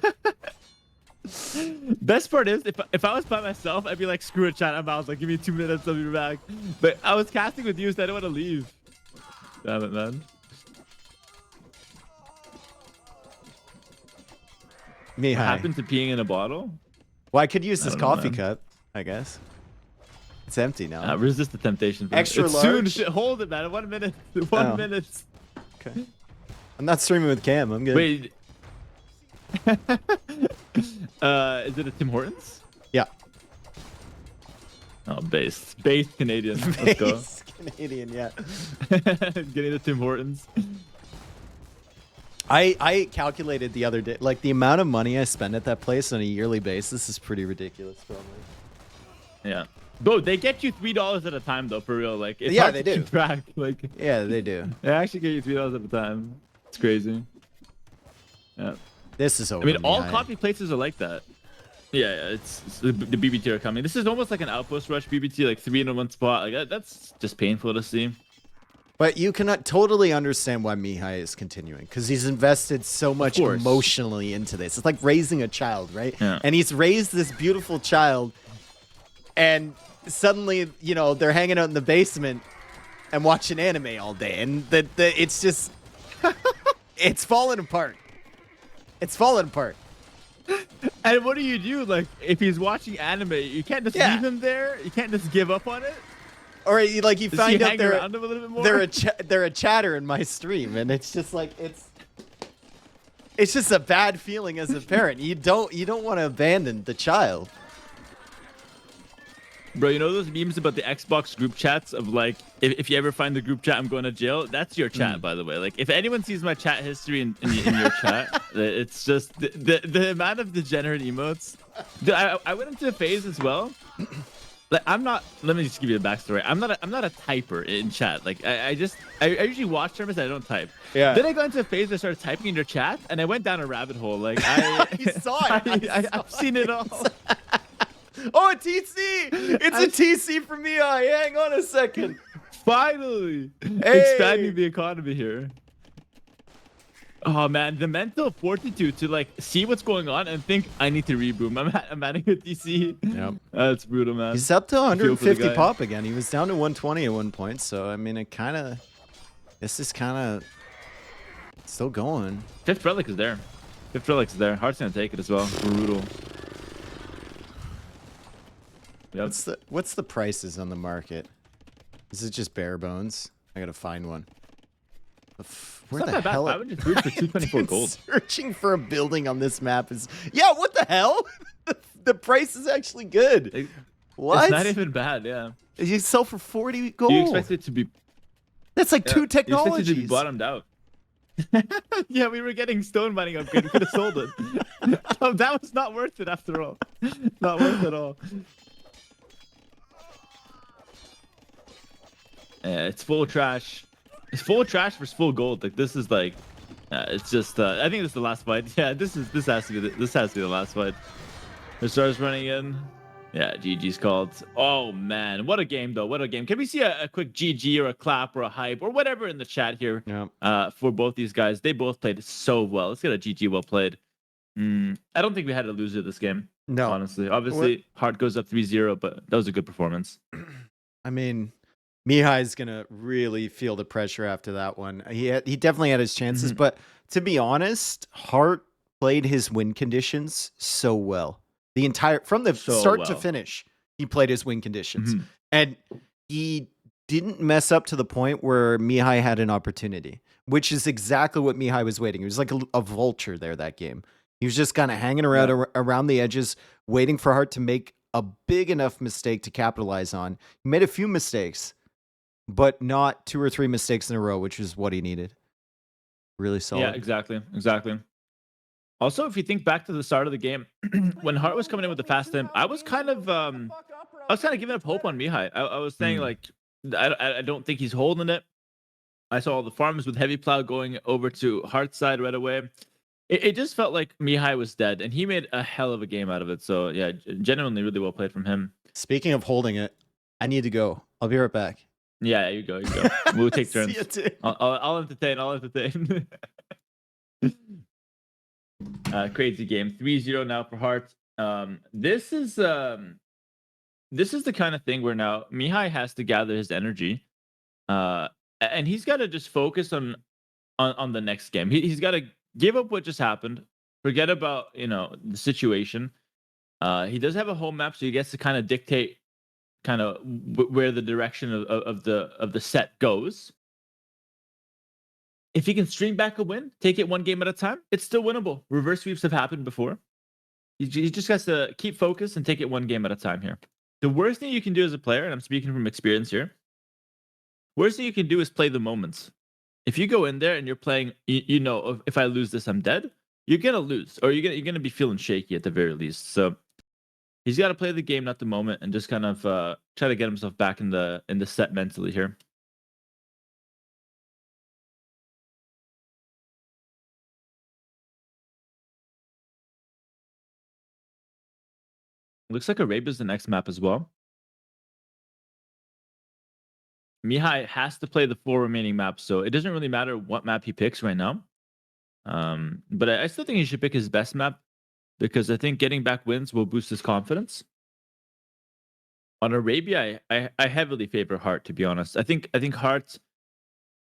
Best part is, if I was by myself, I'd be like, screw it, chat. I was like, give me 2 minutes, I'll be back. But I was casting with you, so I don't want to leave. Damn it, man. What Mihai. happened to peeing in a bottle? Well, I could use this I don't know, coffee man. cup, I guess. It's empty now. Resist the temptation. Bro. Extra It's large? Soon. Hold it, man. 1 minute. 1 Oh. minute. Okay. I'm not streaming with Cam. I'm good. Wait. Is it a Tim Hortons? Yeah. Oh, based Canadian. Let's go. Base Canadian, yeah. Getting the Tim Hortons. I calculated the other day, like the amount of money I spend at that place on a yearly basis is pretty ridiculous, probably. Yeah. Bro, they get you $3 at a time though, for real. Like, it's Yeah, hard they to do. keep track. Like, Yeah, they do. they actually get you $3 at a time. It's crazy. Yeah. This is over. I mean, all Mihai. coffee places are like that. Yeah, it's the BBT are coming. This is almost like an outpost rush BBT, like 3 in one spot. Like that's just painful to see. But you cannot totally understand why Mihai is continuing, because he's invested so much course. emotionally into this. It's like raising a child, right? Yeah. And he's raised this beautiful child, and suddenly, you know, they're hanging out in the basement and watching anime all day, and it's just, it's falling apart. It's falling apart. And what do you do? Like, if he's watching anime, you can't just Yeah. leave him there. You can't just give up on it. Or like you Does find he out hang they're around him a little bit more? they're a chatter in my stream, and it's just like it's just a bad feeling as a parent. You don't want to abandon the child. Bro, you know those memes about the Xbox group chats of like, if you ever find the group chat, I'm going to jail? That's your chat, by the way. Like, if anyone sees my chat history in your chat, it's just the amount of degenerate emotes. Dude, I went into a phase as well. Like, I'm not. Let me just give you a backstory. I'm not a typer in chat. Like, I usually watch tournaments. I don't type. Yeah. Then I got into a phase where I started typing in your chat, and I went down a rabbit hole. Like, You saw it. I've seen it all. Oh, a TC! It's a TC from Mihai. Hang on a second. Finally, Hey! expanding the economy here. Oh man, the mental fortitude to like see what's going on and think I need to reboom. I'm adding a DC. Yep. That's brutal, man. He's up to feel for the 150 guy. pop again. He was down to 120 at one point, so I mean, this is kind of still going. Fifth relic is there. Fifth relic is there. Heart's gonna take it as well. Brutal. Yep. What's the prices on the market? Is it just bare bones? I gotta find one. Where It's the not that hell? bad. 500 food for 224 Dude, gold. Searching for a building on this map is what the hell? The price is actually good. What? It's not even bad, yeah. You sell for 40 gold. You expect it to be That's like two you expect it to be technologies. bottomed out. Yeah, we were getting stone mining upgrade. We could have sold it. Oh, that was not worth it after all. Not worth it at all. Yeah, it's full trash. It's full trash versus full gold. Like this is like, it's just. I think this is the last fight. Yeah, this has to be the last fight. The stars running in. Yeah, GG's called. Oh man, what a game though. What a game. Can we see a quick GG or a clap or a hype or whatever in the chat here? Yeah. For both these guys, they both played so well. Let's get a GG well played. I don't think we had a loser this game. No. Honestly, obviously, Hearttt goes up 3-0, but that was a good performance. I mean, Mihai's gonna really feel the pressure after that one. He definitely had his chances, but to be honest, Hearttt played his win conditions so well. The entire from the start to finish, he played his win conditions, and he didn't mess up to the point where Mihai had an opportunity, which is exactly what Mihai was waiting. He was like a vulture there that game. He was just kind of hanging around around the edges, waiting for Hearttt to make a big enough mistake to capitalize on. He made a few mistakes, but not 2 or 3 mistakes in a row, which is what he needed. Really solid. Yeah, exactly. Also, if you think back to the start of the game, when Hearttt was coming in with the fast temp, I was kind of giving up hope on Mihai. I was saying like, I don't think he's holding it. I saw all the farmers with heavy plow going over to Heartt's side right away. It just felt like Mihai was dead, and he made a hell of a game out of it. So yeah, genuinely really well played from him. Speaking of holding it, I need to go. I'll be right back. Yeah, you go. We'll take turns. See you, dude. I'll entertain. Crazy game. 3-0 now for Hearttt. This is the kind of thing where now Mihai has to gather his energy, and he's got to just focus on the next game. He's got to give up what just happened, forget about the situation. He does have a home map, so he gets to kind of dictate where the direction of the set goes. If he can string back a win, take it one game at a time, it's still winnable. Reverse sweeps have happened before. He just has to keep focused and take it one game at a time here. The worst thing you can do as a player, and I'm speaking from experience here, worst thing you can do is play the moments. If you go in there and you're playing, if I lose this, I'm dead, you're going to lose, or you're going to be feeling shaky at the very least. So he's got to play the game, not the moment, and just kind of try to get himself back in the set mentally here. Looks like Arabia's the next map as well. Mihai has to play the 4 remaining maps, so it doesn't really matter what map he picks right now. But I still think he should pick his best map, because I think getting back wins will boost his confidence. On Arabia, I heavily favor Hearttt, to be honest. I think Hearttt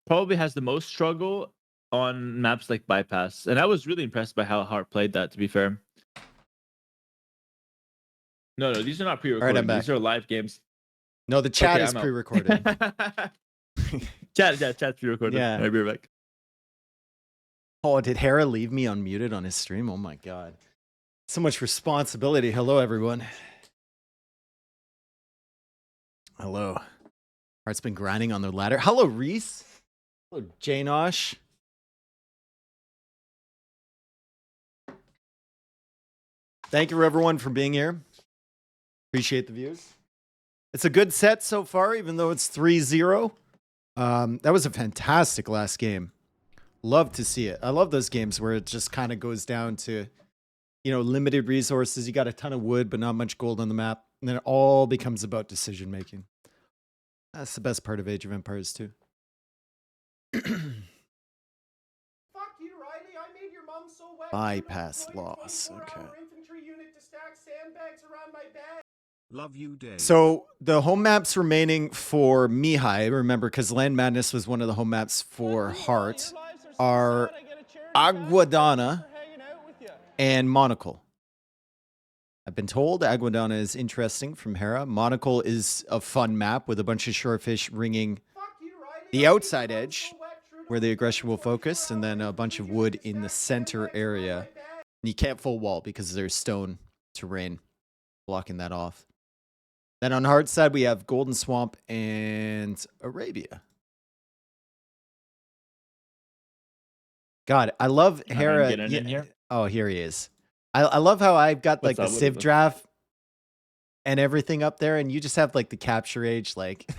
probably has the most struggle on maps like Bypass, and I was really impressed by how Hearttt played that, to be fair. No, these are not pre-recorded. Right, these are live games. No, the chat is pre-recorded. Chat's pre-recorded. Yeah. I'll be right back. Oh, did Hera leave me unmuted on his stream? Oh my god. So much responsibility. Hello, everyone. Hello. Heartt's been grinding on the ladder. Hello, Reese. Hello, Janosh. Thank you, everyone, for being here. Appreciate the views. It's a good set so far, even though it's 3-0. That was a fantastic last game. Love to see it. I love those games where it just kind of goes down to, limited resources. You got a ton of wood, but not much gold on the map. And then it all becomes about decision making. That's the best part of Age of Empires, too. Fuck you, Riley. I made your mom so wet. Bypass loss. Okay. Infantry unit to stack sandbags around my bed. Love you, Dave. So the home maps remaining for Mihai, remember, because Land Madness was one of the home maps for Hearttt, are Aguadana and Monocle. I've been told Aguadana is interesting from Hera. Monocle is a fun map with a bunch of shorefish ringing Fuck you, Riley. the I made outside your mom edge, so wet, true to where the my aggression will 24 focus, and then a hours. bunch of You wood unit to in the stack center sandbags around area. my bed. And you can't full wall because there's stone terrain blocking that off. Then on Hearttt side, we have Golden Swamp and Arabia. God, I love Mihai Hera. getting in here? Oh, here he is. I love how I've got like What's the up? Civ draft and everything up there, and you just have like the capture age, like.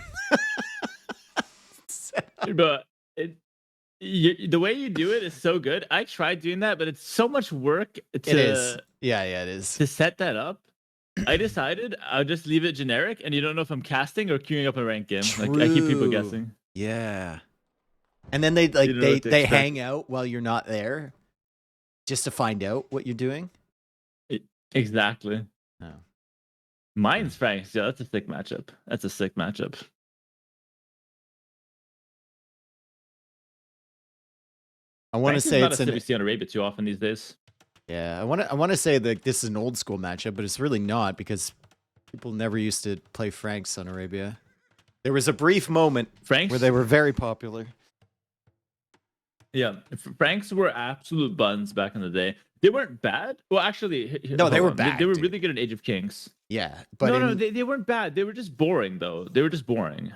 But the way you do it is so good. I tried doing that, but it's so much work It is. Yeah, it is. to set that up. I decided I'll just leave it generic, and you don't know if I'm casting or queuing up a ranked game. Like I keep people True. guessing. Yeah. And then they like You don't know what to they expect. hang out while you're not there, just to find out what you're doing. Exactly. Oh. Mine's Frank's. Yeah, that's a sick matchup. That's a sick matchup. I want to Frank's is say not it's a an Civ you see on Arabia too often these days. yeah. I want to say that this is an old school matchup, but it's really not because people never used to play Franks on Arabia. There was a brief moment Frank's, where they were very popular. yeah, Franks were absolute buns back in the day. They weren't bad. Well, actually, No, they hold were on. bad, They were dude. really good in Age of Kings. Yeah, but No, they weren't bad. They were just boring though. They were just boring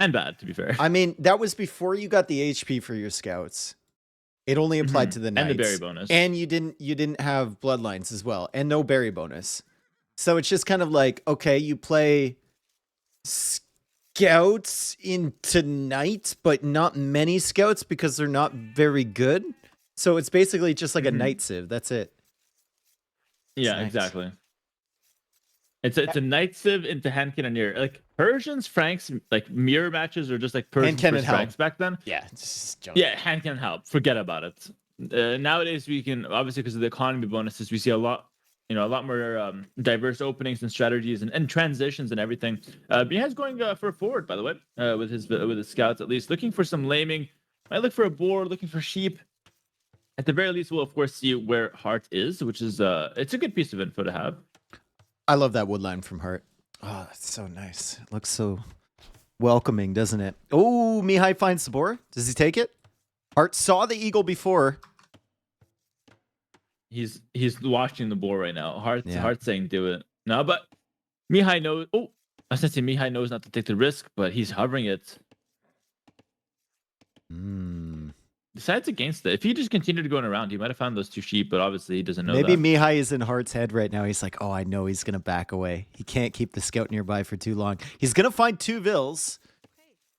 and bad, to be fair. I mean, that was before you got the HP for your scouts. It only applied to the knights. And the berry bonus. And you didn't have bloodlines as well, and no berry bonus. So it's just kind of like, okay, you play scouts into knights, but not many scouts because they're not very good. So it's basically just like a knight civ. That's it. Yeah, nice. exactly. It's a knight civ into hand cannoneer. Like Persians, Franks, like mirror matches or just like Persians cannon versus help. Franks back then. Yeah, it's just junk. Yeah, hand can help. Forget about it. Nowadays, we can obviously because of the economy bonuses, we see a lot more diverse openings and strategies and transitions and everything. Mihai's going for a forward, by the way, with his scouts at least, looking for some laming. Might look for a board, looking for sheep. At the very least, we'll of course see where Hearttt is, which is it's a good piece of info to have. I love that wood line from Hearttt. Oh, that's so nice. It looks so welcoming, doesn't it? Oh, Mihai finds the boar. Does he take it? Hearttt saw the eagle before. He's watching the boar right now. Yeah. Hearttt saying do it. No, but Mihai knows. Oh, I was gonna say Mihai knows not to take the risk, but he's hovering it. Decides against it. If he just continued going around, he might have found those two sheep, but obviously he doesn't know Maybe that. Mihai is in Heartt's head right now. He's like, oh, I know he's going to back away. He can't keep the scout nearby for too long. He's going to find two vills.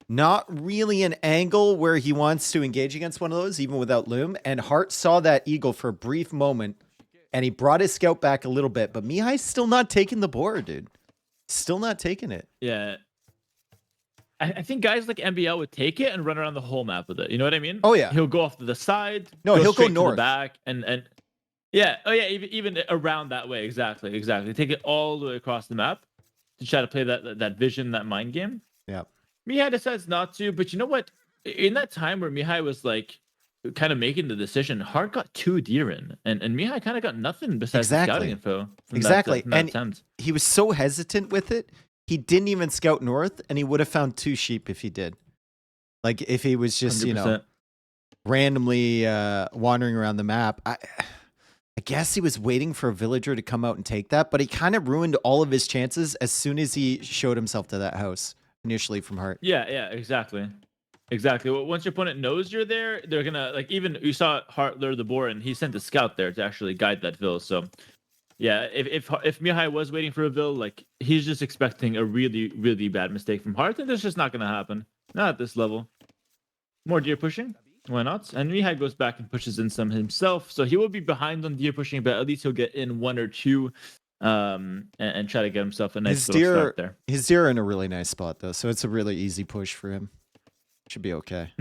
Not really an angle where he wants to engage against one of those, even without loom. And Hearttt saw that eagle for a brief moment, and he brought his scout back a little bit. But Mihai's still not taking the board, dude. Still not taking it. Yeah. I think guys like MBL would take it and run around the whole map with it. You know what I mean? Oh, yeah. He'll go off to the side. No, he'll go straight to north. the back and yeah. Oh yeah. Even around that way. Exactly. Take it all the way across the map to try to play that vision, that mind game. Yeah. Mihai decides not to, but you know what? In that time where Mihai was like kind of making the decision, Hearttt got 2 deer in, and Mihai kind of got nothing besides the scouting info. Exactly. From that And attempt. he was so hesitant with it. He didn't even scout north, and he would have found 2 sheep if he did. Like if he was just, 100%. randomly wandering around the map. I guess he was waiting for a villager to come out and take that, but he kind of ruined all of his chances as soon as he showed himself to that house initially from Hearttt. Yeah, exactly. Well, once your opponent knows you're there, they're gonna like even you saw Hearttt lure the boar, and he sent a scout there to actually guide that vill. So, yeah, if Mihai was waiting for a vill, like he's just expecting a really really bad mistake from Hearttt, and that's just not gonna happen. Not at this level. More deer pushing, why not? And Mihai goes back and pushes in some himself, so he will be behind on deer pushing, but at least he'll get in 1 or 2, and try to get himself a nice little start there. His deer are in a really nice spot though, so it's a really easy push for him. Should be okay.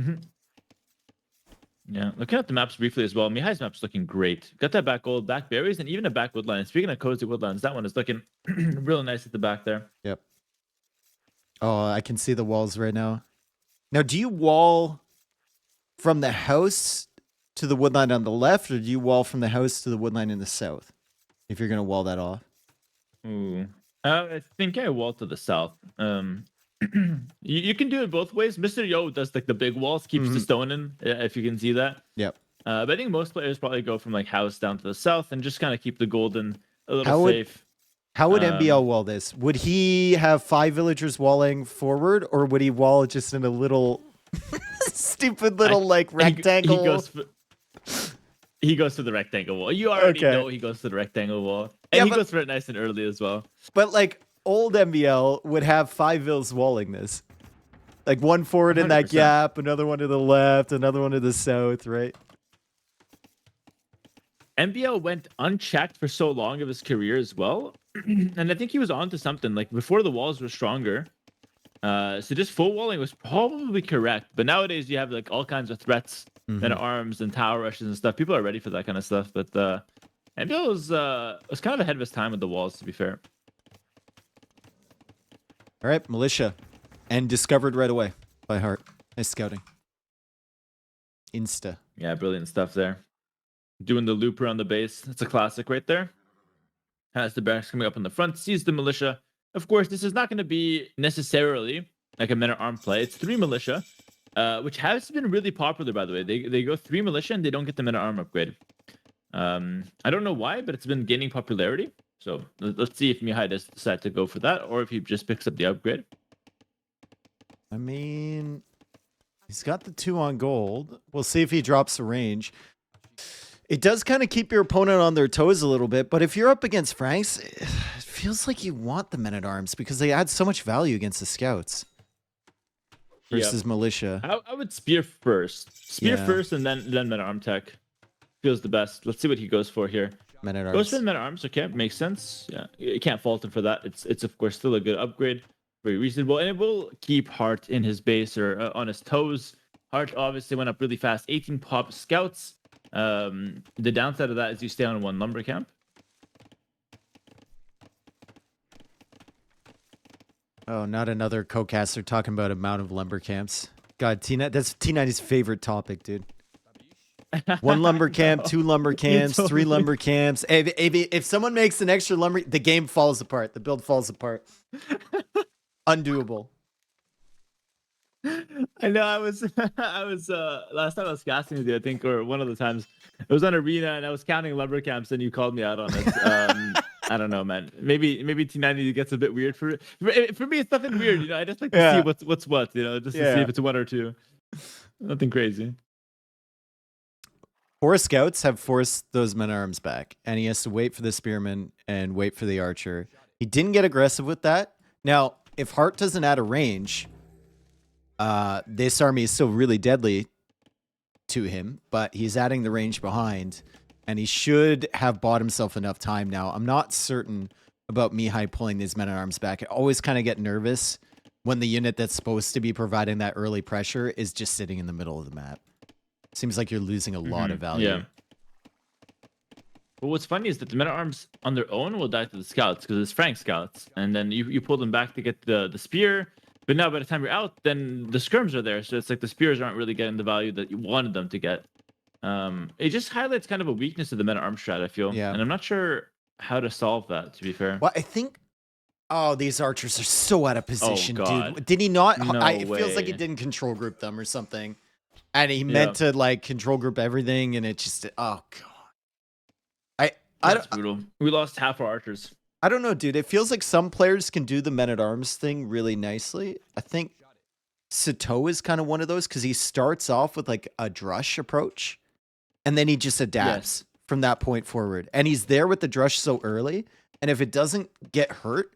Yeah, looking at the maps briefly as well. Mihai's map's looking great. Got that back gold, back berries, and even a back woodline. Speaking of cozy woodlands, that one is looking really nice at the back there. Yep. Oh, I can see the walls right now. Now, do you wall from the house to the woodline on the left, or do you wall from the house to the woodline in the south? If you're gonna wall that off. Ooh. I think I wall to the south. You can do it both ways. Mr. Yo does like the big walls, keeps the stone in, if you can see that. Yep. But I think most players probably go from like house down to the south and just kind of keep the golden a little How would- safe. How would MBL wall this? Would he have 5 villagers walling forward, or would he wall just in a little stupid little like rectangle? He goes to the rectangle wall. You already Okay. know he goes to the rectangle wall. And Yeah, he but- goes for it nice and early as well. But like old MBL would have 5 vills walling this. Like one forward in that 100%. gap, another one to the left, another one to the south, right? MBL went unchecked for so long of his career as well. And I think he was onto something. Like before the walls were stronger. So just full walling was probably correct. But nowadays you have like all kinds of threats and arms and tower rushes and stuff. People are ready for that kind of stuff. But MBL was kind of ahead of his time with the walls, to be fair. All right, militia. And discovered right away by Heartt. Nice scouting. Insta. Yeah, brilliant stuff there. Doing the loop around the base. That's a classic right there. Has the barracks coming up in the front, sees the militia. Of course, this is not going to be necessarily like a men-at-arm play. It's 3 militia, which has been really popular, by the way. They go 3 militia and they don't get the men-at-arm upgrade. I don't know why, but it's been gaining popularity. So let's see if Mihai does decide to go for that, or if he just picks up the upgrade. I mean, he's got the 2 on gold. We'll see if he drops the range. It does kind of keep your opponent on their toes a little bit, but if you're up against Franks, it feels like you want the men-at-arms because they add so much value against the scouts versus militia. I would spear first. Spear Yeah. first and then men-at-arm tech. Feels the best. Let's see what he goes for here. Goes Men-at-arms. for men-at-arms, okay, makes sense. Yeah, you can't fault him for that. It's of course still a good upgrade, very reasonable, and it will keep Heartt in his base or on his toes. Heartt obviously went up really fast, 18 pop scouts. The downside of that is you stay on 1 lumber camp. Oh, not another co-caster talking about amount of lumber camps. God, that's T90's favorite topic, dude. 1 lumber camp, 2 lumber camps, 3 totally- lumber camps. If someone makes an extra lumber, the game falls apart. The build falls apart. Undoable. I know. I was last time I was casting with you, I think, or one of the times it was on Arena, and I was counting lumber camps, and you called me out on it. I don't know, man. Maybe T90 gets a bit weird for it. For me, it's nothing weird. You know, I just like to see what's what. You know, just to see if it's 1 or 2. Nothing crazy. 4 scouts have forced those men-at-arms back, and he has to wait for the spearman and wait for the archer. He didn't get aggressive with that. Now, if Heartt doesn't add a range, this army is still really deadly to him, but he's adding the range behind, and he should have bought himself enough time now. I'm not certain about Mihai pulling these men-at-arms back. I always kind of get nervous when the unit that's supposed to be providing that early pressure is just sitting in the middle of the map. Seems like you're losing a lot of value. Yeah. But what's funny is that the men-at-arms on their own will die to the scouts because it's Frank scouts, and then you pull them back to get the spear. But now by the time you're out, then the skirms are there, so it's like the spears aren't really getting the value that you wanted them to get. It just highlights kind of a weakness of the men-at-arms strat, I feel. Yeah. And I'm not sure how to solve that, to be fair. Well, I think. Oh, these archers are so out of position, God. dude. Did he not? No It feels like he way. didn't control group them or something, and he meant to like control group everything, and it just. Oh god. That's brutal. We lost half our archers. I don't know, dude. It feels like some players can do the men-at-arms thing really nicely. I think Sato is kind of one of those because he starts off with like a drush approach, and then he just adapts from that point forward. And he's there with the drush so early, and if it doesn't get hurt,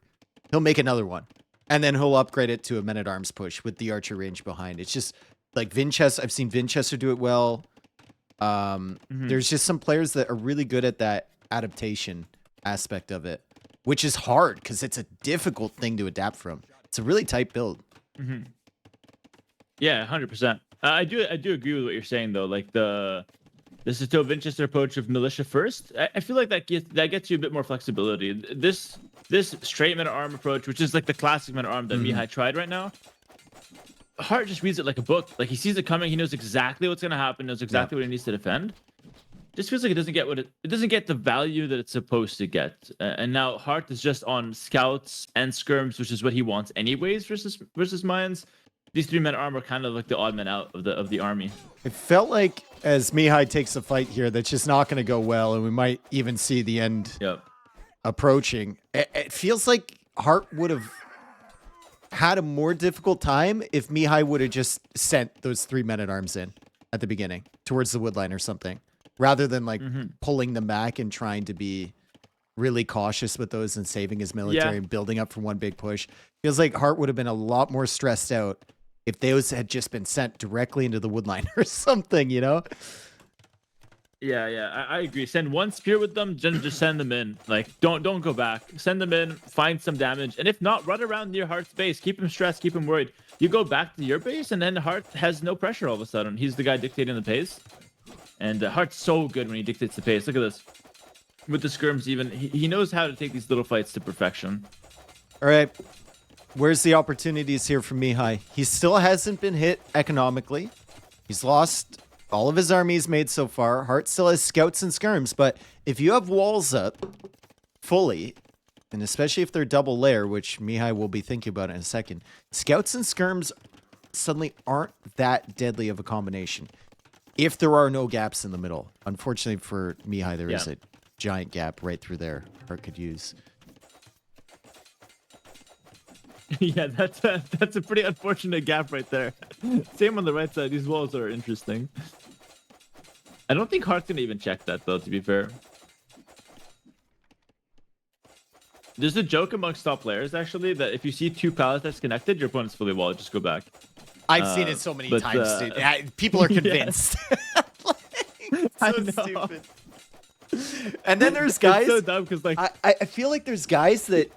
he'll make another one, and then he'll upgrade it to a men-at-arms push with the archer range behind. It's just like Vinchester. I've seen Vinchester do it well. There's just some players that are really good at that adaptation aspect of it, which is hard because it's a difficult thing to adapt from. It's a really tight build. Yeah, 100%. I do agree with what you're saying though. Like the Sato Winchester approach of militia first, I feel like that gets you a bit more flexibility. This straight men-at-arm approach, which is like the classic men-at-arm that Mihai tried right now, Heartt just reads it like a book. Like he sees it coming, he knows exactly what's gonna happen, knows exactly what he needs to defend. just feels like it doesn't get what it doesn't get the value that it's supposed to get. And now Hearttt is just on scouts and skirms, which is what he wants anyways versus mines. These 3 men armor are kind of like the odd man out of the army. It felt like as Mihai takes a fight here, that's just not going to go well, and we might even see the end Yep. approaching. It feels like Hearttt would have had a more difficult time if Mihai would have just sent those 3 men-at-arms in at the beginning towards the woodline or something, rather than like pulling them back and trying to be really cautious with those and saving his military and building up for one big push. Feels like Hearttt would have been a lot more stressed out if those had just been sent directly into the woodline or something, you know? Yeah, I agree. Send one spear with them, then just send them in. Like, don't go back. Send them in, find some damage, and if not, run around near Heartt's base. Keep him stressed, keep him worried. You go back to your base, and then Hearttt has no pressure all of a sudden. He's the guy dictating the pace, and Heartt's so good when he dictates the pace. Look at this. With the skirms, even he knows how to take these little fights to perfection. All right. Where's the opportunities here for Mihai? He still hasn't been hit economically. He's lost all of his armies made so far. Hearttt still has scouts and skirms, but if you have walls up fully, and especially if they're double layer, which Mihai will be thinking about in a second, scouts and skirms suddenly aren't that deadly of a combination if there are no gaps in the middle. Unfortunately for Mihai, there is a giant gap right through there Hearttt could use. Yeah, that's a pretty unfortunate gap right there. Same on the right side. These walls are interesting. I don't think Heartt's gonna even check that though, to be fair. There's a joke amongst top players actually that if you see 2 pallets that's connected, your opponent's fully walled. Just go back. I've seen it so many but, times, dude. People are convinced. I So know. stupid. And then there's guys. It's so dumb because like I feel like there's guys that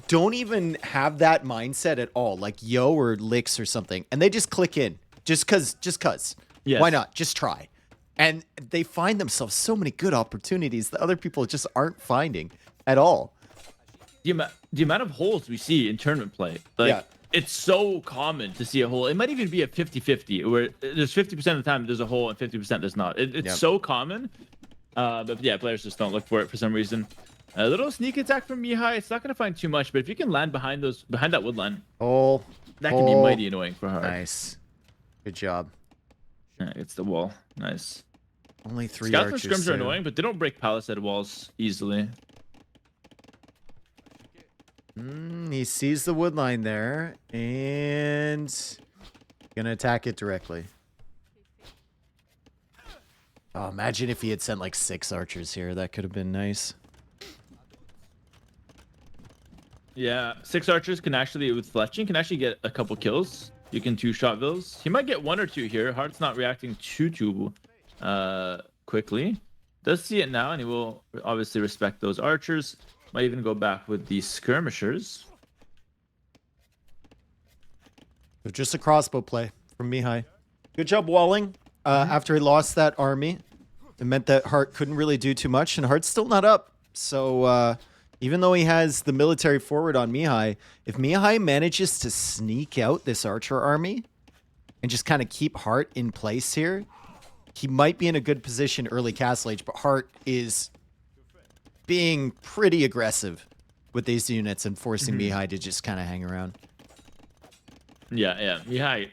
don't even have that mindset at all, like Yo or Licks or something, and they just click in just cause. Yes. Why not? Just try. And they find themselves so many good opportunities that other people just aren't finding at all. the amount of holes we see in tournament play, like it's so common to see a hole. It might even be a 50-50 where there's 50% of the time there's a hole and 50% there's not. It's so common. But yeah, players just don't look for it for some reason. A little sneak attack from Mihai. It's not going to find too much, but if you can land behind that wood line, that can be mighty annoying for Hearttt. Nice. Good job. Yeah, it's the wall. Nice. Only 3 Scouts and archers. scrims are annoying, but they don't break palisade walls easily. He sees the wood line there and gonna attack it directly. Oh, imagine if he had sent like 6 archers here. That could have been nice. Yeah, 6 archers can actually, with fletching, can actually get a couple kills. You can 2-shot vills. He might get 1 or 2 here. Heartt's not reacting too quickly. Does see it now, and he will obviously respect those archers. Might even go back with the skirmishers. So just a crossbow play from Mihai. Good job walling. After he lost that army, it meant that Hearttt couldn't really do too much, and Heartt's still not up. So even though he has the military forward on Mihai, if Mihai manages to sneak out this archer army and just kind of keep Hearttt in place here, he might be in a good position early Castle Age, but Hearttt is being pretty aggressive with these units and forcing Mihai to just kind of hang around. Yeah. Mihai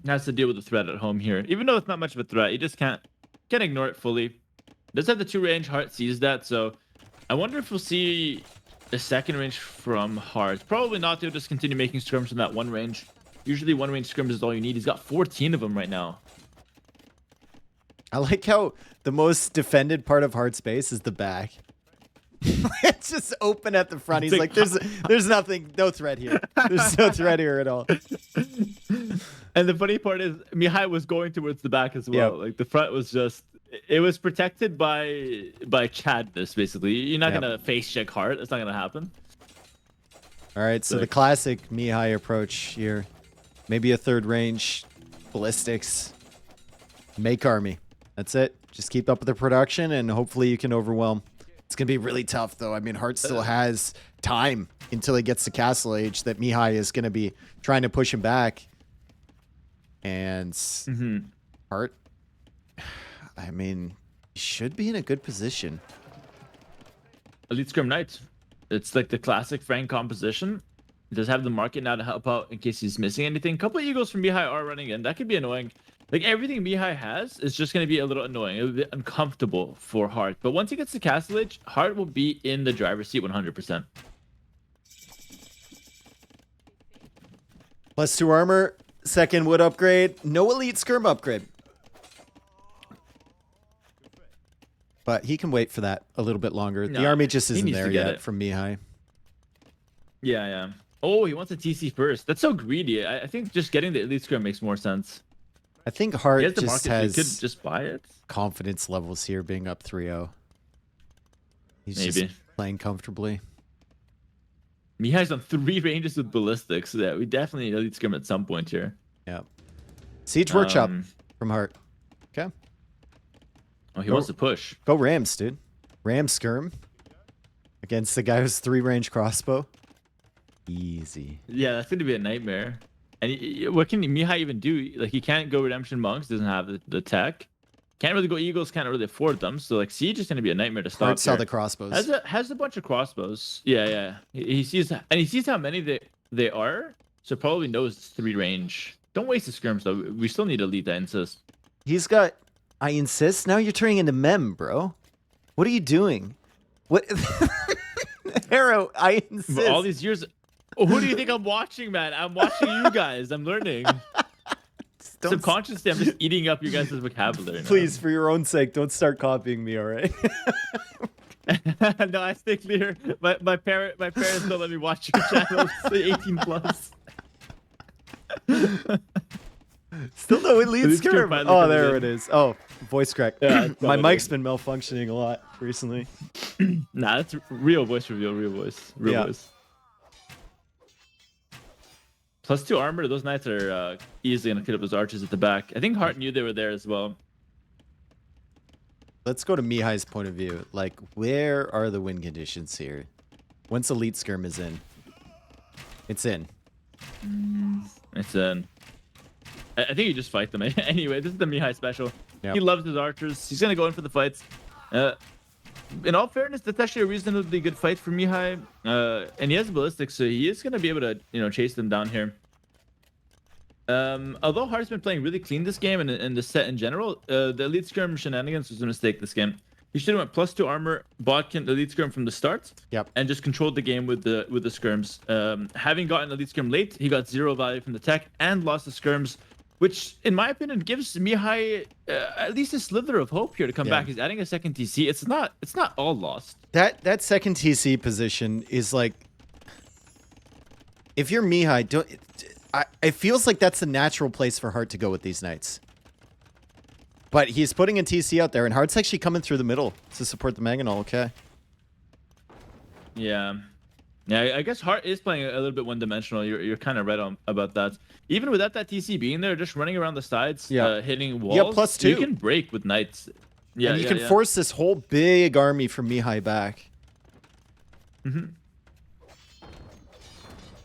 has to deal with the threat at home here. Even though it's not much of a threat, you just can't ignore it fully. Does have the 2 range. Hearttt sees that, so I wonder if we'll see a second range from Hearttt. Probably not. They'll just continue making scrims from that 1 range. Usually 1 range scrims is all you need. He's got 14 of them right now. I like how the most defended part of Heartt's base is the back. It's just open at the front. He's like, there's nothing, no threat here. There's no threat here at all. And the funny part is Mihai was going towards the back as well. Like the front was just, it was protected by Chadness, basically. You're not going to face check Hearttt. It's not going to happen. All right, so the classic Mihai approach here. Maybe a 3rd range, ballistics, make army. That's it. Just keep up with the production and hopefully you can overwhelm. It's going to be really tough, though. I mean, Hearttt still has time until he gets to Castle Age that Mihai is going to be trying to push him back. And Hearttt, I mean, He should be in a good position. Elite Scrim Knight. It's like the classic Frank composition. He does have the market now to help out in case he's missing anything. A couple of Eagles from Mihai are running in. That could be annoying. Like everything Mihai has is just going to be a little annoying. It'll be uncomfortable for Hearttt. But once he gets to Castle Age, Hearttt will be in the driver's seat 100%. +2 armor, second wood upgrade, no elite skirm upgrade. But he can wait for that a little bit longer. The No, army just he isn't needs to there get yet it. from Mihai. Yeah, yeah. Oh, he wants a TC first. That's so greedy. I think just getting the elite scrim makes more sense. I think He Hearttt has the just market. He could has just buy it. confidence levels here being up 3-0. He's Maybe. just playing comfortably. Mihai's on 3 ranges with ballistics. So yeah, we definitely need elite scrim at some point here. Yeah. Siege Workshop Um, from Hearttt. Okay. Oh, he wants to push. Go Rams, dude. Ram skirm against the guy who's 3-range crossbow. Easy. Yeah, that's going to be a nightmare. And what can Mihai even do? Like, he can't go Redemption Monks, doesn't have the tech. Can't really go Eagles, can't really afford them. So, like, Siege is going to be a nightmare to stop. Hearttt saw here. the crossbows. Has a bunch of crossbows. Yeah, yeah. He sees, and he sees how many they are, so probably knows it's 3 range. Don't waste the skirms, though. We still need elite, I insist. He's got... I insist? Now you're turning into mem, bro. What are you doing? What... Hera, I insist. But all these years... Oh, who do you think I'm watching, man? I'm watching you guys. I'm learning. Don't- Subconsciously, I'm just eating up your guys' vocabulary now. Please, for your own sake, don't start copying me, all right? No, I stay clear. My parents don't let me watch your channels. 18 plus. Still no elite Elite skirm skirm. finally Oh, comes there in. it is. Oh, voice crack. Yeah, it's My coming mic's been malfunctioning a lot recently. Nah, that's real voice reveal. Real voice. Real Yeah. voice. +2 armor. Those knights are easily gonna kill up those archers at the back. I think Hearttt knew they were there as well. Let's go to Mihai's point of view. Like, where are the win conditions here? Once elite skirm is in. It's in. It's I think you just fight them anyway. This is the Mihai special. Yep. He loves his archers. He's gonna go in for the fights. In all fairness, that's actually a reasonably good fight for Mihai. And he has ballistics, so he is gonna be able to chase them down here. Although Heartt's been playing really clean this game and the set in general, the elite skirm shenanigans was a mistake this game. He should have went +2 armor, bought elite skirm from the start, Yep. and just controlled the game with the skirms. Having gotten elite skirm late, he got 0 value from the tech and lost the skirms, which, in my opinion, gives Mihai at least a slither of hope here to come Yeah. back. He's adding a second TC. It's not all lost. That second TC position is like, if you're Mihai, it feels like that's the natural place for Hearttt to go with these knights. But he's putting a TC out there, and Heartt's actually coming through the middle to support the Mangonel. Okay. Yeah. Yeah, I guess Hearttt is playing a little bit one-dimensional. You're kind of right on about that. Even without that TC being there, just running around the sides, Yeah. hitting walls. Yeah, +2. You can break with knights. Yeah, and you yeah, can force this whole big army from Mihai back.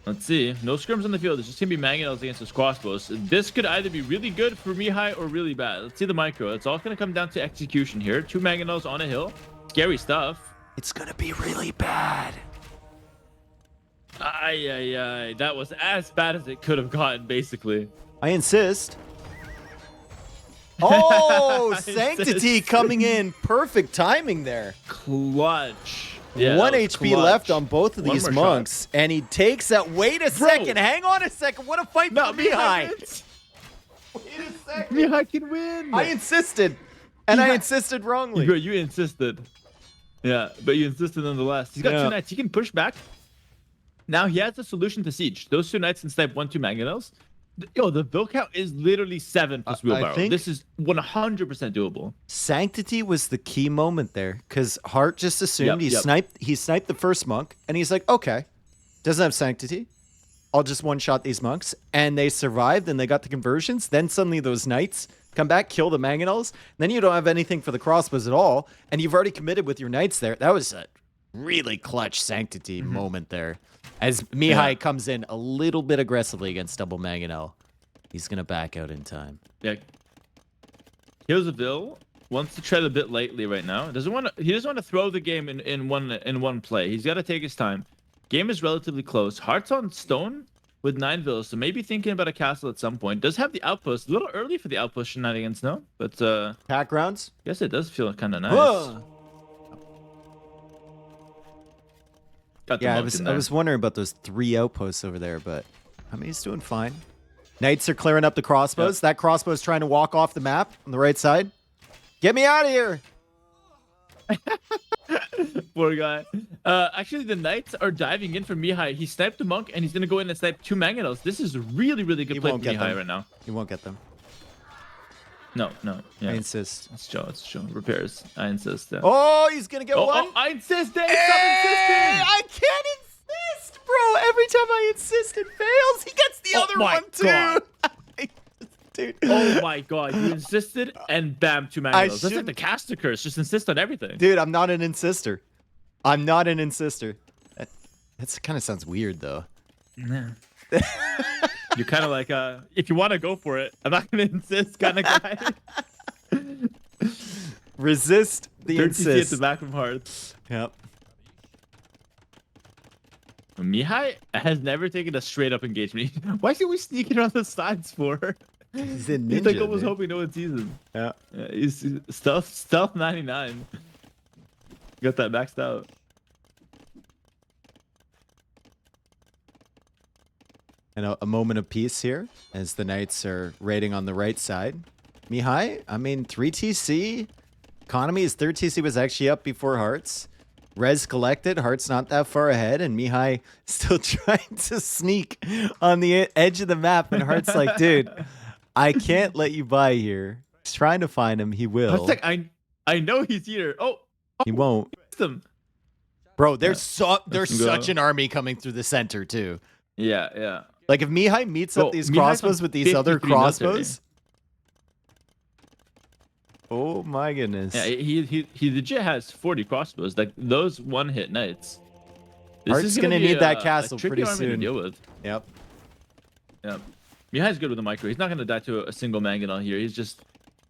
Let's see. No scrims on the field. It's just gonna be mangonels against his crossbows. This could either be really good for Mihai or really bad. Let's see the micro. It's all gonna come down to execution here. 2 mangonels on a hill. Scary stuff. It's gonna be really bad. Ay. That was as bad as it could have gotten, basically. I insist. Oh, I Sanctity insist. coming in. Perfect timing there. Clutch. Yeah, 1 that was HP clutch. left on both of One these more shot. monks, and he takes that. Wait a second. Hang on a second. What a fight No, for Mihai. wins. Wait a second. Mihai can win. I insisted, and I Mihai- insisted wrongly. Bro, you insisted. Yeah, but you insisted nonetheless. He's got Yeah. 2 knights. He can push back. Now he has a solution to siege. Those 2 knights can snipe 1-2 mangonels. Yo, the build count is literally 7 plus wheelbarrow. think- This is 100% doable. Sanctity was the key moment there, because Hearttt just assumed Yep. he sniped the first monk, and he's like, okay, doesn't have Sanctity. I'll just one-shot these monks, and they survived, and they got the conversions. Then suddenly those knights come back, kill the mangonels. Then you don't have anything for the crossbows at all, and you've already committed with your knights there. That was a really clutch Sanctity moment there. As Mihai Yeah. comes in a little bit aggressively against double mangonel. He's going to back out in time. Yeah. Here's a Vil. wants to tread a bit lightly right now. He doesn't want to throw the game in one play. He's got to take his time. Game is relatively close. Heart's on stone with 9 villas, so maybe thinking about a castle at some point. Does have the outpost. A little early for the outpost shenanigans, no? But Pack rounds. guess it does feel kind of nice. Whoa. Got the Yeah, monk in I there. was wondering about those 3 outposts over there, but I mean, he's doing fine. Knights are clearing up the crossbows. Yep. That crossbow's trying to walk off the map on the right side. Get me out of here. Poor guy. Actually, the knights are diving in for Mihai. He sniped the monk, and he's gonna go in and snipe 2 mangonels. This is really, really good He play won't for get Mihai them. right now. You won't get them. No. Yeah, I insist. it's Joe. It's Joe. Repairs. I insist. Yeah. Oh, he's gonna get one. I insist. Dave. Hey, Stop insisting. I can't insist, bro. Every time I insist, it fails. He gets the Oh other my one too. God. Dude. Oh my God! You insisted, and bam, 2 mangonels. That's like shouldn't- the caster curse. Just insist on everything. Dude, I'm not an insister. I'm not an insister. That kind of sounds weird, though. Yeah. You're kind of like, if you want to go for it, I'm not gonna insist, kind of guy. Resist the 30 insist. at the back of Hearts. Yep. Mihai has never taken a straight up engagement. Why should we sneak it on the sides for? He's in He's ninja, like almost dude. hoping no one sees him. Yeah. Yeah, he's stealth 99. Got that maxed out. And a moment of peace here as the Knights are raiding on the right side. Mihai, I mean, 3 TC. Economy, his 3rd TC was actually up before Hearts. Res collected, Hearts not that far ahead, and Mihai still trying to sneak on the edge of the map. And Hearts like, dude, I can't let you by here. He's trying to find him. He will. Heart's like, I know he's here. Oh, He won't. missed him. Bro, there's Let's go. such an army coming through the center, too. Yeah. Like, if Mihai meets Bro, up these Mihai's crossbows on with these other 53 military. crossbows. Oh my goodness. Yeah, he legit has 40 crossbows. Like those one-hit knights. Heart's is gonna be need that a castle tricky pretty army to soon. deal with. Yep. Yeah. Mihai's good with the micro. He's not gonna die to a single mangonel here.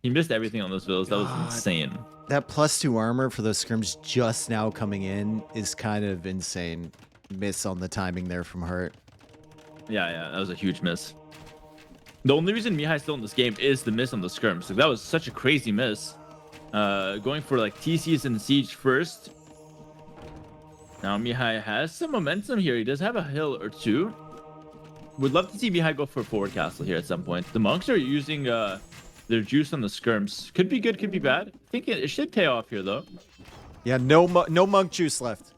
He missed everything on those villas. That was God. insane. That +2 armor for those scrims just now coming in is kind of insane. Miss on the timing there from Heart. Yeah, that was a huge miss. The only reason Mihai's still in this game is the miss on the skirms. Like, that was such a crazy miss. Going for like TCs and siege first. Now Mihai has some momentum here. He does have a hill or 2. Would love to see Mihai go for a forward castle here at some point. The monks are using their juice on the skirms. Could be good, could be bad. I think it should pay off here though. Yeah, no monk juice left.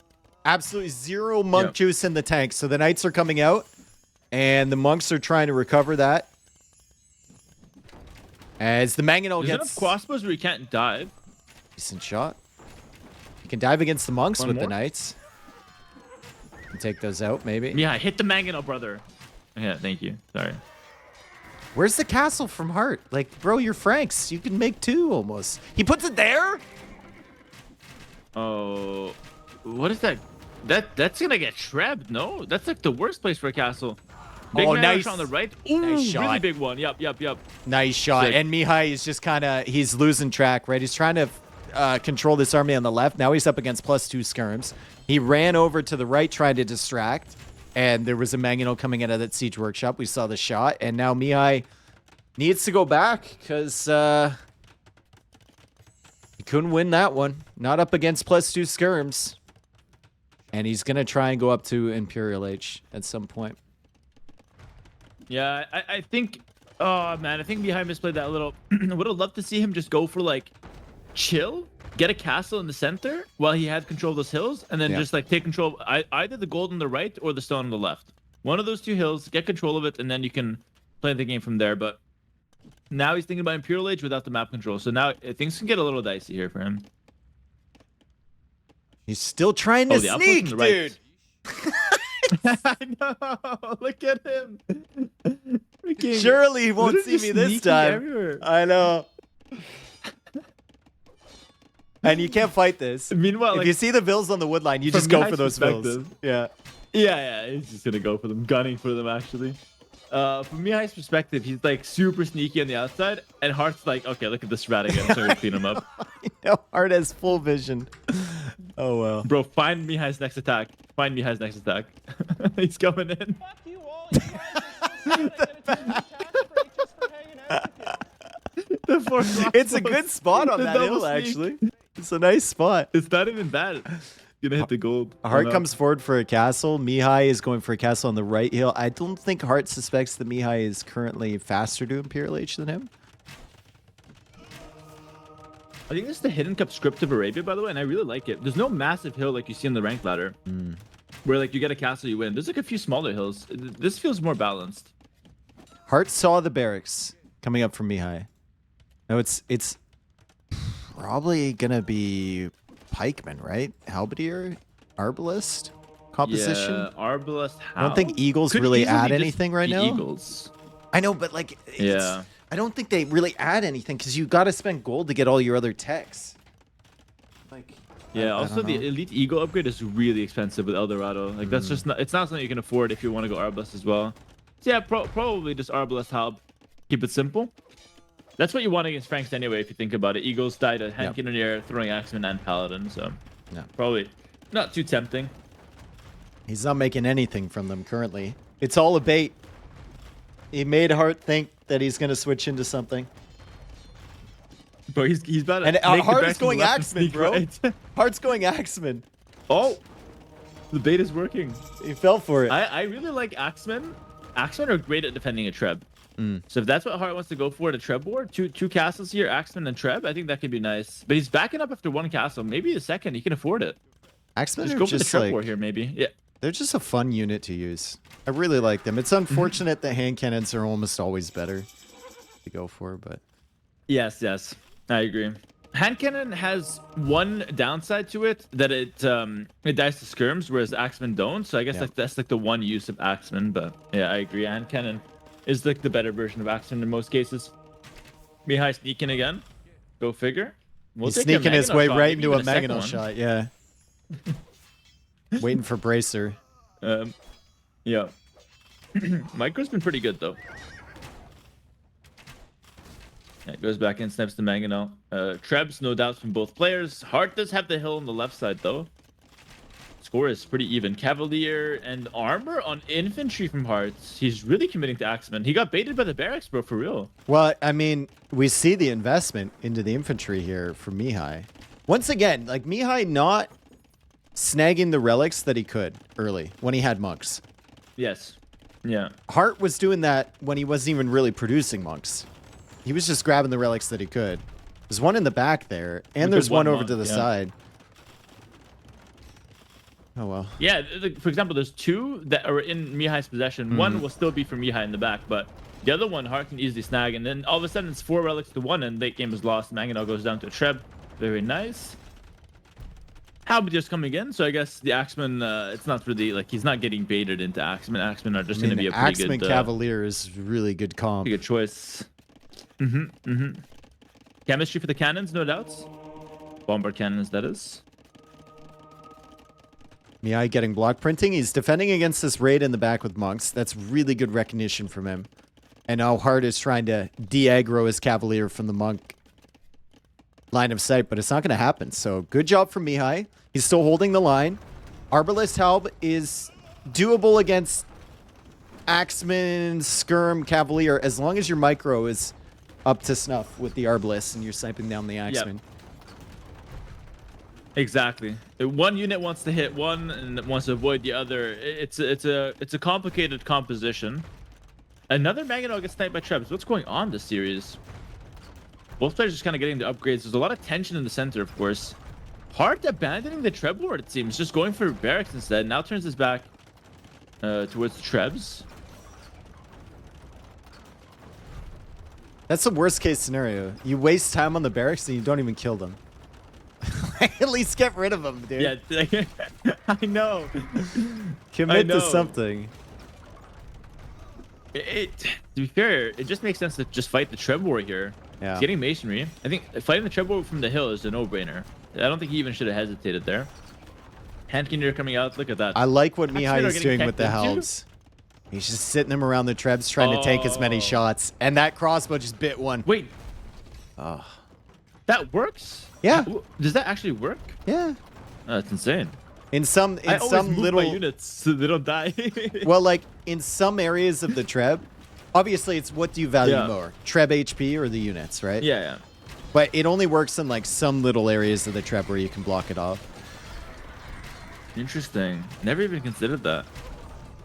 Absolutely 0 monk Yep. juice in the tank. So the Knights are coming out, and the monks are trying to recover that. As the Mangonel There's gets enough crossbows where he can't dive. decent shot. You can dive against the monks One with the more? Knights. And take those out, maybe. Mihai, hit the mangonel, brother. Yeah, thank you. Sorry. Where's the castle from Heart? Like, bro, you're Franks. You can make 2 almost. He puts it there? Oh, what is that? That's gonna get shrebbed. No, that's like the worst place for a castle. Big Oh, man nice. on the right. Ooh, Nice really shot. big one. Yep. Nice shot. Sick. And Mihai is just kind of, he's losing track, right? He's trying to control this army on the left. Now he's up against +2 skirms. He ran over to the right trying to distract. And there was a Mangonel coming out of that siege workshop. We saw the shot. And now Mihai needs to go back because he couldn't win that one. Not up against +2 skirms. And he's going to try and go up to Imperial H at some point. Yeah, I think. Oh man, I think Mihai misplayed that a little. Would have loved to see him just go for like chill, get a castle in the center while he had control of those hills, and then Yeah. just like take control of either the gold on the right or the stone on the left. One of those 2 hills, get control of it, and then you can play the game from there. But now he's thinking about Imperial Age without the map control, so now things can get a little dicey here for him. He's still trying to Oh, the outpost on sneak, the right. dude. I know. Look at him. Freaking Surely he won't literally see me this sneaking time. everywhere. I know. And you can't fight this. Meanwhile, If like, you see the vills on the wood line, you from just go Mihai's for those vills. perspective- Yeah. yeah, he's just gonna go for them, gunning for them actually. from Mihai's perspective, he's like super sneaky on the outside, and Heartt's like, okay, look at this rat again, so I'm gonna clean him up. No, Heartt has full vision. Oh well. Bro, find Mihai's next attack. Find Mihai's next attack. He's coming in. Fuck you all. You guys are so sad I gotta take a tax break just for hanging out with you. The fourth rock It's a post. good spot on The that double hill, sneak. actually. It's a nice spot. It's not even bad. Gonna hit the gold. Heartt comes forward for a castle. Mihai is going for a castle on the right hill. I don't think Heartt suspects that Mihai is currently faster to Imperial H than him. I think this is the Hidden Cup script of Arabia, by the way, and I really like it. There's no massive hill like you see on the rank ladder, where like you get a castle, you win. There's like a few smaller hills. This feels more balanced. Heartt saw the barracks coming up from Mihai. No, it's probably gonna be pikeman, right? Halberdier, arbalist composition. Yeah, Arbalest. I don't think eagles really add anything right now. Eagles. I know, but like, Yeah. I don't think they really add anything because you got to spend gold to get all your other techs. Like, Yeah. I Also, don't the know. Elite Eagle upgrade is really expensive with Eldorado. Like that's just not. It's not something you can afford if you want to go Arbalest as well. So yeah, probably just Arbalest Halb. Keep it simple. That's what you want against Franks anyway, if you think about it. Eagles died at hand cannoneer, throwing axeman and paladin, so Yeah. probably not too tempting. He's not making anything from them currently. It's all a bait. He made Heartt think that he's going to switch into something. But he's about to And make the Heartt back is to going the left and axeman, sneak bro. right. Heart's going axeman. Oh, the bait is working. He fell for it. I really like axemen. Axemen are great at defending a treb. So if that's what Heartt wants to go for, the treb board, two castles here, axeman and treb, I think that could be nice. But he's backing up after one castle, maybe a second. He can afford it. Axemen Just are go for the just treb like board here, maybe. Yeah. they're just a fun unit to use. I really like them. It's unfortunate that hand cannons are almost always better to go for, but Yes, I agree. Hand cannon has one downside to it that it dies to skirms, whereas axemen don't. So I guess Yeah. like that's like the one use of axemen. But yeah, I agree. Hand cannon is like the better version of axemen in most cases. Mihai sneaking again. Go figure. We'll he's take a sneaking his Mangonel way shot, right maybe into a even second Mangonel one. shot. Yeah. Waiting for Bracer. Yeah. Micro's been pretty good though. Yeah, goes back in, snipes the Mangonel. Trebs, no doubts from both players. Heartt does have the hill on the left side though. Score is pretty even. Cavalier and armor on infantry from Heartt. He's really committing to axemen. He got baited by the barracks, bro, for real. Well, I mean, we see the investment into the infantry here from Mihai. Once again, like Mihai not snagging the relics that he could early when he had monks. Yes. Yeah. Heartt was doing that when he wasn't even really producing monks. He was just grabbing the relics that he could. There's one in the back there, and With there's the one one over monk, to the yeah. side. Oh well. Yeah, for example, there's two that are in Mihai's possession. One will still be for Mihai in the back, but the other one Heartt can easily snag. And then all of a sudden it's 4 relics to 1, and late game is lost. Mangonel goes down to a treb. Very nice. Halberdier's coming in, so I guess the axeman, it's not really like he's not getting baited into axemen. Axemen are just going to be a pretty Axeman good, Cavalier is really good comp. pretty good choice. Chemistry for the cannons, no doubts. Bombard cannons, that is. Mihai getting block printing. He's defending against this raid in the back with monks. That's really good recognition from him. And now Heartt is trying to de-aggro his Cavalier from the monk line of sight, but it's not going to happen. So good job from Mihai. He's still holding the line. Arbalest Halb is doable against Axeman, Skirm, Cavalier, as long as your micro is up to snuff with the Arbalest and you're sniping down the Axeman. Exactly. One unit wants to hit one and wants to avoid the other. It's a complicated composition. Another Mangonel gets sniped by Trebs. What's going on this series? Both players just kind of getting the upgrades. There's a lot of tension in the center, of course. Heartt abandoning the Treb ward, it seems. Just going for barracks instead. Now turns his back towards the Trebs. That's the worst case scenario. You waste time on the barracks and you don't even kill them. At least get rid of them, dude. Yeah, I know. Commit know. to something. To be fair, it just makes sense to just fight the Treb war here. Yeah. He's getting masonry. I think fighting the Treb war from the hill is a no-brainer. I don't think he even should have hesitated there. Hand cannoneer coming out. Look at that. I like what Axemen Mihai are is getting doing with the teched into. halbs. He's just sitting them around the trebs trying to take as many Oh. shots. And that crossbow just bit one. Wait, Oh. that works? Yeah. Does that actually work? Yeah. That's insane. In some I always some move little my units so they don't die. well, like in some areas of the treb, obviously it's what do you value Yeah. more? Treb HP or the units, right? yeah. But it only works in like some little areas of the treb where you can block it off. Interesting. Never even considered that.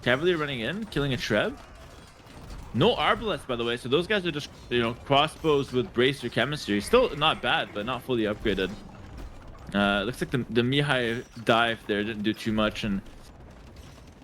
Cavalier running in, killing a Treb. No Arbalests, by the way. So those guys are just, crossbows with bracer chemistry. Still not bad, but not fully upgraded. Looks like the Mihai dive there didn't do too much, and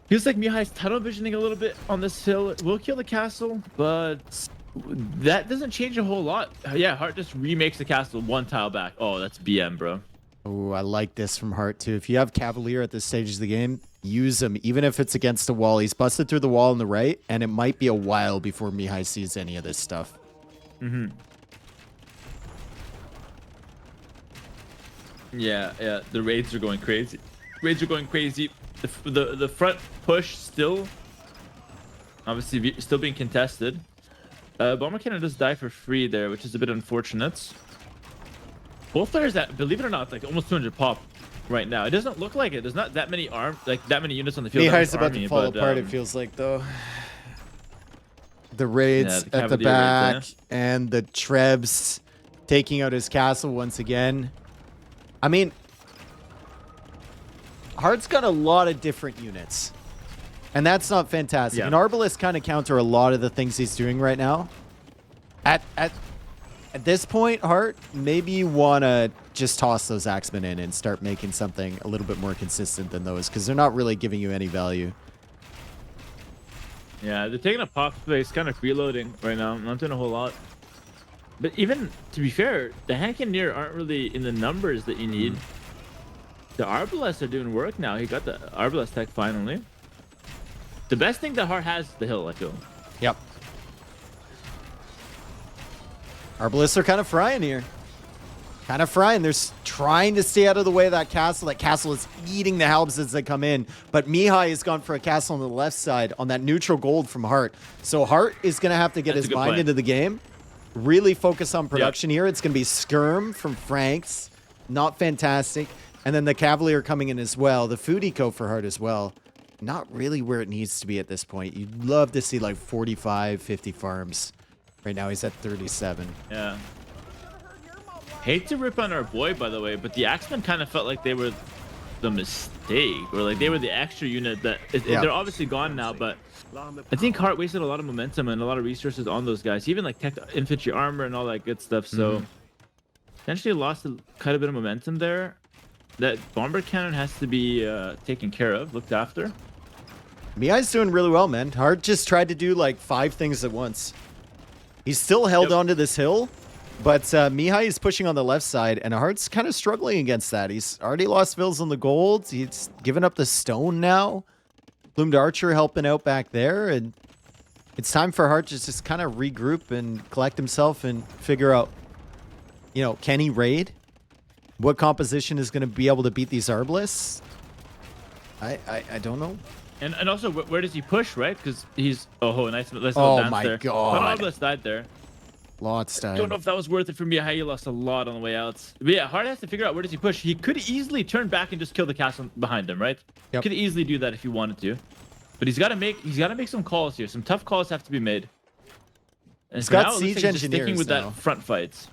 feels like Mihai's tunnel visioning a little bit on this hill. It will kill the castle, but that doesn't change a whole lot. Yeah, Hearttt just remakes the castle one tile back. Oh, that's BM, bro. Oh, I like this from Hearttt too. If you have Cavalier at this stage of the game, use him, even if it's against a wall. He's busted through the wall on the right, and it might be a while before Mihai sees any of this stuff. Yeah, the raids are going crazy. Raids are going crazy. The front push still, obviously, still being contested. Bomber Cannon does die for free there, which is a bit unfortunate. Both players that, believe it or not, like almost 200 pop right now. It doesn't look like it. There's not that many that many units on the field. Mihai's that about army, to fall but, apart, it feels like, though. The raids Yeah, the at the Cavalier back raids, and the Trebs taking out his castle once again. I mean, Heartt's got a lot of different units. And that's not fantastic. Yeah. And Arbalists kind of counter a lot of the things he's doing right now. At this point, Hearttt, maybe you want to just toss those Axemen in and start making something a little bit more consistent than those, because they're not really giving you any value. Yeah, they're taking a pop space, kind of freeloading right now. Not doing a whole lot. But even, to be fair, the hand cannoneer aren't really in the numbers that you need. The Arbalests are doing work now. He got the Arbalest tech finally. The best thing that Hearttt has is the hill, I feel. Yep. Arbalists are kind of frying here. Kind of frying. They're trying to stay out of the way of that castle. That castle is eating the halbs as they come in. But Mihai has gone for a castle on the left side on that neutral gold from Hearttt. So Hearttt is going to have to get That's his a good mind plan. into the game. Really focus on production here. It's going to be Skirm from Franks. Not fantastic. And then the Cavalier coming in as well. The food eco for Hearttt as well. Not really where it needs to be at this point. You'd love to see like 45, 50 farms. Right now he's at 37. Yeah. Hate to rip on our boy, by the way, but the Axemen kind of felt like they were the mistake, or like they were the extra unit that Yeah. they're obviously gone now, but I think Hearttt wasted a lot of momentum and a lot of resources on those guys, even like tech infantry armor and all that good stuff. So potentially lost quite a bit of momentum there. That bomber cannon has to be taken care of, looked after. Mihai's doing really well, man. Hearttt just tried to do like 5 things at once. He's still held onto this hill, but Mihai is pushing on the left side, and Heartt's kind of struggling against that. He's already lost Vills on the gold. He's given up the stone now. Plumed Archer helping out back there, and it's time for Hearttt to just kind of regroup and collect himself and figure out, can he raid? What composition is going to be able to beat these Arbalists? I don't know. And also, where does he push, right? Because he's... Oh, nice little Oh dance my there. God. But Arbalest died there. Lots Don't time. know if that was worth it for Mihai. He lost a lot on the way out. But yeah, Hearttt has to figure out where does he push. He could easily turn back and just kill the castle behind him, right? Yep. Could easily do that if he wanted to. But he's got to make some calls here. Some tough calls have to be made. And He's for got now, it looks siege like he's just sticking engineers with now. that front fights.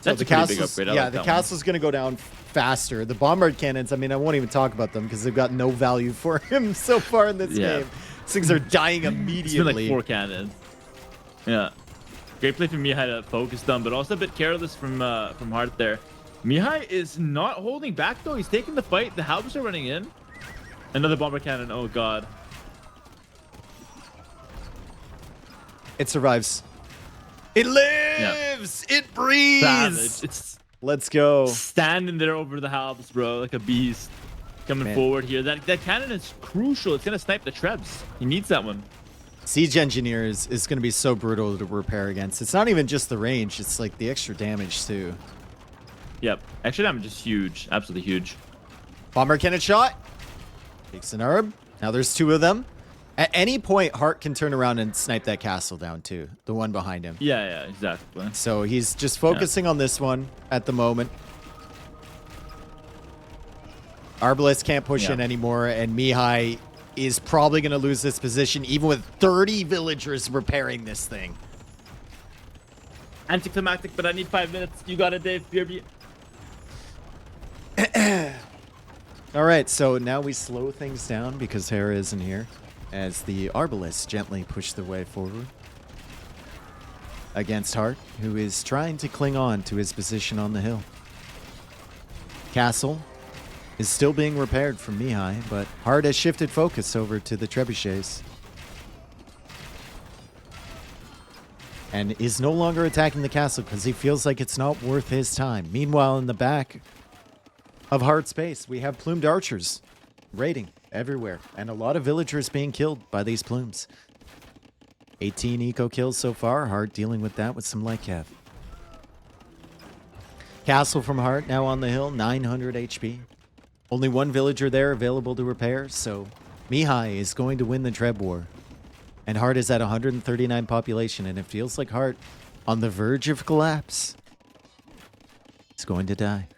So That's the a pretty big castle's, upgrade. I yeah, like the that one. castle's going to go down faster. The bombard cannons, I mean, I won't even talk about them because they've got no value for him so far in this Yeah. game. These things are dying It's been immediately. like 4 cannons. Yeah. Great play from Mihai to focus them, but also a bit careless from Hearttt there. Mihai is not holding back though. He's taking the fight. The halberds are running in. Another bomber cannon. Oh god. It survives. It lives! It breathes! Savage. It's Let's go. standing there over the halbs, bro, like a beast. Coming Man. forward here. That cannon is crucial. It's gonna snipe the Trebs. He needs that one. Siege Engineers is going to be so brutal to repair against. It's not even just the range, it's like the extra damage too. Yep. Extra damage is huge. Absolutely huge. Bomber cannon shot. Takes an herb. Now there's 2 of them. At any point, Hearttt can turn around and snipe that castle down too, the one behind him. Yeah, exactly. So he's just focusing on this one at the moment. Arbalest can't push in anymore, and Mihai is probably going to lose this position, even with 30 villagers repairing this thing. Anticlimactic, but I need 5 minutes. You got it, Dave. BRB. All right, so now we slow things down because Hera isn't here, as the Arbalists gently push their way forward against Hearttt, who is trying to cling on to his position on the hill. Castle is still being repaired from Mihai, but Hearttt has shifted focus over to the trebuchets and is no longer attacking the castle because he feels like it's not worth his time. Meanwhile, in the back of Heartt's base, we have plumed archers raiding everywhere, and a lot of villagers being killed by these plumes. 18 eco kills so far. Hearttt dealing with that with some light cav. Castle from Hearttt now on the hill, 900 HP. Only one villager there available to repair, so Mihai is going to win the Treb War. And Hearttt is at 139 population, and it feels like Hearttt, on the verge of collapse, is going to die.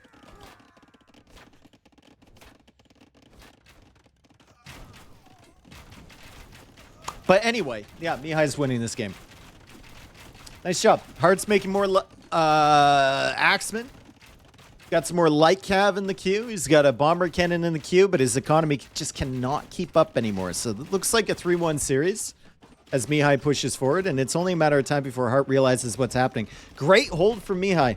But anyway, yeah, Mihai's winning this game. Nice job. Heartt's making more Axeman. Got some more light cav in the queue. He's got a bomber cannon in the queue, but his economy just cannot keep up anymore. So it looks like a 3-1 series as Mihai pushes forward, and it's only a matter of time before Hearttt realizes what's happening. Great hold from Mihai.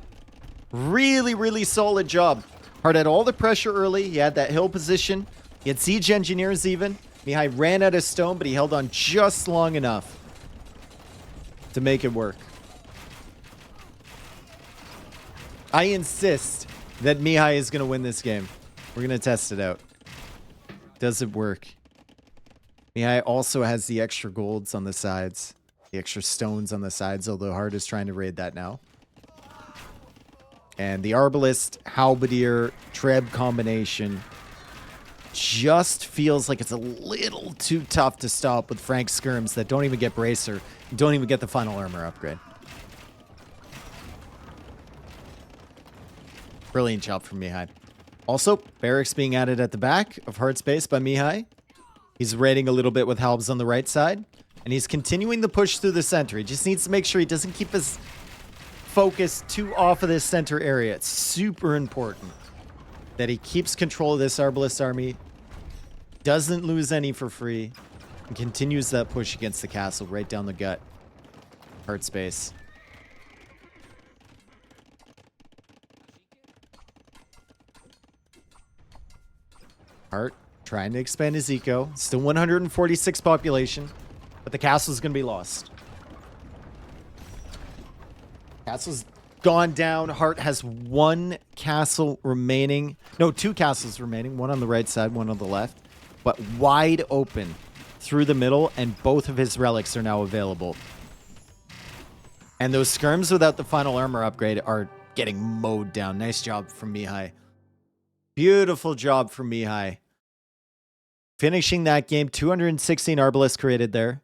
Really, really solid job. Hearttt had all the pressure early. He had that hill position. He had siege engineers even. Mihai ran out of stone, but he held on just long enough to make it work. I insist that Mihai is going to win this game. We're going to test it out. Does it work? Mihai also has the extra golds on the sides. The extra stones on the sides, although Hearttt is trying to raid that now. And the Arbalist, Halberdier, Treb combination just feels like it's a little too tough to stop with Frank Skirms that don't even get Bracer, don't even get the final armor upgrade. Brilliant job from Mihai. Also, barracks being added at the back of Heartt's base by Mihai. He's raiding a little bit with Halbs on the right side, and he's continuing the push through the center. He just needs to make sure he doesn't keep his focus too off of this center area. It's super important that he keeps control of this Arbalist army, doesn't lose any for free, and continues that push against the castle right down the gut. Heartt's base. Hearttt trying to expand his eco. Still 146 population, but the castle's going to be lost. Castle's gone down. Hearttt has one castle remaining. No, two castles remaining. One on the right side, one on the left. But wide open through the middle, and both of his relics are now available. And those skirms without the final armor upgrade are getting mowed down. Nice job from Mihai. Beautiful job from Mihai. Finishing that game, 216 Arbalists created there.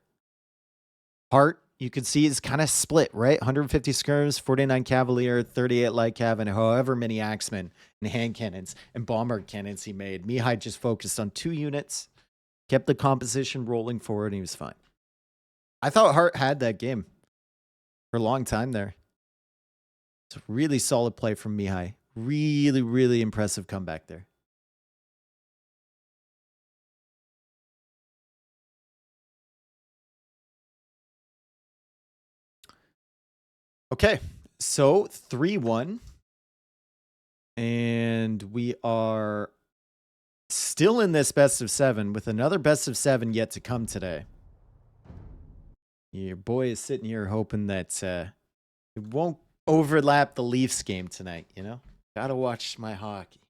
Hearttt, you can see, is kind of split, right? 150 skirms, 49 Cavalier, 38 light cav, and however many axemen and hand cannons and bomber cannons he made. Mihai just focused on 2 units, kept the composition rolling forward, and he was fine. I thought Hearttt had that game for a long time there. It's a really solid play from Mihai. Really, really impressive comeback there. Okay, so 3-1. And we are still in this best of 7 with another best of 7 yet to come today. Your boy is sitting here hoping that it won't overlap the Leafs game tonight, you know? Gotta watch my hockey.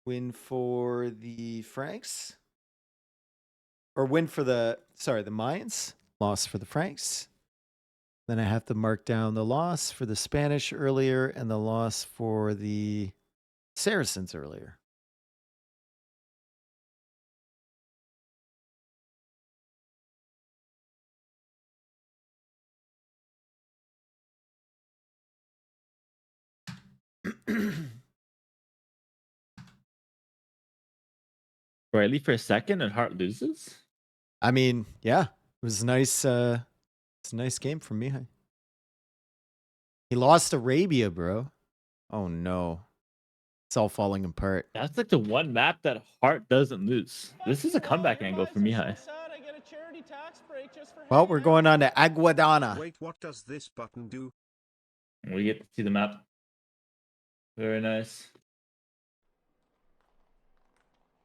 Win for the Franks? Or win for the, sorry, the Mayans. Loss for the Franks. Then I have to mark down the loss for the Spanish earlier and the loss for the Saracens earlier. Right, leave for a second and Heart loses. I mean, yeah, it was nice. It's a nice game from Mihai. He lost Arabia, bro. Oh no, it's all falling apart. That's like the one map that Heart doesn't lose. This is a comeback angle for Mihai. I get a charity tax break just for Well, hanging we're out. going on to Aguadana. Wait, what does this button do? We get to see the map. Very nice.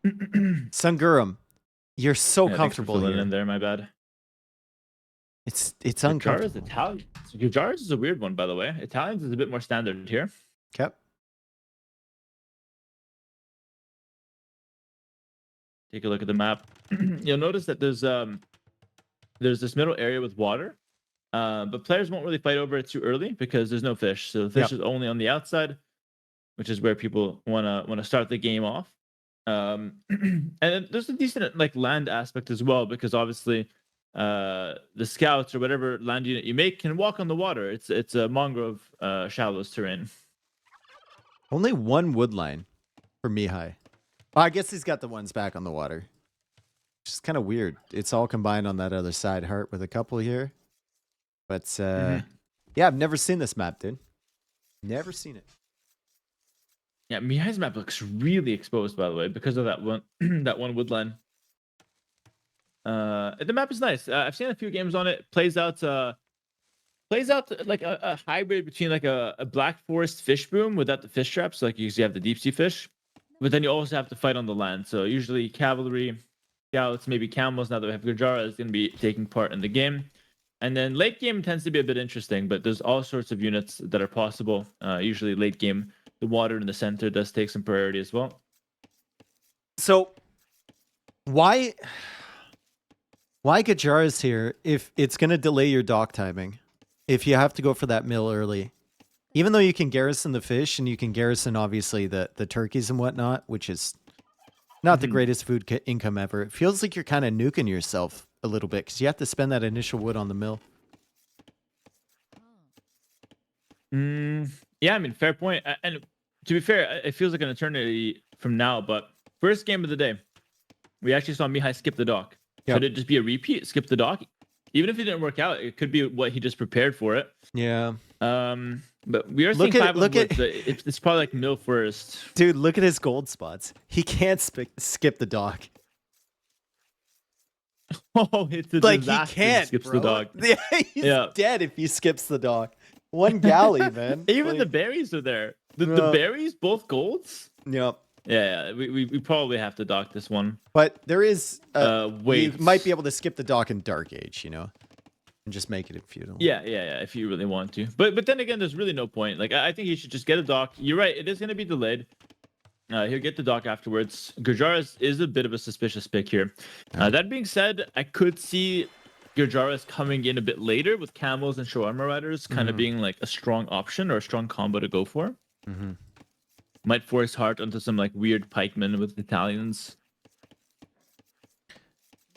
Sungurum, you're so Yeah, thanks for comfortable filling here. in there, my bad. It's Gujara's uncomfortable. Italian. Gujara's is a weird one, by the way. Italians is a bit more standard here. Okay. Take a look at the map. You'll notice that there's this middle area with water, but players won't really fight over it too early because there's no fish. So the fish is only on the outside, which is where people wanna start the game off. And then there's a decent like land aspect as well because obviously the scouts or whatever land unit you make can walk on the water. It's a mangrove shallows terrain. Only one wood line for Mihai. Well, I guess he's got the ones back on the water. Which is kind of weird. It's all combined on that other side. Heart with a couple here. But yeah, I've never seen this map, dude. Never seen it. Yeah, Mihai's map looks really exposed, by the way, because of that one that one wood line. The map is nice. I've seen a few games on it. Plays out like a hybrid between like a Black Forest fish boom without the fish traps. Like you usually have the deep sea fish, but then you also have to fight on the land. So usually cavalry, scouts, maybe camels. Now that we have Gujara is going to be taking part in the game. And then late game tends to be a bit interesting, but there's all sorts of units that are possible. Usually late game, the water in the center does take some priority as well. So why Gajara's here if it's going to delay your dock timing? If you have to go for that mill early, even though you can garrison the fish and you can garrison obviously the turkeys and whatnot, which is not the greatest food income ever. It feels like you're kind of nuking yourself a little bit because you have to spend that initial wood on the mill. Yeah, I mean, fair point. And to be fair, it feels like an eternity from now, but first game of the day, we actually saw Mihai skip the dock. Yep. Could it just be a repeat? Skip the dock? Even if it didn't work out, it could be what he just prepared for it. Yeah. But we are seeing it's probably like mill first. Dude, look at his gold spots. He can't skip the dock. Oh, it's a Like disaster. he can't. Skips Bro. the dock. Yeah, he's dead if he skips the dock. One galley, man. Even the Like, berries are there. The berries, both golds. Yep. Yeah, we probably have to dock this one. But there is wait. you might be able to skip the dock in Dark Age, you know, and just make it in Feudal. Yeah, if you really want to. But then again, there's really no point. Like I think he should just get a dock. You're right, it is going to be delayed. He'll get the dock afterwards. Gujara is a bit of a suspicious pick here. That being said, I could see Gujara coming in a bit later with camels and shawarma riders kind of being like a strong option or a strong combo to go for. Mm-hmm. Might force Heartt onto some like weird pikemen with Italians.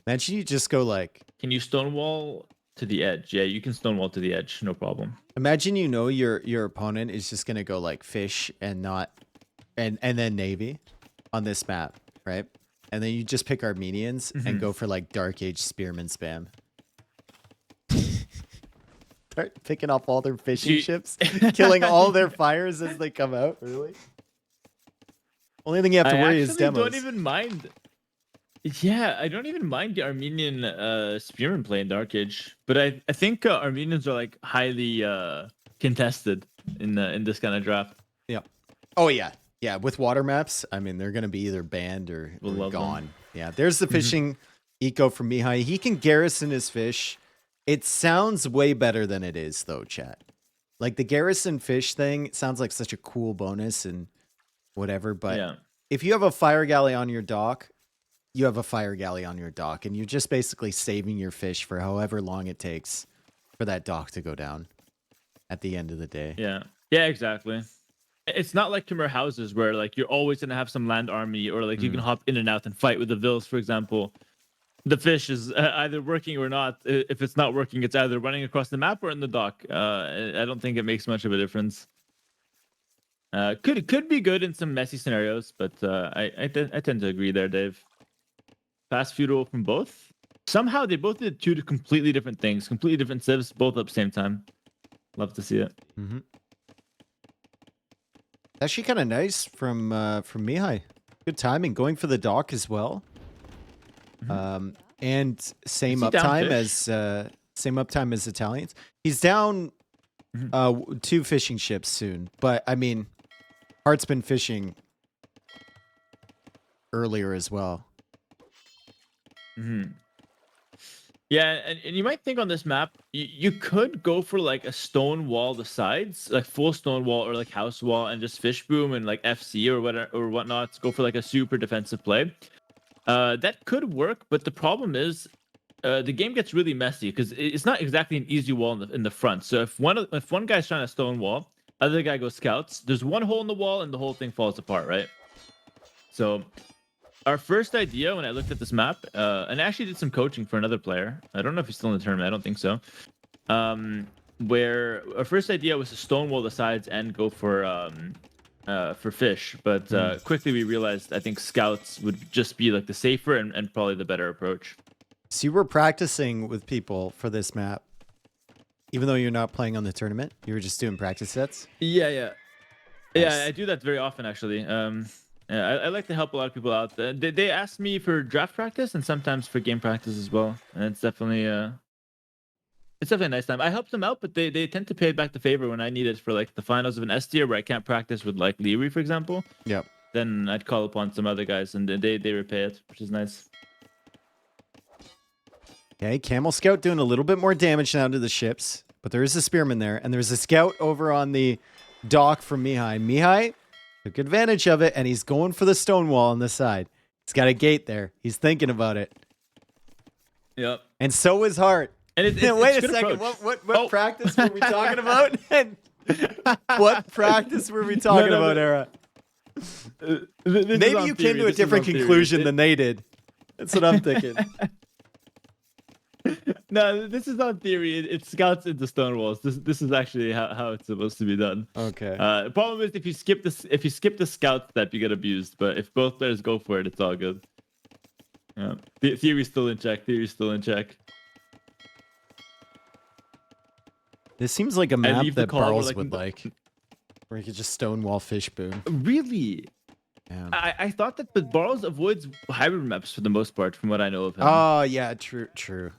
Imagine you just go like. Can you stonewall to the edge? Yeah, you can stonewall to the edge, no problem. Imagine you know your opponent is just gonna go like fish and not, and then navy, on this map, right? And then you just pick Armenians and go for like Dark Age spearman spam. Start picking off all their fishing ships, killing all their fires as they come out. Really? Only thing you have to worry is demos. I don't even mind. Yeah, I don't even mind the Armenian spearman play in Dark Age, but I think Armenians are like highly contested in this kind of draft. Yeah. Oh yeah, yeah. With water maps, I mean they're gonna be either banned or gone. Yeah. There's the fishing eco from Mihai. He can garrison his fish. It sounds way better than it is though, chat. Like the garrison fish thing sounds like such a cool bonus and whatever, but if you have a fire galley on your dock, you have a fire galley on your dock, and you're just basically saving your fish for however long it takes for that dock to go down at the end of the day. Yeah, exactly. It's not like Khmer houses where like you're always gonna have some land army or like you can hop in and out and fight with the vills, for example. The fish is either working or not. If it's not working, it's either running across the map or in the dock. I don't think it makes much of a difference. Could be good in some messy scenarios, but I tend to agree there, Dave. Fast feudal from both. Somehow they both did two completely different things, completely different civs, both at the same time. Love to see it. Mm-hmm. Actually, kind of nice from Mihai. Good timing, going for the dock as well. And same Is he down uptime as Italians. He's down 2 fishing ships soon, but I mean, Heartt's been fishing earlier as well. Yeah, and you might think on this map, you could go for like a stone wall the sides, like full stone wall or like house wall, and just fish boom and like FC or whatnot. Go for like a super defensive play. That could work, but the problem is the game gets really messy because it's not exactly an easy wall in the front. So if one guy's trying to stone wall, other guy goes scouts. There's one hole in the wall and the whole thing falls apart, right? So our first idea when I looked at this map, and I actually did some coaching for another player. I don't know if he's still in the tournament. I don't think so. Where our first idea was to stonewall the sides and go for fish, but quickly we realized I think scouts would just be like the safer and probably the better approach. So you were practicing with people for this map, even though you're not playing on the tournament. You were just doing practice sets. Yeah. Nice. Yeah, I do that very often actually. I like to help a lot of people out. They ask me for draft practice and sometimes for game practice as well, and it's definitely a nice time. I help them out, but they tend to pay back the favor when I need it for like the finals of an S tier where I can't practice with like Leary, for example. Yep. Then I'd call upon some other guys and they repay it, which is nice. Okay, Camel Scout doing a little bit more damage now to the ships, but there is a Spearman there, and there's a Scout over on the dock from Mihai. Mihai took advantage of it, and he's going for the stone wall on the side. He's got a gate there. He's thinking about it. Yep. And so is Heartt. And Wait a second. What practice were we talking about? What practice were we talking about, Hera? Maybe you came to a different conclusion than they did. That's what I'm thinking. No, this is not theory. It scouts into stone walls. This is actually how it's supposed to be done. Okay. The problem is if you skip the scout step, you get abused. But if both players go for it, it's all good. Yeah. Theory's still in check. This seems like a map leave the that call Barles where, would like, where you could just stonewall fish boom. Really? Yeah. I thought that, but Barles avoids hybrid maps for the most part, from what I know of him. Oh yeah, true.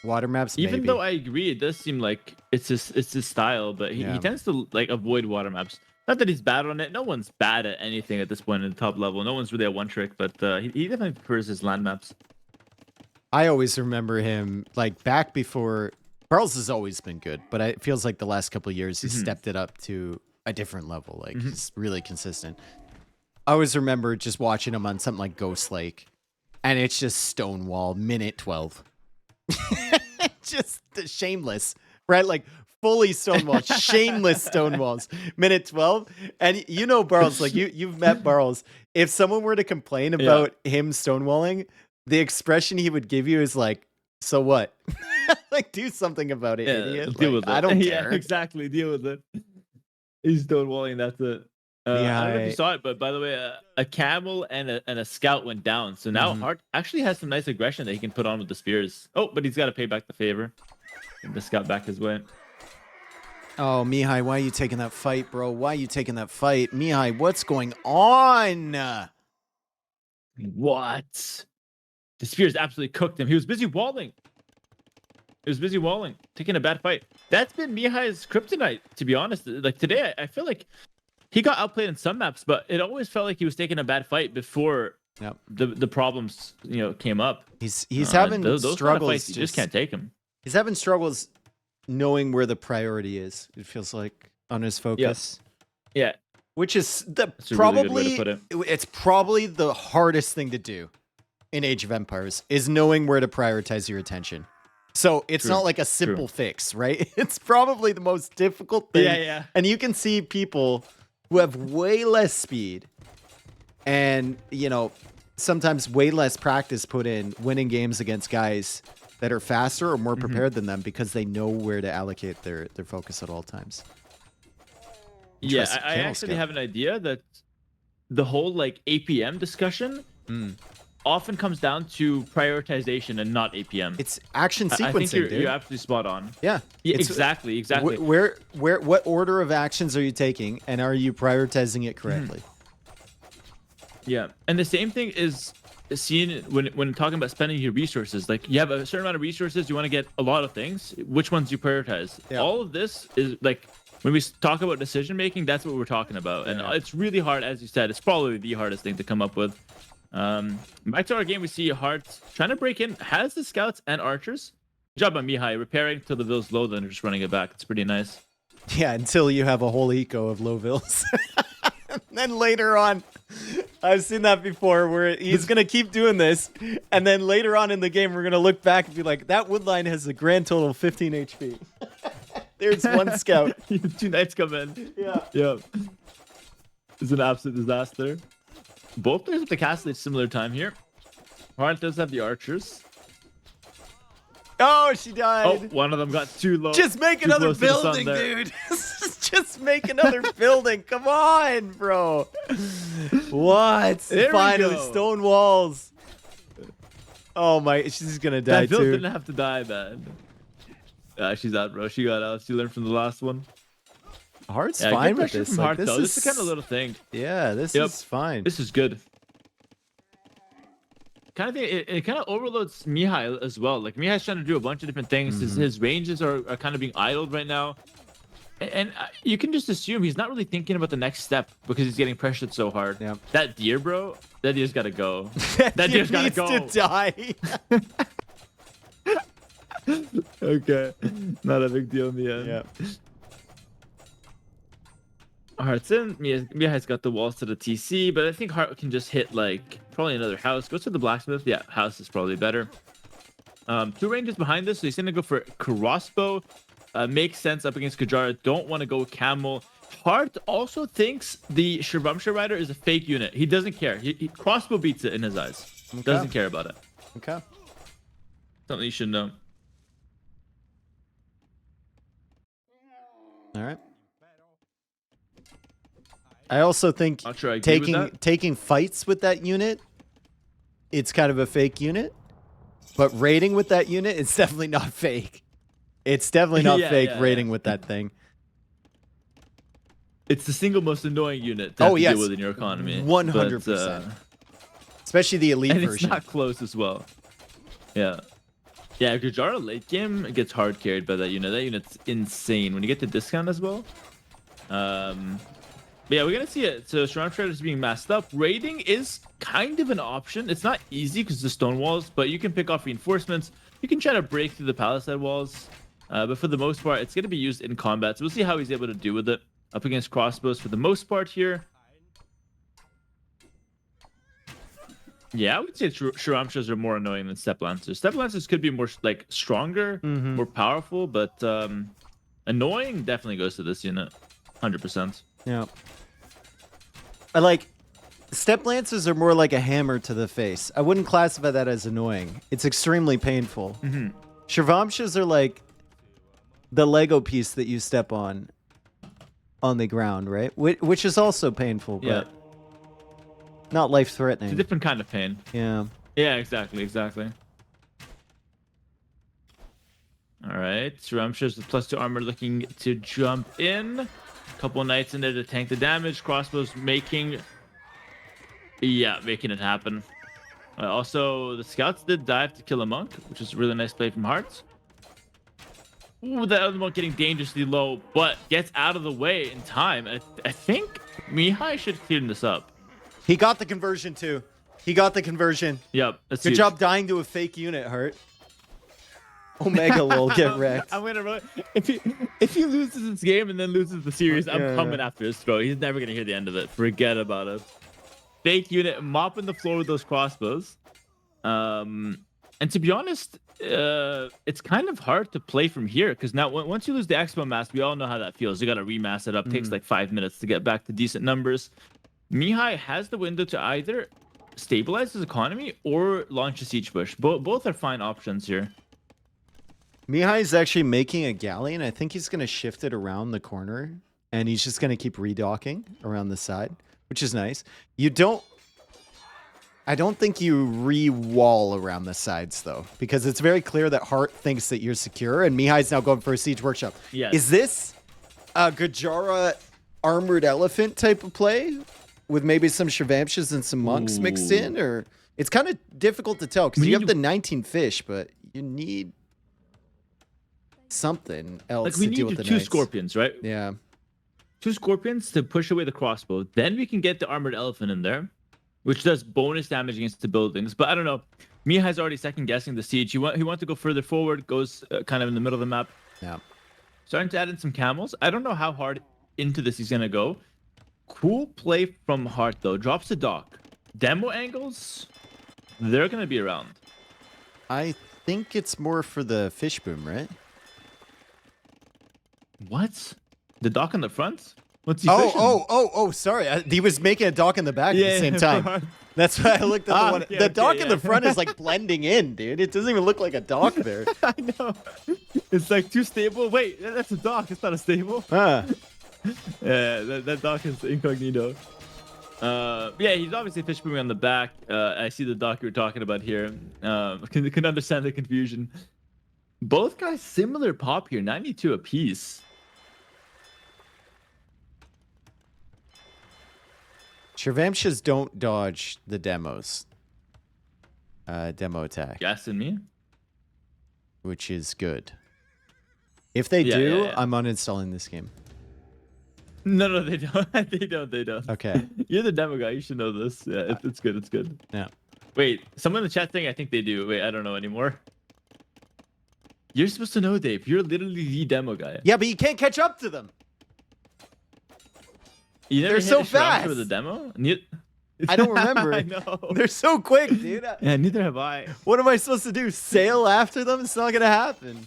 Water maps, Even maybe. though I agree, it does seem like it's his style, but he tends to like avoid water maps. Not that he's bad on it. No one's bad at anything at this point in the top level. No one's really a one trick, but he definitely prefers his land maps. I always remember him like back before. Barles has always been good, but it feels like the last couple of years he's stepped it up to a different level. Like he's really consistent. I always remember just watching him on something like Ghost Lake, and it's just Stonewall minute 12. Just shameless, right? Like fully Stonewall, shameless Stonewalls, minute 12. And you know Barles, like you've met Barles. If someone were to complain about him stonewalling, the expression he would give you is like, "So what?" Like, do something about it, idiot. Deal Like, with it. I don't care. Yeah, exactly. Deal with it. He's stonewalling. That's it. I don't know if you saw it, but by the way, a camel and a scout went down. So now Heartt actually has some nice aggression that he can put on with the spears. Oh, but he's got to pay back the favor. Get the scout back his way. Oh, Mihai, why are you taking that fight, bro? Why are you taking that fight? Mihai, what's going on? What? The spears absolutely cooked him. He was busy walling. Taking a bad fight. That's been Mihai's kryptonite, to be honest. Like today, I feel like he got outplayed in some maps, but it always felt like he was taking a bad fight before the problems came up. He's having those struggles. Kind of fights, you just can't take him. He's having struggles knowing where the priority is. It feels like on his focus. Yeah. Which is That's a really good way to put it. It's probably the hardest thing to do in Age of Empires is knowing where to prioritize your attention. So it's not like a simple fix, right? It's probably the most difficult thing. Yeah. And you can see people who have way less speed and, you know, sometimes way less practice put in winning games against guys that are faster or more prepared than them because they know where to allocate their focus at all times. Yeah, Interesting. I Camel actually Scout. have an idea that the whole like APM discussion often comes down to prioritization and not APM. It's action sequencing, I think dude. you're absolutely spot on. Yeah, Yeah, it's- exactly, exactly. What order of actions are you taking, and are you prioritizing it correctly? Yeah, and the same thing is seen when talking about spending your resources. Like you have a certain amount of resources, you want to get a lot of things. Which ones you prioritize? Yeah. All of this is like when we talk about decision making, that's what we're talking about, and it's really hard, as you said. It's probably the hardest thing to come up with. Back to our game, we see Hearttt trying to break in. Has the scouts and archers. Good job by Mihai repairing till the Ville's low, then just running it back. It's pretty nice. Yeah, until you have a whole eco of low vills. And then later on, I've seen that before where he's going to keep doing this. And then later on in the game, we're going to look back and be like, that wood line has a grand total of 15 HP. There's one scout. 2 knights come in. Yeah. Yeah. It's an absolute disaster. Both players with the castle at similar time here. Hearttt does have the archers. Oh, she Oh, died. one of them got too low. Just make Too another close to the sun building, there. dude. Just make another building. Come on, bro. What? There we Finally, go. stone walls. Oh my, she's gonna die That build too. didn't have to die, man. She's out, bro. She got out. She learned from the last one. Heart's Yeah, fine good with pressure this. from Like, Hearttt, though. This is kind of a little thing. Yeah, this Yep. is fine. This is good. Kind of thing. It kind of overloads Mihai as well. Like Mihai's trying to do a bunch of different things. His ranges are kind of being idled right now, and you can just assume he's not really thinking about the next step because he's getting pressured so hard. Yep. That deer, bro. That deer's gotta go. That deer's gotta needs go. to die. Okay, not a big deal in the end. Yeah. Heartt's in. Mihai's got the walls to the TC, but I think Hearttt can just hit like probably another house. Goes to the blacksmith. Yeah, house is probably better. 2 ranges behind this, so he's gonna go for crossbow. Makes sense up against Kajara. Don't want to go camel. Hearttt also thinks the Shravamsha rider is a fake unit. He doesn't care. He crossbow beats it in his eyes. Doesn't care about it. Okay. Something you should know. All right. I also think Not sure I agree with that. taking fights with that unit, it's kind of a fake unit. But raiding with that unit, it's definitely not fake. It's definitely not Yeah, fake yeah, raiding yeah. with that thing. It's the single most annoying unit to have Oh, to yes. deal with in your economy. 100%. But, Especially the elite and it's version. not close as well. Yeah. Yeah, Kajara late game gets hard carried by that unit. That unit's insane. When you get the discount as well. But yeah, we're gonna see it. So Shroud Shredder is being masked up. Raiding is kind of an option. It's not easy because the stone walls, but you can pick off reinforcements. You can try to break through the palisade walls. But for the most part, it's gonna be used in combat. So we'll see how he's able to do with it. Up against crossbows for the most part here. Yeah, I would say Sharamshas are more annoying than Step Lancers. Step Lancers could be more like stronger, more powerful, but annoying definitely goes to this unit. 100%. Yeah. I like step lances are more like a hammer to the face. I wouldn't classify that as annoying. It's extremely painful. Shravamshas are like the Lego piece that you step on the ground, right? Which is also painful, but Yeah. not It's a life-threatening. different kind of pain. Yeah. Yeah, exactly. All right, Sharamshas with +2 armor looking to jump in. Couple knights in there to tank the damage. Crossbows making it happen. Also, the scouts did dive to kill a monk, which is a really nice play from Hearttt. Ooh, that other monk getting dangerously low, but gets out of the way in time. I think Mihai should clean this up. He got the conversion too. He got the conversion. Yep, that's Good huge. job dying to a fake unit, Hearttt. Omega will get wrecked. I'm gonna if he loses this game and then loses the series, I'm coming after his throat. He's never gonna hear the end of it. Forget about it. Fake unit mopping the floor with those crossbows. And And to be honest, it's kind of hard to play from here because now once you lose the Expo mask, we all know how that feels. You got to remass it up. Takes like 5 minutes to get back to decent numbers. Mihai has the window to either stabilize his economy or launch a siege push. Both are fine options here. Mihai is actually making a galleon. I think he's going to shift it around the corner, and he's just going to keep redocking around the side, which is nice. I don't think you re-wall around the sides, though, because it's very clear that Hearttt thinks that you're secure, and Mihai's now going for a siege workshop. Yes. Is this a Gajara armored elephant type of play with maybe some Shirvamshas and some monks mixed in? Or it's kind of difficult to tell because you have the 19 fish, but you need something else Like we to deal need with the two knights. scorpions, right? Yeah. 2 scorpions to push away the crossbow. Then we can get the armored elephant in there, which does bonus damage against the buildings. But I don't know. Mihai's already second guessing the siege. He wants to go further forward, goes kind of in the middle of the map. Yeah. Starting to add in some camels. I don't know how hard into this he's going to go. Cool play from Hearttt, though. Drops the dock. Demo angles, they're going to be around. I think it's more for the fish boom, right? What? The dock on the front? What's he fishing? Sorry. He was making a dock in the back at the same time. That's why I looked at the one. Okay, the okay, dock in yeah. the front is like blending in, dude. It doesn't even look like a dock there. I know. It's like too stable. Wait, that's a dock. It's not a stable. Huh. Yeah, that dock is incognito. Yeah, he's obviously fish booming on the back. I see the dock you were talking about here. Can understand the confusion. Both guys similar pop here, 92 apiece. Shirvamshas don't dodge the demos. Demo attack, Guessing me. which is good. If they Yeah, do, yeah, yeah. I'm uninstalling this game. No, they don't. they don't. Okay. You're the demo guy. You should know this. Yeah, it's good. It's good. Yeah. Wait, someone in the chat saying I think they do. Wait, I don't know anymore. You're supposed to know, Dave. You're literally the demo guy. Yeah, but you can't catch up to them. You never They're hit so a Shram for fast. the demo? I don't remember. I know. They're so quick, dude. Yeah, neither have I. What am I supposed to do? Sail after them? It's not gonna happen.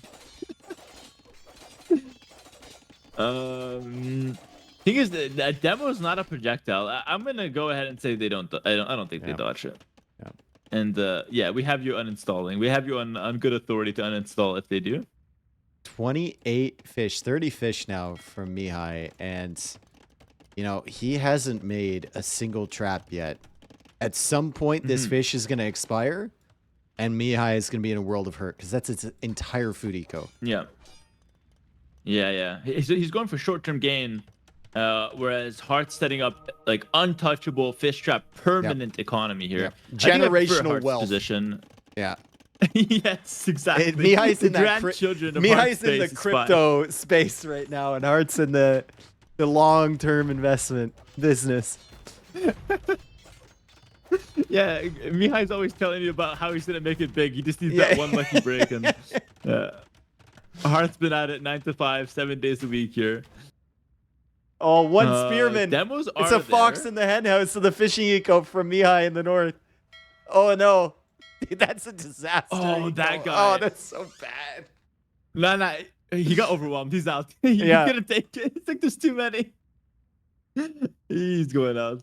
Thing is, that demo is not a projectile. I'm gonna go ahead and say they don't. I don't think they Yeah. dodge it. Yeah. And yeah, we have you uninstalling. We have you on good authority to uninstall if they do. 28 fish, 30 fish now from Mihai, and you know, he hasn't made a single trap yet. At some point, this fish is going to expire, and Mihai is going to be in a world of hurt because that's its entire food eco. Yeah. Yeah. He's going for short-term gain, whereas Heartt's setting up like untouchable fish trap permanent economy here. Yep. I think I prefer Generational Heartt's wealth. Position. Yeah. Yes, exactly. Mihai's in The that grandchildren of Mihai's Heartt's in the space is fine. crypto space right now, and Heartt's in the long-term investment business. Yeah, Mihai's always telling you about how he's gonna make it big. He just needs that one lucky break, and Heartt's been at it 9 to 5, 7 days a week here. Oh, one spearman. Demos It's are a fox there. in the henhouse of the fishing eco from Mihai in the north. Oh no. Dude, that's a disaster. Oh, eco. that guy. Oh, that's so bad. Nah, he got overwhelmed. He's out. He's Yeah. gonna take it. It's like there's too many. He's going out.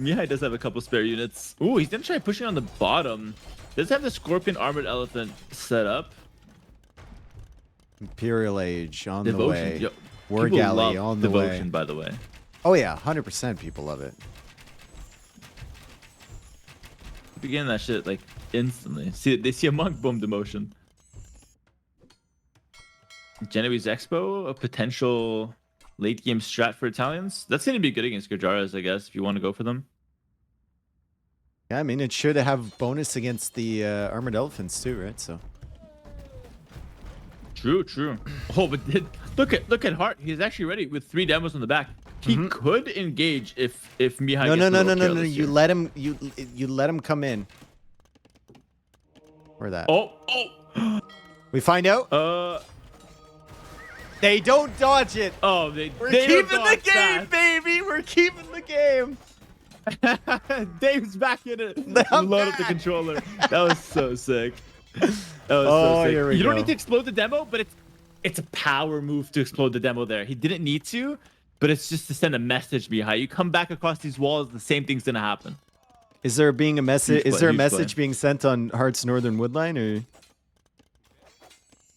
Mihai does have a couple spare units. Ooh, he's gonna try pushing on the bottom. Does have the Scorpion Armored Elephant set up. Imperial Age on the Devotion. way. Yo, War people galley love on the Devotion, way. by the way. Oh yeah, 100% people love it. Begin that shit like instantly. They see a monk, boom, demotion. Genoese Expo, a potential late game strat for Italians. That's gonna be good against Gujaras, I guess, if you want to go for them. Yeah, I mean, it should have bonus against the armored elephants too, right? So True. Oh, but look at Hearttt. He's actually ready with 3 demos on the back. He could engage if Mihai. no. gets a little You careless here. let him. You let him come in. Or that. Oh. We find out. They don't dodge it. Oh, they We're they don't keeping the dodge game, that. baby. We're keeping the game. Dave's back in it. I'm Load up the back. controller. That was so sick. That was Oh, so sick. here we You don't go. need to explode the demo, but it's a power move to explode the demo there. He didn't need to, but it's just to send a message, Mihai. You come back across these walls, the same thing's gonna happen. Is there being a message? Huge Is play, there a huge message play. being sent on Heart's Northern Woodline, or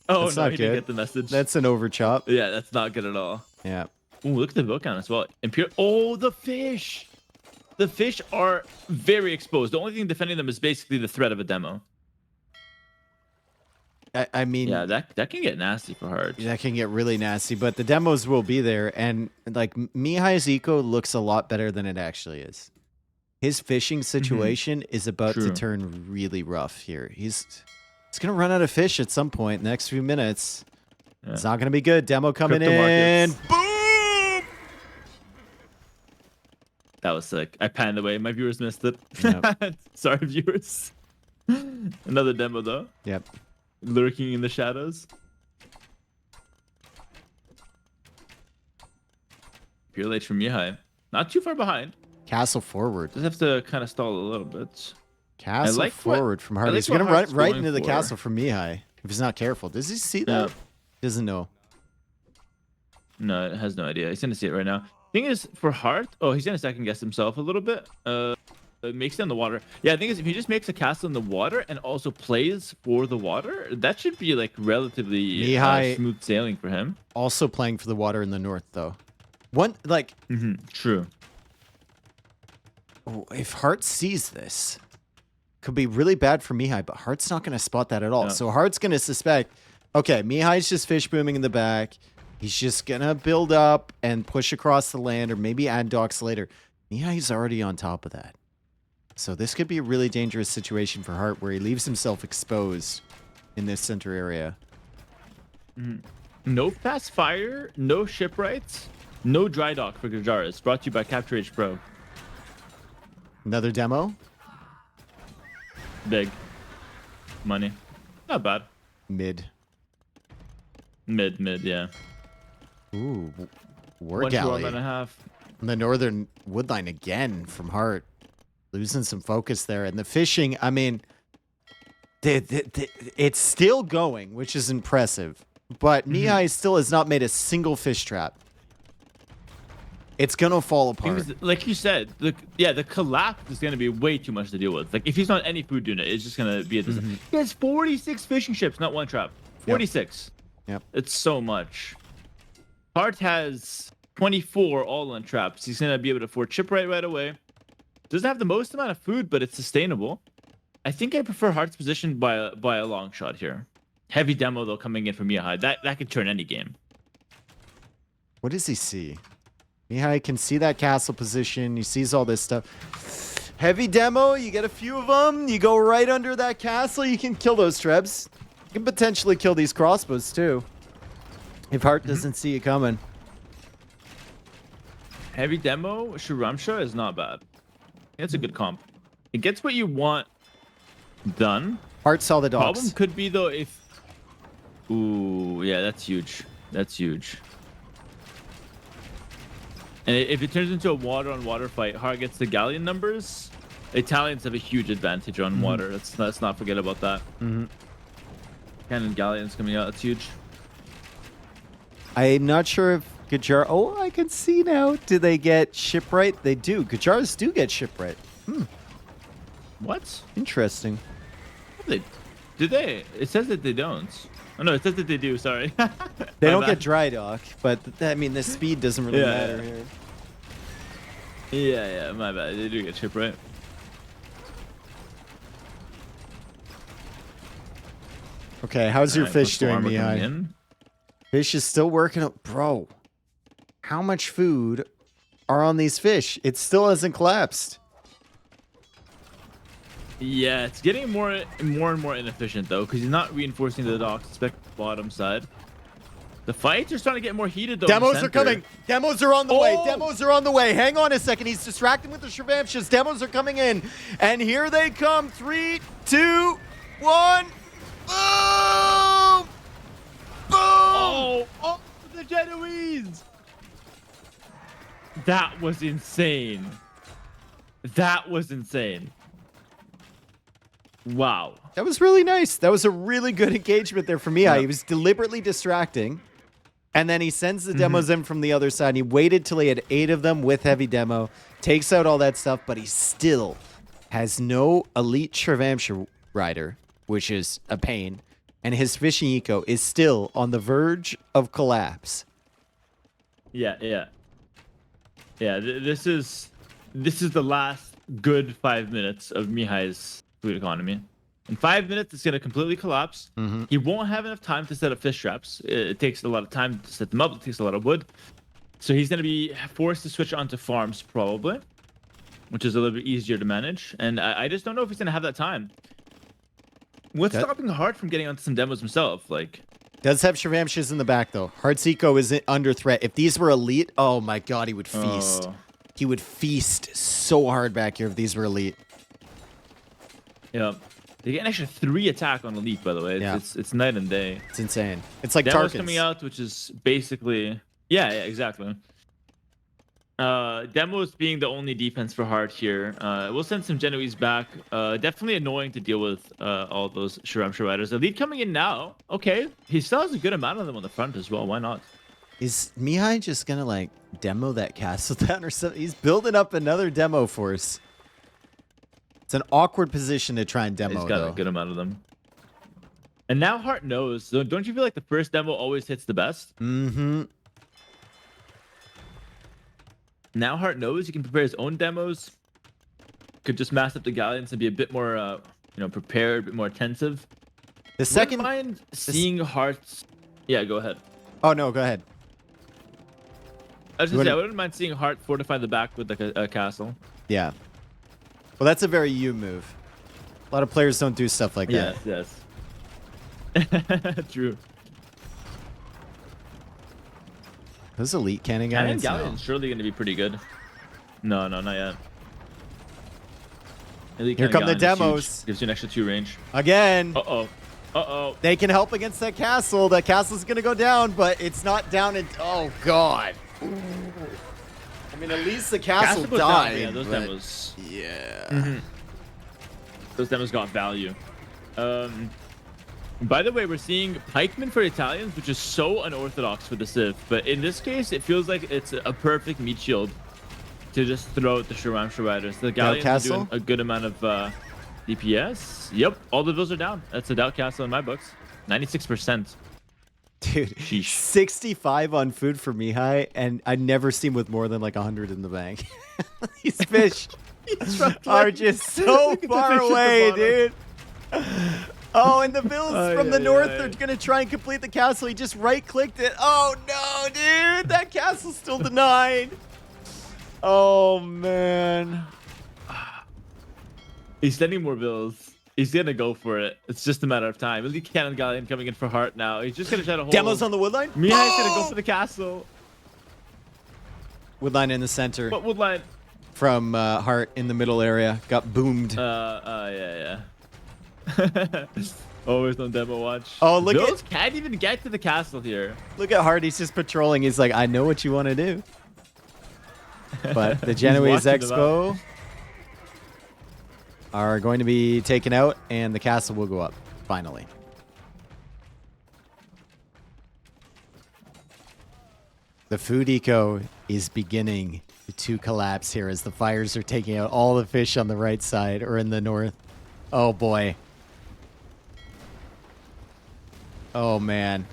Oh That's no, not he didn't good. get the message. that's an overchop? Yeah, that's not good at all. Yeah. Ooh, look at the bill count as well. Imperial. Oh, the fish. The fish are very exposed. The only thing defending them is basically the threat of a demo. I mean, Yeah, that can get nasty for Hearttt. that can get really nasty, but the demos will be there, and like Mihai's eco looks a lot better than it actually is. His fishing situation is about to True. turn really rough here. He's gonna run out of fish at some point in the next few minutes. Yeah. It's not gonna be good. Demo coming Crypto in. markets. Boom! That was sick. I panned away. My viewers missed it. Yep. Sorry, viewers. Another demo though, Yep. lurking in the shadows. Pure H from Mihai. Not too far behind. Castle forward. Just have to kind of stall a little bit. Castle like what- forward from I Hardy. like He's gonna what run Heartt's right going into the for. castle from Mihai if he's not careful. Does he see that? Yeah. Doesn't know. No, it has no idea. He's gonna see it right now. Thing is, for Hearttt, oh, he's gonna second guess himself a little bit. It makes it in the water. Yeah, I think is if he just makes a castle in the water and also plays for the water, that should be like relatively Mihai- smooth sailing for him. Also playing for the water in the north though. One like True. if Heartt sees this, could be really bad for Mihai, but Heartt's not going to spot that at all. Yeah. So Heartt's going to suspect, okay, Mihai's just fish booming in the back. He's just going to build up and push across the land or maybe add docks later. Mihai's already on top of that. So this could be a really dangerous situation for Heartt where he leaves himself exposed in this center area. No fast fire, no shipwrights, no dry dock for Gujaras. Brought to you by Capture H Pro. Another demo? Big money. Not bad. Mid. Mid, yeah. Ooh, war 1 to galley. 1.5. On the northern woodline again from Heartt. Losing some focus there. And the fishing, I mean, it's still going, which is impressive. But Mihai still has not made a single fish trap. It's going to fall apart. Because, like you said, the collapse is going to be way too much to deal with. Like, if he's on any food unit, it's just going to be a disaster. He has 46 fishing ships, not one trap. 46. Yep. It's so much. Hearttt has 24 all on traps. He's going to be able to afford shipwright right away. Doesn't have the most amount of food, but it's sustainable. I think I prefer Heartt's position by a long shot here. Heavy demo, though, coming in from Mihai. That could turn any game. What does he see? Mihai can see that castle position. He sees all this stuff. Heavy demo. You get a few of them. You go right under that castle. You can kill those trebs. You can potentially kill these crossbows, too. If Heartt doesn't see it coming. Heavy demo, Shiramsha is not bad. It's a good comp. It gets what you want done. Heartt saw the Problem dogs. could be though if. Ooh, yeah, that's huge. That's huge. And if it turns into a water-on-water fight, Heartt gets the galleon numbers. Italians have a huge advantage on water. Let's not forget about that. Cannon galleons coming out. That's huge. I'm not sure if Gujar. Oh, I can see now. Do they get shipwright? They do. Gujars do get shipwright. What? Interesting. Did they? It says that they don't. Oh no, it says that they do. Sorry. They My don't bad. get dry dock, but I mean, the speed doesn't really Yeah, matter yeah. here. Yeah, my bad. They do get shipwright. Okay, how's your Alright, fish coastal doing, armor coming Mihai? in. Fish is still working. Bro, how much food are on these fish? It still hasn't collapsed. Yeah, it's getting more and more inefficient though, because he's not reinforcing the docks, especially the bottom side. The fights are starting to get more heated though. in the Demos are center. coming. Demos are on the way. Oh! Demos are on the way. Hang on a second. He's distracting with the Shravamshas. Demos are coming in. And here they come. 3, 2, 1. Boom! Boom! Oh, the Genoese! That was insane. That was insane. Wow. That was really nice. That was a really good engagement there for Mihai. Yeah. He was deliberately distracting. And then he sends the demos in from the other side. And he waited till he had 8 of them with heavy demo, takes out all that stuff, but he still has no elite Shravamsha rider, which is a pain. And his fishing eco is still on the verge of collapse. Yeah. This is the last good 5 minutes of Mihai's food economy. In 5 minutes, it's gonna completely collapse. He won't have enough time to set up fish traps. It takes a lot of time to set them up. It takes a lot of wood. So he's gonna be forced to switch onto farms probably, which is a little bit easier to manage. And I just don't know if he's gonna have that time. What's stopping Hearttt from getting onto some demos himself? Like, Does have Shravamshas in the back, though. Heartt's eco is under threat. If these were elite, oh my god, he would feast. Oh. He would feast so hard back here if these were elite. yeah, they get an extra 3 attack on elite. By the way, Yeah. it's night and day. It's insane. It's like Demos Tarkins. coming out, which is basically yeah, exactly. Demos being the only defense for Hearttt here. We'll send some Genoese back. Definitely annoying to deal with all those Shravamsha riders. Elite coming in now. Okay, he still has a good amount of them on the front as well. Why not? Is Mihai just gonna like demo that castle down or something? He's building up another demo force. It's an awkward position to try and demo. He's got though. a good amount of them. And now Hearttt knows. So don't you feel like the first demo always hits the best? Mm-hmm. Now Hearttt knows he can prepare his own demos. Could just mass up the galleons and be a bit more, prepared, a bit more attentive. The second. Wouldn't mind seeing Heartt's. Yeah, go ahead. Oh no, go ahead. I was You gonna say I wouldn't- wouldn't mind seeing Hearttt fortify the back with like a castle. Yeah. Well, that's a very you move. A lot of players don't do stuff like that. Yes. True. Those elite cannon Cannon guys. no. galleon's surely gonna be pretty good. No, not yet. Elite Here cannon come the galleon is huge. demos. Gives you an extra 2 range. Again. Uh-oh. They can help against that castle. That castle's gonna go down, but it's not down. Oh god. I mean, at least the castle, goes down, died. yeah, those but- demos. Yeah. Those demos got value. By the way, we're seeing pikemen for Italians, which is so unorthodox for the Civ. But in this case, it feels like it's a perfect meat shield to just throw out the Shravamsha riders. The galleons are castle? doing a good amount of DPS. Yep, all of those are down. That's a doubt castle in my books. 96%. Dude, Sheesh. 65 on food for Mihai, and I've never seen with more than like 100 in the bank. These fish are just so Look at the far fish at the away, bottom. dude. Oh, and the villas from the north are gonna try and complete the castle. He just right-clicked it. Oh no, dude, that castle's still denied. Oh man. He's sending more bills. He's gonna go for it. It's just a matter of time. Elite Cannon Galleon coming in for Hearttt now. He's just gonna try to hold. Demos on the woodline. Mihai's gonna go for the castle. Woodline in the center. What woodline? From Hearttt in the middle area. Got boomed. Yeah. Always on demo watch. Oh, look Those can't even get to the castle here. Look at Heartt. He's just patrolling. He's like, I know what you want to do. But the Genoese watching them Expo are going to be taken out, and the castle will go up, finally. The food eco is beginning to collapse here as the fires are taking out all the fish on the right side or in the north. Oh, boy. Oh, man.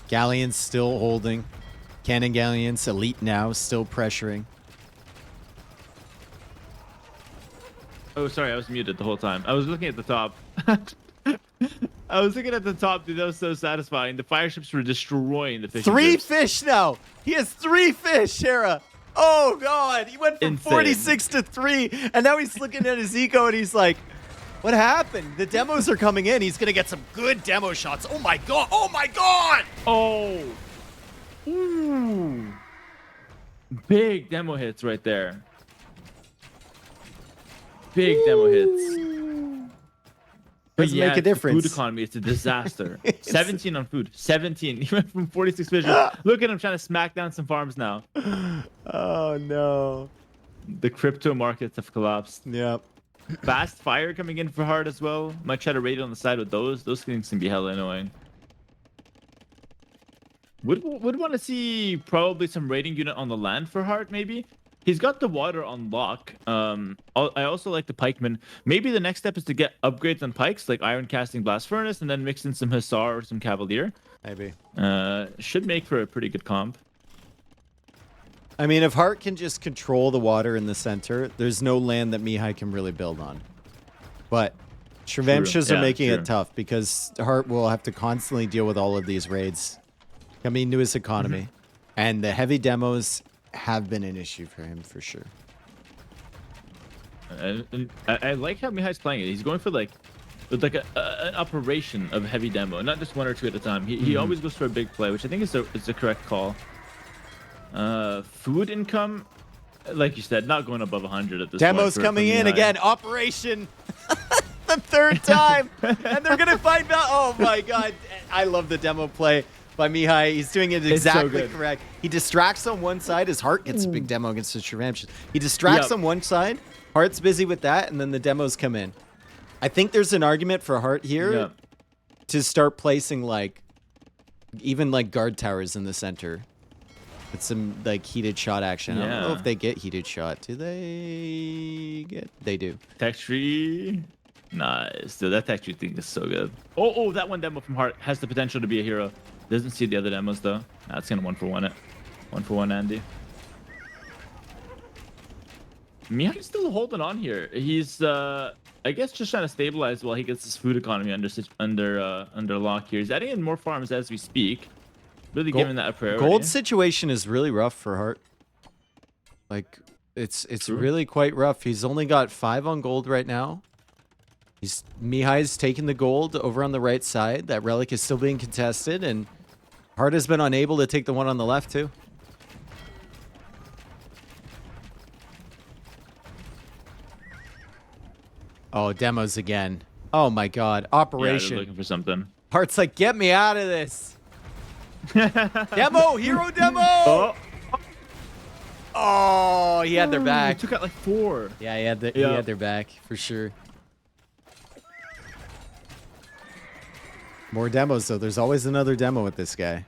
Galleons still holding. Cannon galleons, elite now, still pressuring. Oh, sorry, I was muted the whole time. I was looking at the top. I was looking at the top, dude. That was so satisfying. The fire ships were destroying the fish. 3 fish now. He has 3 fish, Hera. Oh, God. He went from Insane. 46 to 3. And now he's looking at his eco and he's like, what happened? The demos are coming in. He's going to get some good demo shots. Oh, my God. Oh, my God. Oh. Ooh. Big demo hits right there. Big demo hits. Doesn't make a it's the difference. Food economy, it's a disaster. 17 on food. 17. He went from 46 vision. Look at him trying to smack down some farms now. Oh no. The crypto markets have collapsed. Yep. Fast fire coming in for Heartt as well. Might try to raid on the side with those. Those things can be hella annoying. Would want to see probably some raiding unit on the land for Heartt, maybe. He's got the water on lock. I also like the pikemen. Maybe the next step is to get upgrades on pikes, like iron casting blast furnace, and then mix in some hussar or some cavalier. Maybe. Should make for a pretty good comp. I mean, if Heartt can just control the water in the center, there's no land that Mihai can really build on. But Shrivamshas are making it tough because Heartt will have to constantly deal with all of these raids coming into his economy. And the heavy demos have been an issue for him for sure. And I like how Mihai's playing it. He's going for like an operation of heavy demo, not just one or two at a time. He always goes for a big play, which I think is the correct call. Food income, like you said, not going above 100 at this point. Demos coming in again. Operation. The third time. And they're going to fight back. Oh my God. I love the demo play by Mihai. He's doing it exactly correct. He distracts on one side. His Heartt gets a big demo against the Shrivamshas. He distracts on one side. Heartt's busy with that, and then the demos come in. I think there's an argument for Heartt here to start placing like even like guard towers in the center. With some like heated shot action. I don't know if they get heated shot. Do they get? They do. Tech tree. Nice. Dude, that tech tree thing is so good. Oh, that one demo from Heartt has the potential to be a hero. Doesn't see the other demos though. That's gonna 1-for-1 it. 1-for-1 Andy. Mihai's still holding on here. He's I guess just trying to stabilize while he gets his food economy under lock here. He's adding in more farms as we speak. Really giving that a priority. Gold situation is really rough for Heartt. Like it's really quite rough. He's only got 5 on gold right now. Mihai's taking the gold over on the right side. That relic is still being contested, and Heartt has been unable to take the one on the left too. Oh, demos again. Oh my God. Operation. Yeah, they're looking for something. Heartt's like, get me out of this. Demo, hero demo. Oh, he had their back. He took out like 4. Yeah, he had their back for sure. More demos though. There's always another demo with this guy.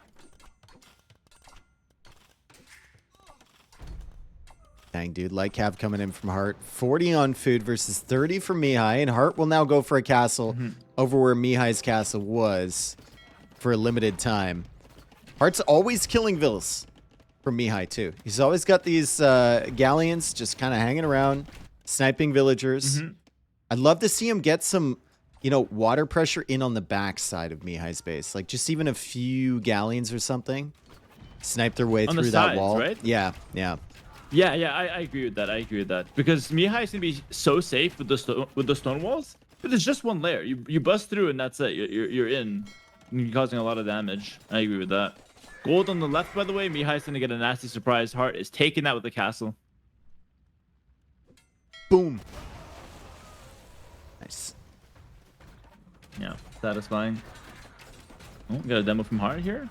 Dang, dude. Light cap coming in from Heartt. 40 on food versus 30 for Mihai. And Heartt will now go for a castle over where Mihai's castle was for a limited time. Heartt's always killing vills from Mihai too. He's always got these galleons just kind of hanging around, sniping villagers. I'd love to see him get some, you know, water pressure in on the back side of Mihai's base. Like just even a few galleons or something. Snipe their way through that wall. Right? Yeah. I agree with that. I agree with that. Because Mihai is gonna be so safe with the stone walls. But there's just one layer. You bust through and that's it. You're in. You're causing a lot of damage. I agree with that. Gold on the left, by the way. Mihai's gonna get a nasty surprise. Heartt is taking that with the castle. Boom. Nice. Yeah, satisfying. Oh, got a demo from Heartt here.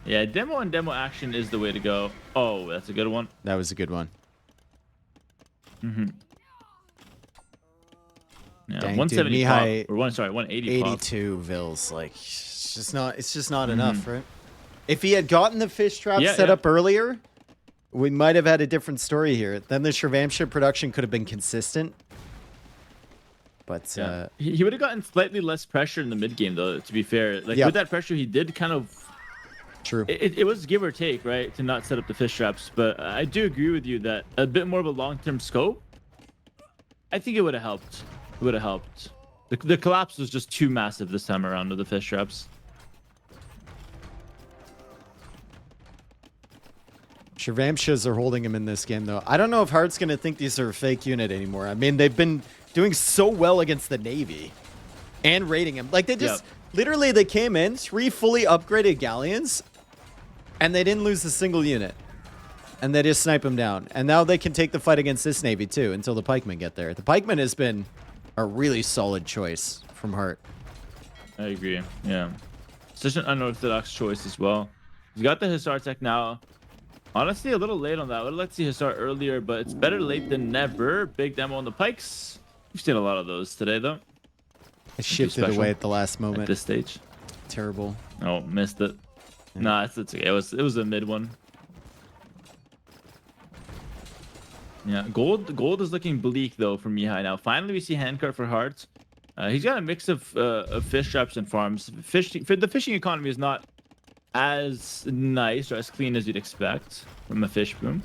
Yeah, demo and demo action is the way to go. Oh, that's a good one. That was a good one. Yeah, Dang, 170 dude, Mihai, pop, or 180 pop. 82 vills. Like it's just not enough, right? If he had gotten the fish trap set up earlier, we might have had a different story here. Then the Shrivamsha production could have been consistent. But he would have gotten slightly less pressure in the mid game, though. To be fair, like with that pressure, he did kind of. True. It was give or take, right, to not set up the fish traps. But I do agree with you that a bit more of a long-term scope. I think it would have helped. It would have helped. The collapse was just too massive this time around with the fish traps. Shrivamshas are holding him in this game, though. I don't know if Heartt's going to think these are a fake unit anymore. I mean, they've been doing so well against the Navy and raiding him. Like, they just... Literally, they came in, 3 fully upgraded galleons, and they didn't lose a single unit. And they just snipe him down. And now they can take the fight against this Navy, too, until the pikemen get there. The pikemen has been a really solid choice from Hearttt. I agree. Yeah. Such an unorthodox choice as well. He's got the Hussar tech now. Honestly, a little late on that. I would like to see Hussar earlier, but it's better late than never. Big demo on the pikes. We've seen a lot of those today, though. I shifted special away at the last At moment. this stage. Terrible. Oh, missed it. Nah, it's okay. It was a mid one. Yeah, gold is looking bleak though for Mihai now. Finally, we see handcart for Hearttt. He's got a mix of fish traps and farms. The fishing economy is not as nice or as clean as you'd expect from a fish boom.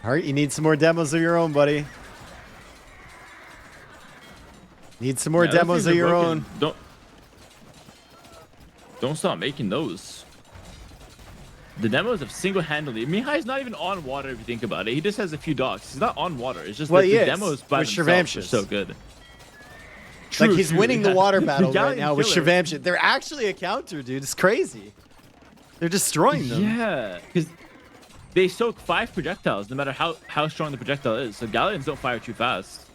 Hearttt, you need some more demos of your own, buddy. Need some more Yeah, those demos things of are your broken. own. Don't stop making those. The demos have single-handedly. Mihai's not even on water if you think about it. He just has a few docks. He's not on water. It's just Well, that he the is, demos by with themselves are Shrevamshus. so good. Like he's winning the yeah. water battle right Galleon now with killer. Shrevamshus. They're actually a counter, dude. It's crazy. They're destroying them. Yeah, because they soak 5 projectiles no matter how strong the projectile is. So Galleons don't fire too fast.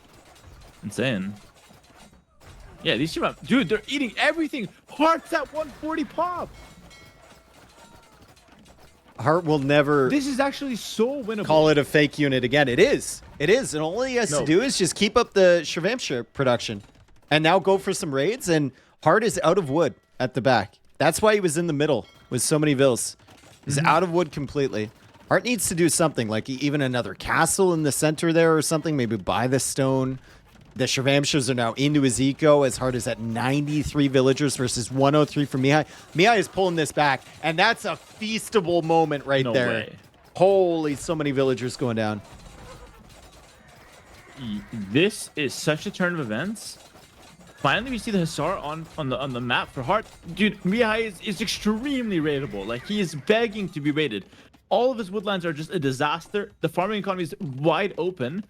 Insane. Yeah, these dude, they're eating everything. Heart's at 140 pop. Hearttt will never This is actually so winnable. call it a fake unit again. It is. It is. And all he has to No. do is just keep up the Shrevamshus production. And now go for some raids. And Hearttt is out of wood at the back. That's why he was in the middle with so many vills. He's out of wood completely. Hearttt needs to do something, like even another castle in the center there or something. Maybe buy the stone. The Shrevamshus are now into his eco as Hearttt is at 93 villagers versus 103 for Mihai. Mihai is pulling this back, and that's a feastable moment right No there. way. Holy, so many villagers going down. This is such a turn of events. Finally, we see the Hussar on the map for Hearttt. Dude, Mihai is extremely raidable. Like, he is begging to be raided. All of his woodlands are just a disaster. The farming economy is wide open.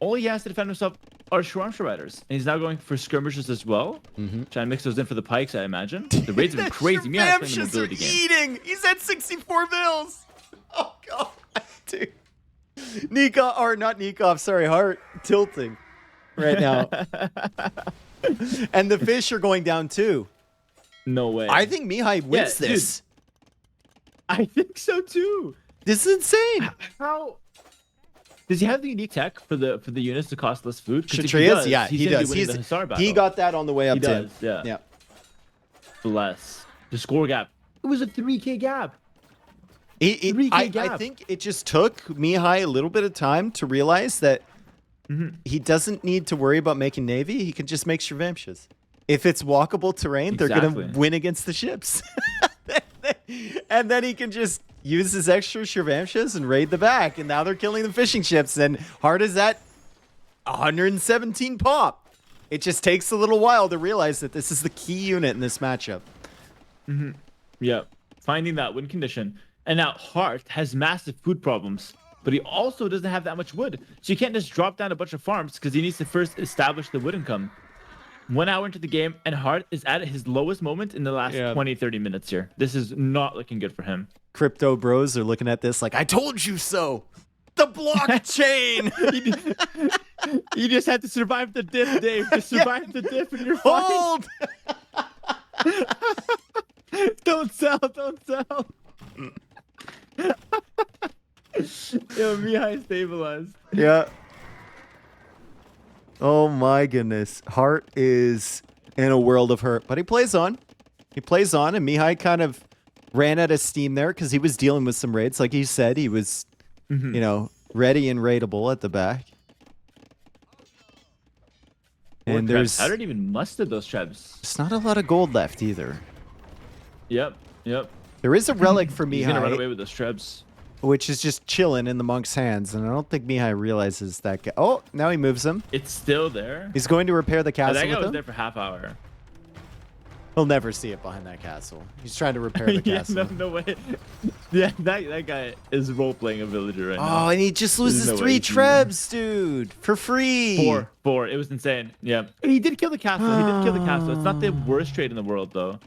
All he has to defend himself are Shwarmsha riders. And he's now going for skirmishes as well. Trying to mix those in for the pikes, I imagine. The raids have been crazy. Mihai's playing the mobility game. eating. He's at 64 mils. Oh, God, dude. Nikov, or not Nikov, sorry, Hearttt tilting right now. And the fish are going down too. No way. I think Mihai wins dude. this. I think so too. This is insane. How does he have the unique tech for the units to cost less food? 'Cause if he Shatrias? does, Yeah, he's he gonna be does. winning the Hussar battle. He got that on the way up He to does, him. yeah. Bless. The score gap. It was a 3K gap. 3K I gap. think it just took Mihai a little bit of time to realize that he doesn't need to worry about making Navy. He can just make Shrevamshus. If it's walkable terrain, they're going Exactly. to win against the ships. And then he can just use his extra Shrevamshus and raid the back. And now they're killing the fishing ships. And Hearttt is at 117 pop. It just takes a little while to realize that this is the key unit in this matchup. Yeah. Finding that win condition. And now Hearttt has massive food problems, but he also doesn't have that much wood. So you can't just drop down a bunch of farms because he needs to first establish the wood income. 1 hour into the game, and Hearttt is at his lowest moment in the last 20, 30 minutes here. This is not looking good for him. Crypto bros are looking at this like, I told you so. The blockchain. You just had to survive the diff, Dave. Just survive the diff and you're fine. Hold. Don't sell, don't sell. Yo, Mihai stabilized. Yeah. Oh my goodness. Hearttt is in a world of hurt, but he plays on. He plays on, and Mihai kind of ran out of steam there because he was dealing with some raids. Like he said, he was, you know, ready and raidable at the back. And there's I don't even muster those trebs. not a lot of gold left either. Yep. There is a relic for He's gonna run away Mihai, with those trebs. which is just chilling in the monk's hands, and I don't think Mihai realizes that. Oh, now he moves him. It's still there. He's going to repair the I castle think I with was him. there for half hour. He'll never see it behind that castle. He's trying to repair the Yeah, castle. no way. Yeah, that guy is role playing a villager right Oh, now. and he just loses no way 3 he's using trebs, dude, for free. Four. It was insane. Yeah. He did kill the castle. He did kill the castle. It's not the worst trade in the world, though.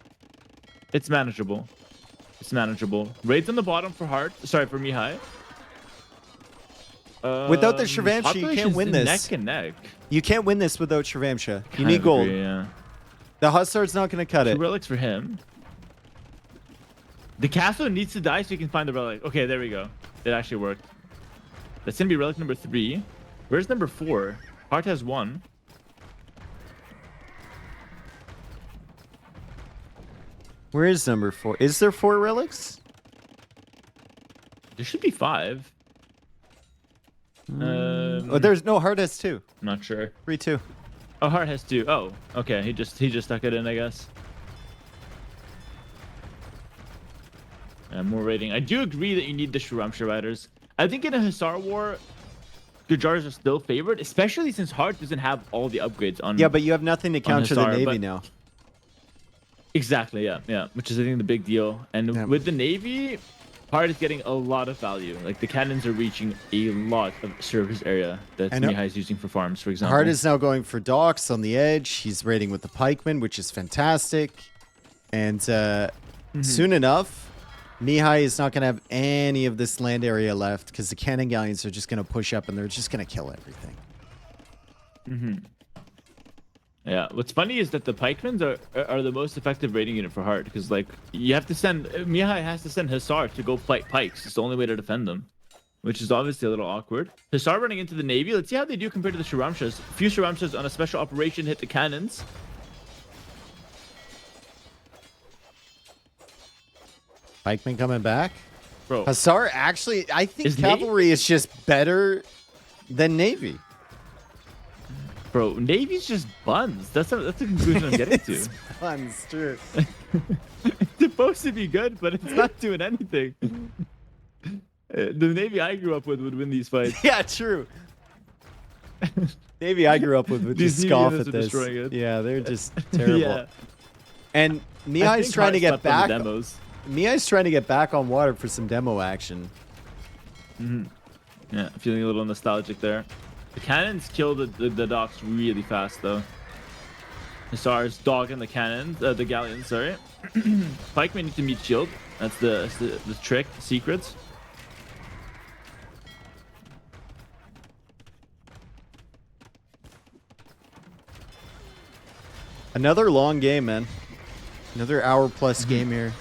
It's manageable. It's manageable. Raids on the bottom for Hearttt. Sorry, for Mihai. Without the Shravamsha, you can't population's win this. Neck and neck. You can't win this without Shravamsha. You Kind need of gold. agree, yeah. The Hussar's not going to cut Two it. relics for him. The castle needs to die so you can find the relic. Okay, there we go. It actually worked. That's gonna be relic number 3. Where's number 4? Hearttt has 1. Where is number 4? Is there 4 relics? There should be 5. Oh, there's no. Heartt has 2. I'm not sure. 3-2. Oh, Hearttt has 2. Oh, okay. He just stuck it in, I guess. More rating. I do agree that you need the Shravamsha riders. I think in a Hussar war, Gujars are still favored, especially since Hearttt doesn't have all the upgrades on. Yeah, but you have nothing to counter the Hussar, Navy but- now. Exactly, yeah. Which is, I think, the big deal. And Yeah. with the Navy, Hearttt is getting a lot of value. Like, the cannons are reaching a lot of surface area that I know. Mihai is using for farms, for example. Heartt is now going for docks on the edge. He's raiding with the pikemen, which is fantastic. And soon enough, Mihai is not going to have any of this land area left because the cannon galleons are just going to push up and they're just going to kill everything. Yeah, what's funny is that the pikemen are the most effective raiding unit for Hearttt, because like you have to send Mihai has to send Hussar to go fight pikes. It's the only way to defend them, which is obviously a little awkward. Hussar running into the Navy. Let's see how they do compared to the Shravamshas. A few Shravamshas on a special operation hit the cannons. Pikemen coming back. Bro, Hussar actually, I think Is cavalry is just better than Navy. Navy's just buns. That's the conclusion I'm getting to. It's fun, it's true. It's supposed to be good, but it's not doing anything. The Navy I grew up with would win these fights. Yeah, true. Navy I grew up with would These just Navy scoff units at are this. destroying it. Yeah, they're just terrible. Yeah. And I Mihai's think trying to Hearttt get slept on back. the demos. Mihai's trying to get back on water for some demo action. Yeah, feeling a little nostalgic there. The cannons kill the docks really fast, though. Hussar's dogging the cannons, the galleons, sorry. Pikemen need to meet shield. That's the trick, the secrets. Another long game, man. Another hour plus game here.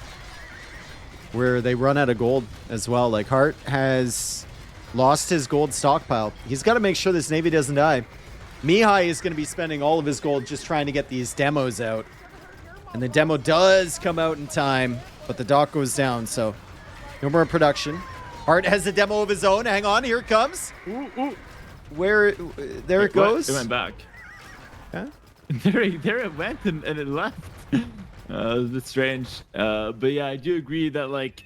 Where they run out of gold as well. Like, Hearttt has lost his gold stockpile. He's got to make sure this Navy doesn't die. Mihai is going to be spending all of his gold just trying to get these demos out. And the demo does come out in time, but the dock goes down, so no more production. Hearttt has a demo of his own. Hang on, here it comes. Ooh. There it What? goes. It went back. Huh? There it went and it left. It's a bit strange. But yeah, I do agree that like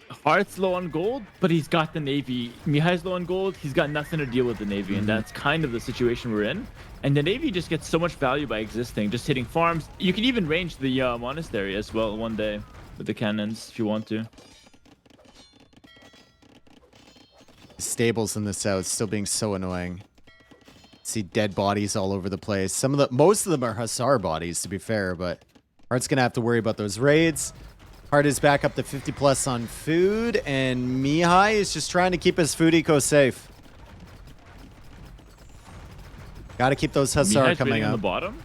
Heartt's low on gold, but he's got the Navy. Mihai's low on gold. He's got nothing to deal with the Navy, and that's kind of the situation we're in. And the Navy just gets so much value by existing, just hitting farms. You can even range the monastery as well one day with the cannons if you want to. Stables in the south still being so annoying. See dead bodies all over the place. Most of them are Hussar bodies, to be fair, but Heartt's gonna have to worry about those raids. Hearttt is back up to 50 plus on food, and Mihai is just trying to keep his food eco safe. Got to keep those Hussar Mihai's coming raiding on the up. bottom.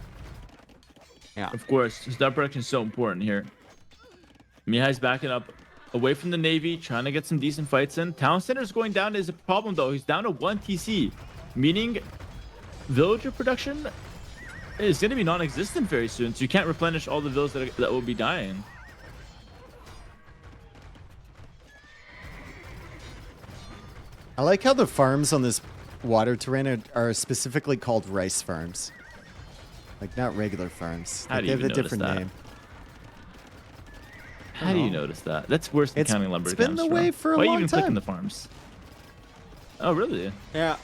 Yeah. Of course, his that production is so important here. Mihai's backing up away from the Navy, trying to get some decent fights in. Town center's going down is a problem, though. He's down to 1 TC, meaning villager production is going to be non-existent very soon, so you can't replenish all the villas that will be dying. I like how the farms on this water terrain are specifically called rice farms. Like, not regular farms. How Like, do they you have a even different notice that? name. How do you notice that? That's worse than counting lumber it's been camps, the bro. way for a Why long even clicking time. the farms? Oh, really? Yeah.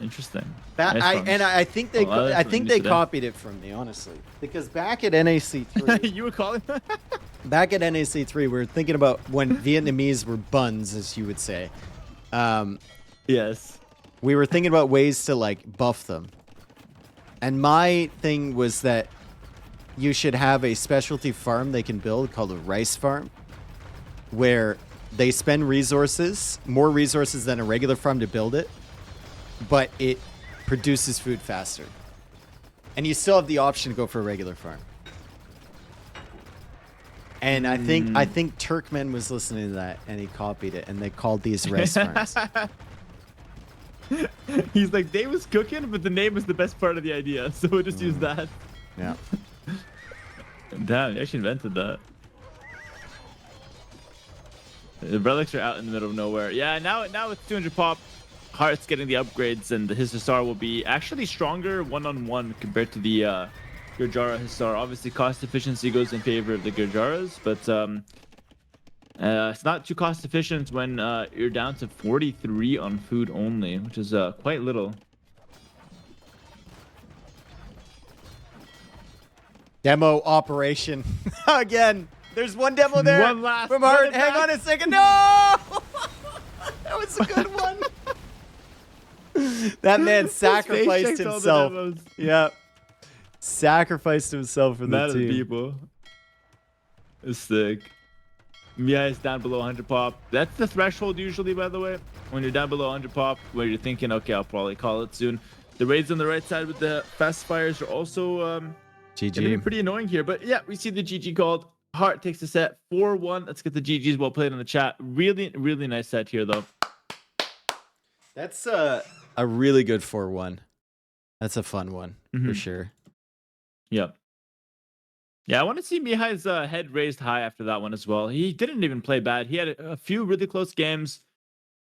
Interesting. That, Nice farms. I think they Well, that's I something think new they today. copied it from me, honestly. Because back at NAC3, You were calling back at NAC3, we were thinking about when Vietnamese were buns, as you would say. Yes. We were thinking about ways to like buff them. And my thing was that you should have a specialty farm they can build called a rice farm, where they spend resources, more resources than a regular farm to build it, but it produces food faster. And you still have the option to go for a regular farm. And I think Turkmen was listening to that and he copied it and they called these rice farms. He's like, they was cooking, but the name was the best part of the idea, so we'll just use that. Yeah. Damn, you actually invented that. The relics are out in the middle of nowhere. Yeah, now it's 200 pop. Heartt's getting the upgrades, and his Hussar will be actually stronger one-on-one compared to the Gurjara Hussar. Obviously, cost efficiency goes in favor of the Gurjaras, but it's not too cost efficient when you're down to 43 on food only, which is quite little. Demo operation. Again, there's one demo there. One last from Heartt. minute Hang back. on a second. No! That was a good one. That man sacrificed Space checks all the himself. demos. Yeah. Sacrificed himself for the Mad at team. people. It's sick. Mihai is down below 100 pop. That's the threshold usually, by the way. When you're down below 100 pop, where you're thinking, okay, I'll probably call it soon. The raids on the right side with the fast fires are also gonna be GG. pretty annoying here. But yeah, we see the GG called. Heartt takes the set 4-1. Let's get the GGs well played in the chat. Really, really nice set here, though. That's a really good 4-1. That's a fun one for Mhm. sure. Yep. Yeah, I want to see Mihai's head raised high after that one as well. He didn't even play bad. He had a few really close games.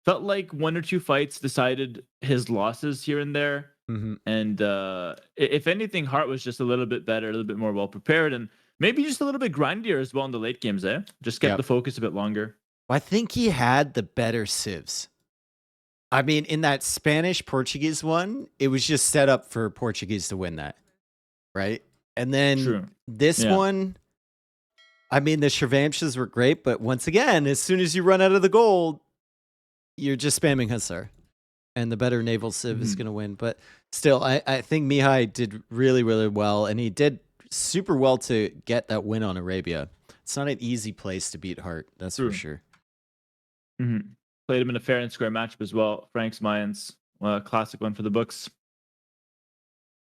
Felt like one or two fights decided his losses here and there. Mhm. And if anything, Heartt was just a little bit better, a little bit more well prepared, and maybe just a little bit grindier as well in the late games, eh? Just kept Yep. the focus a bit longer. I think he had the better civs. I mean, in that Spanish-Portuguese one, it was just set up for Portuguese to win that, right? And then True. this Yeah. one, I mean, the Shravamshas were great, but once again, as soon as you run out of the gold, you're just spamming Hussar. And the better naval civ is Mhm. going to win. But still, I think Mihai did really, really well, and he did super well to get that win on Arabia. It's not an easy place to beat Heartt, that's True. for sure. Played him in a fair and square matchup as well. Frank's Mayans, classic one for the books.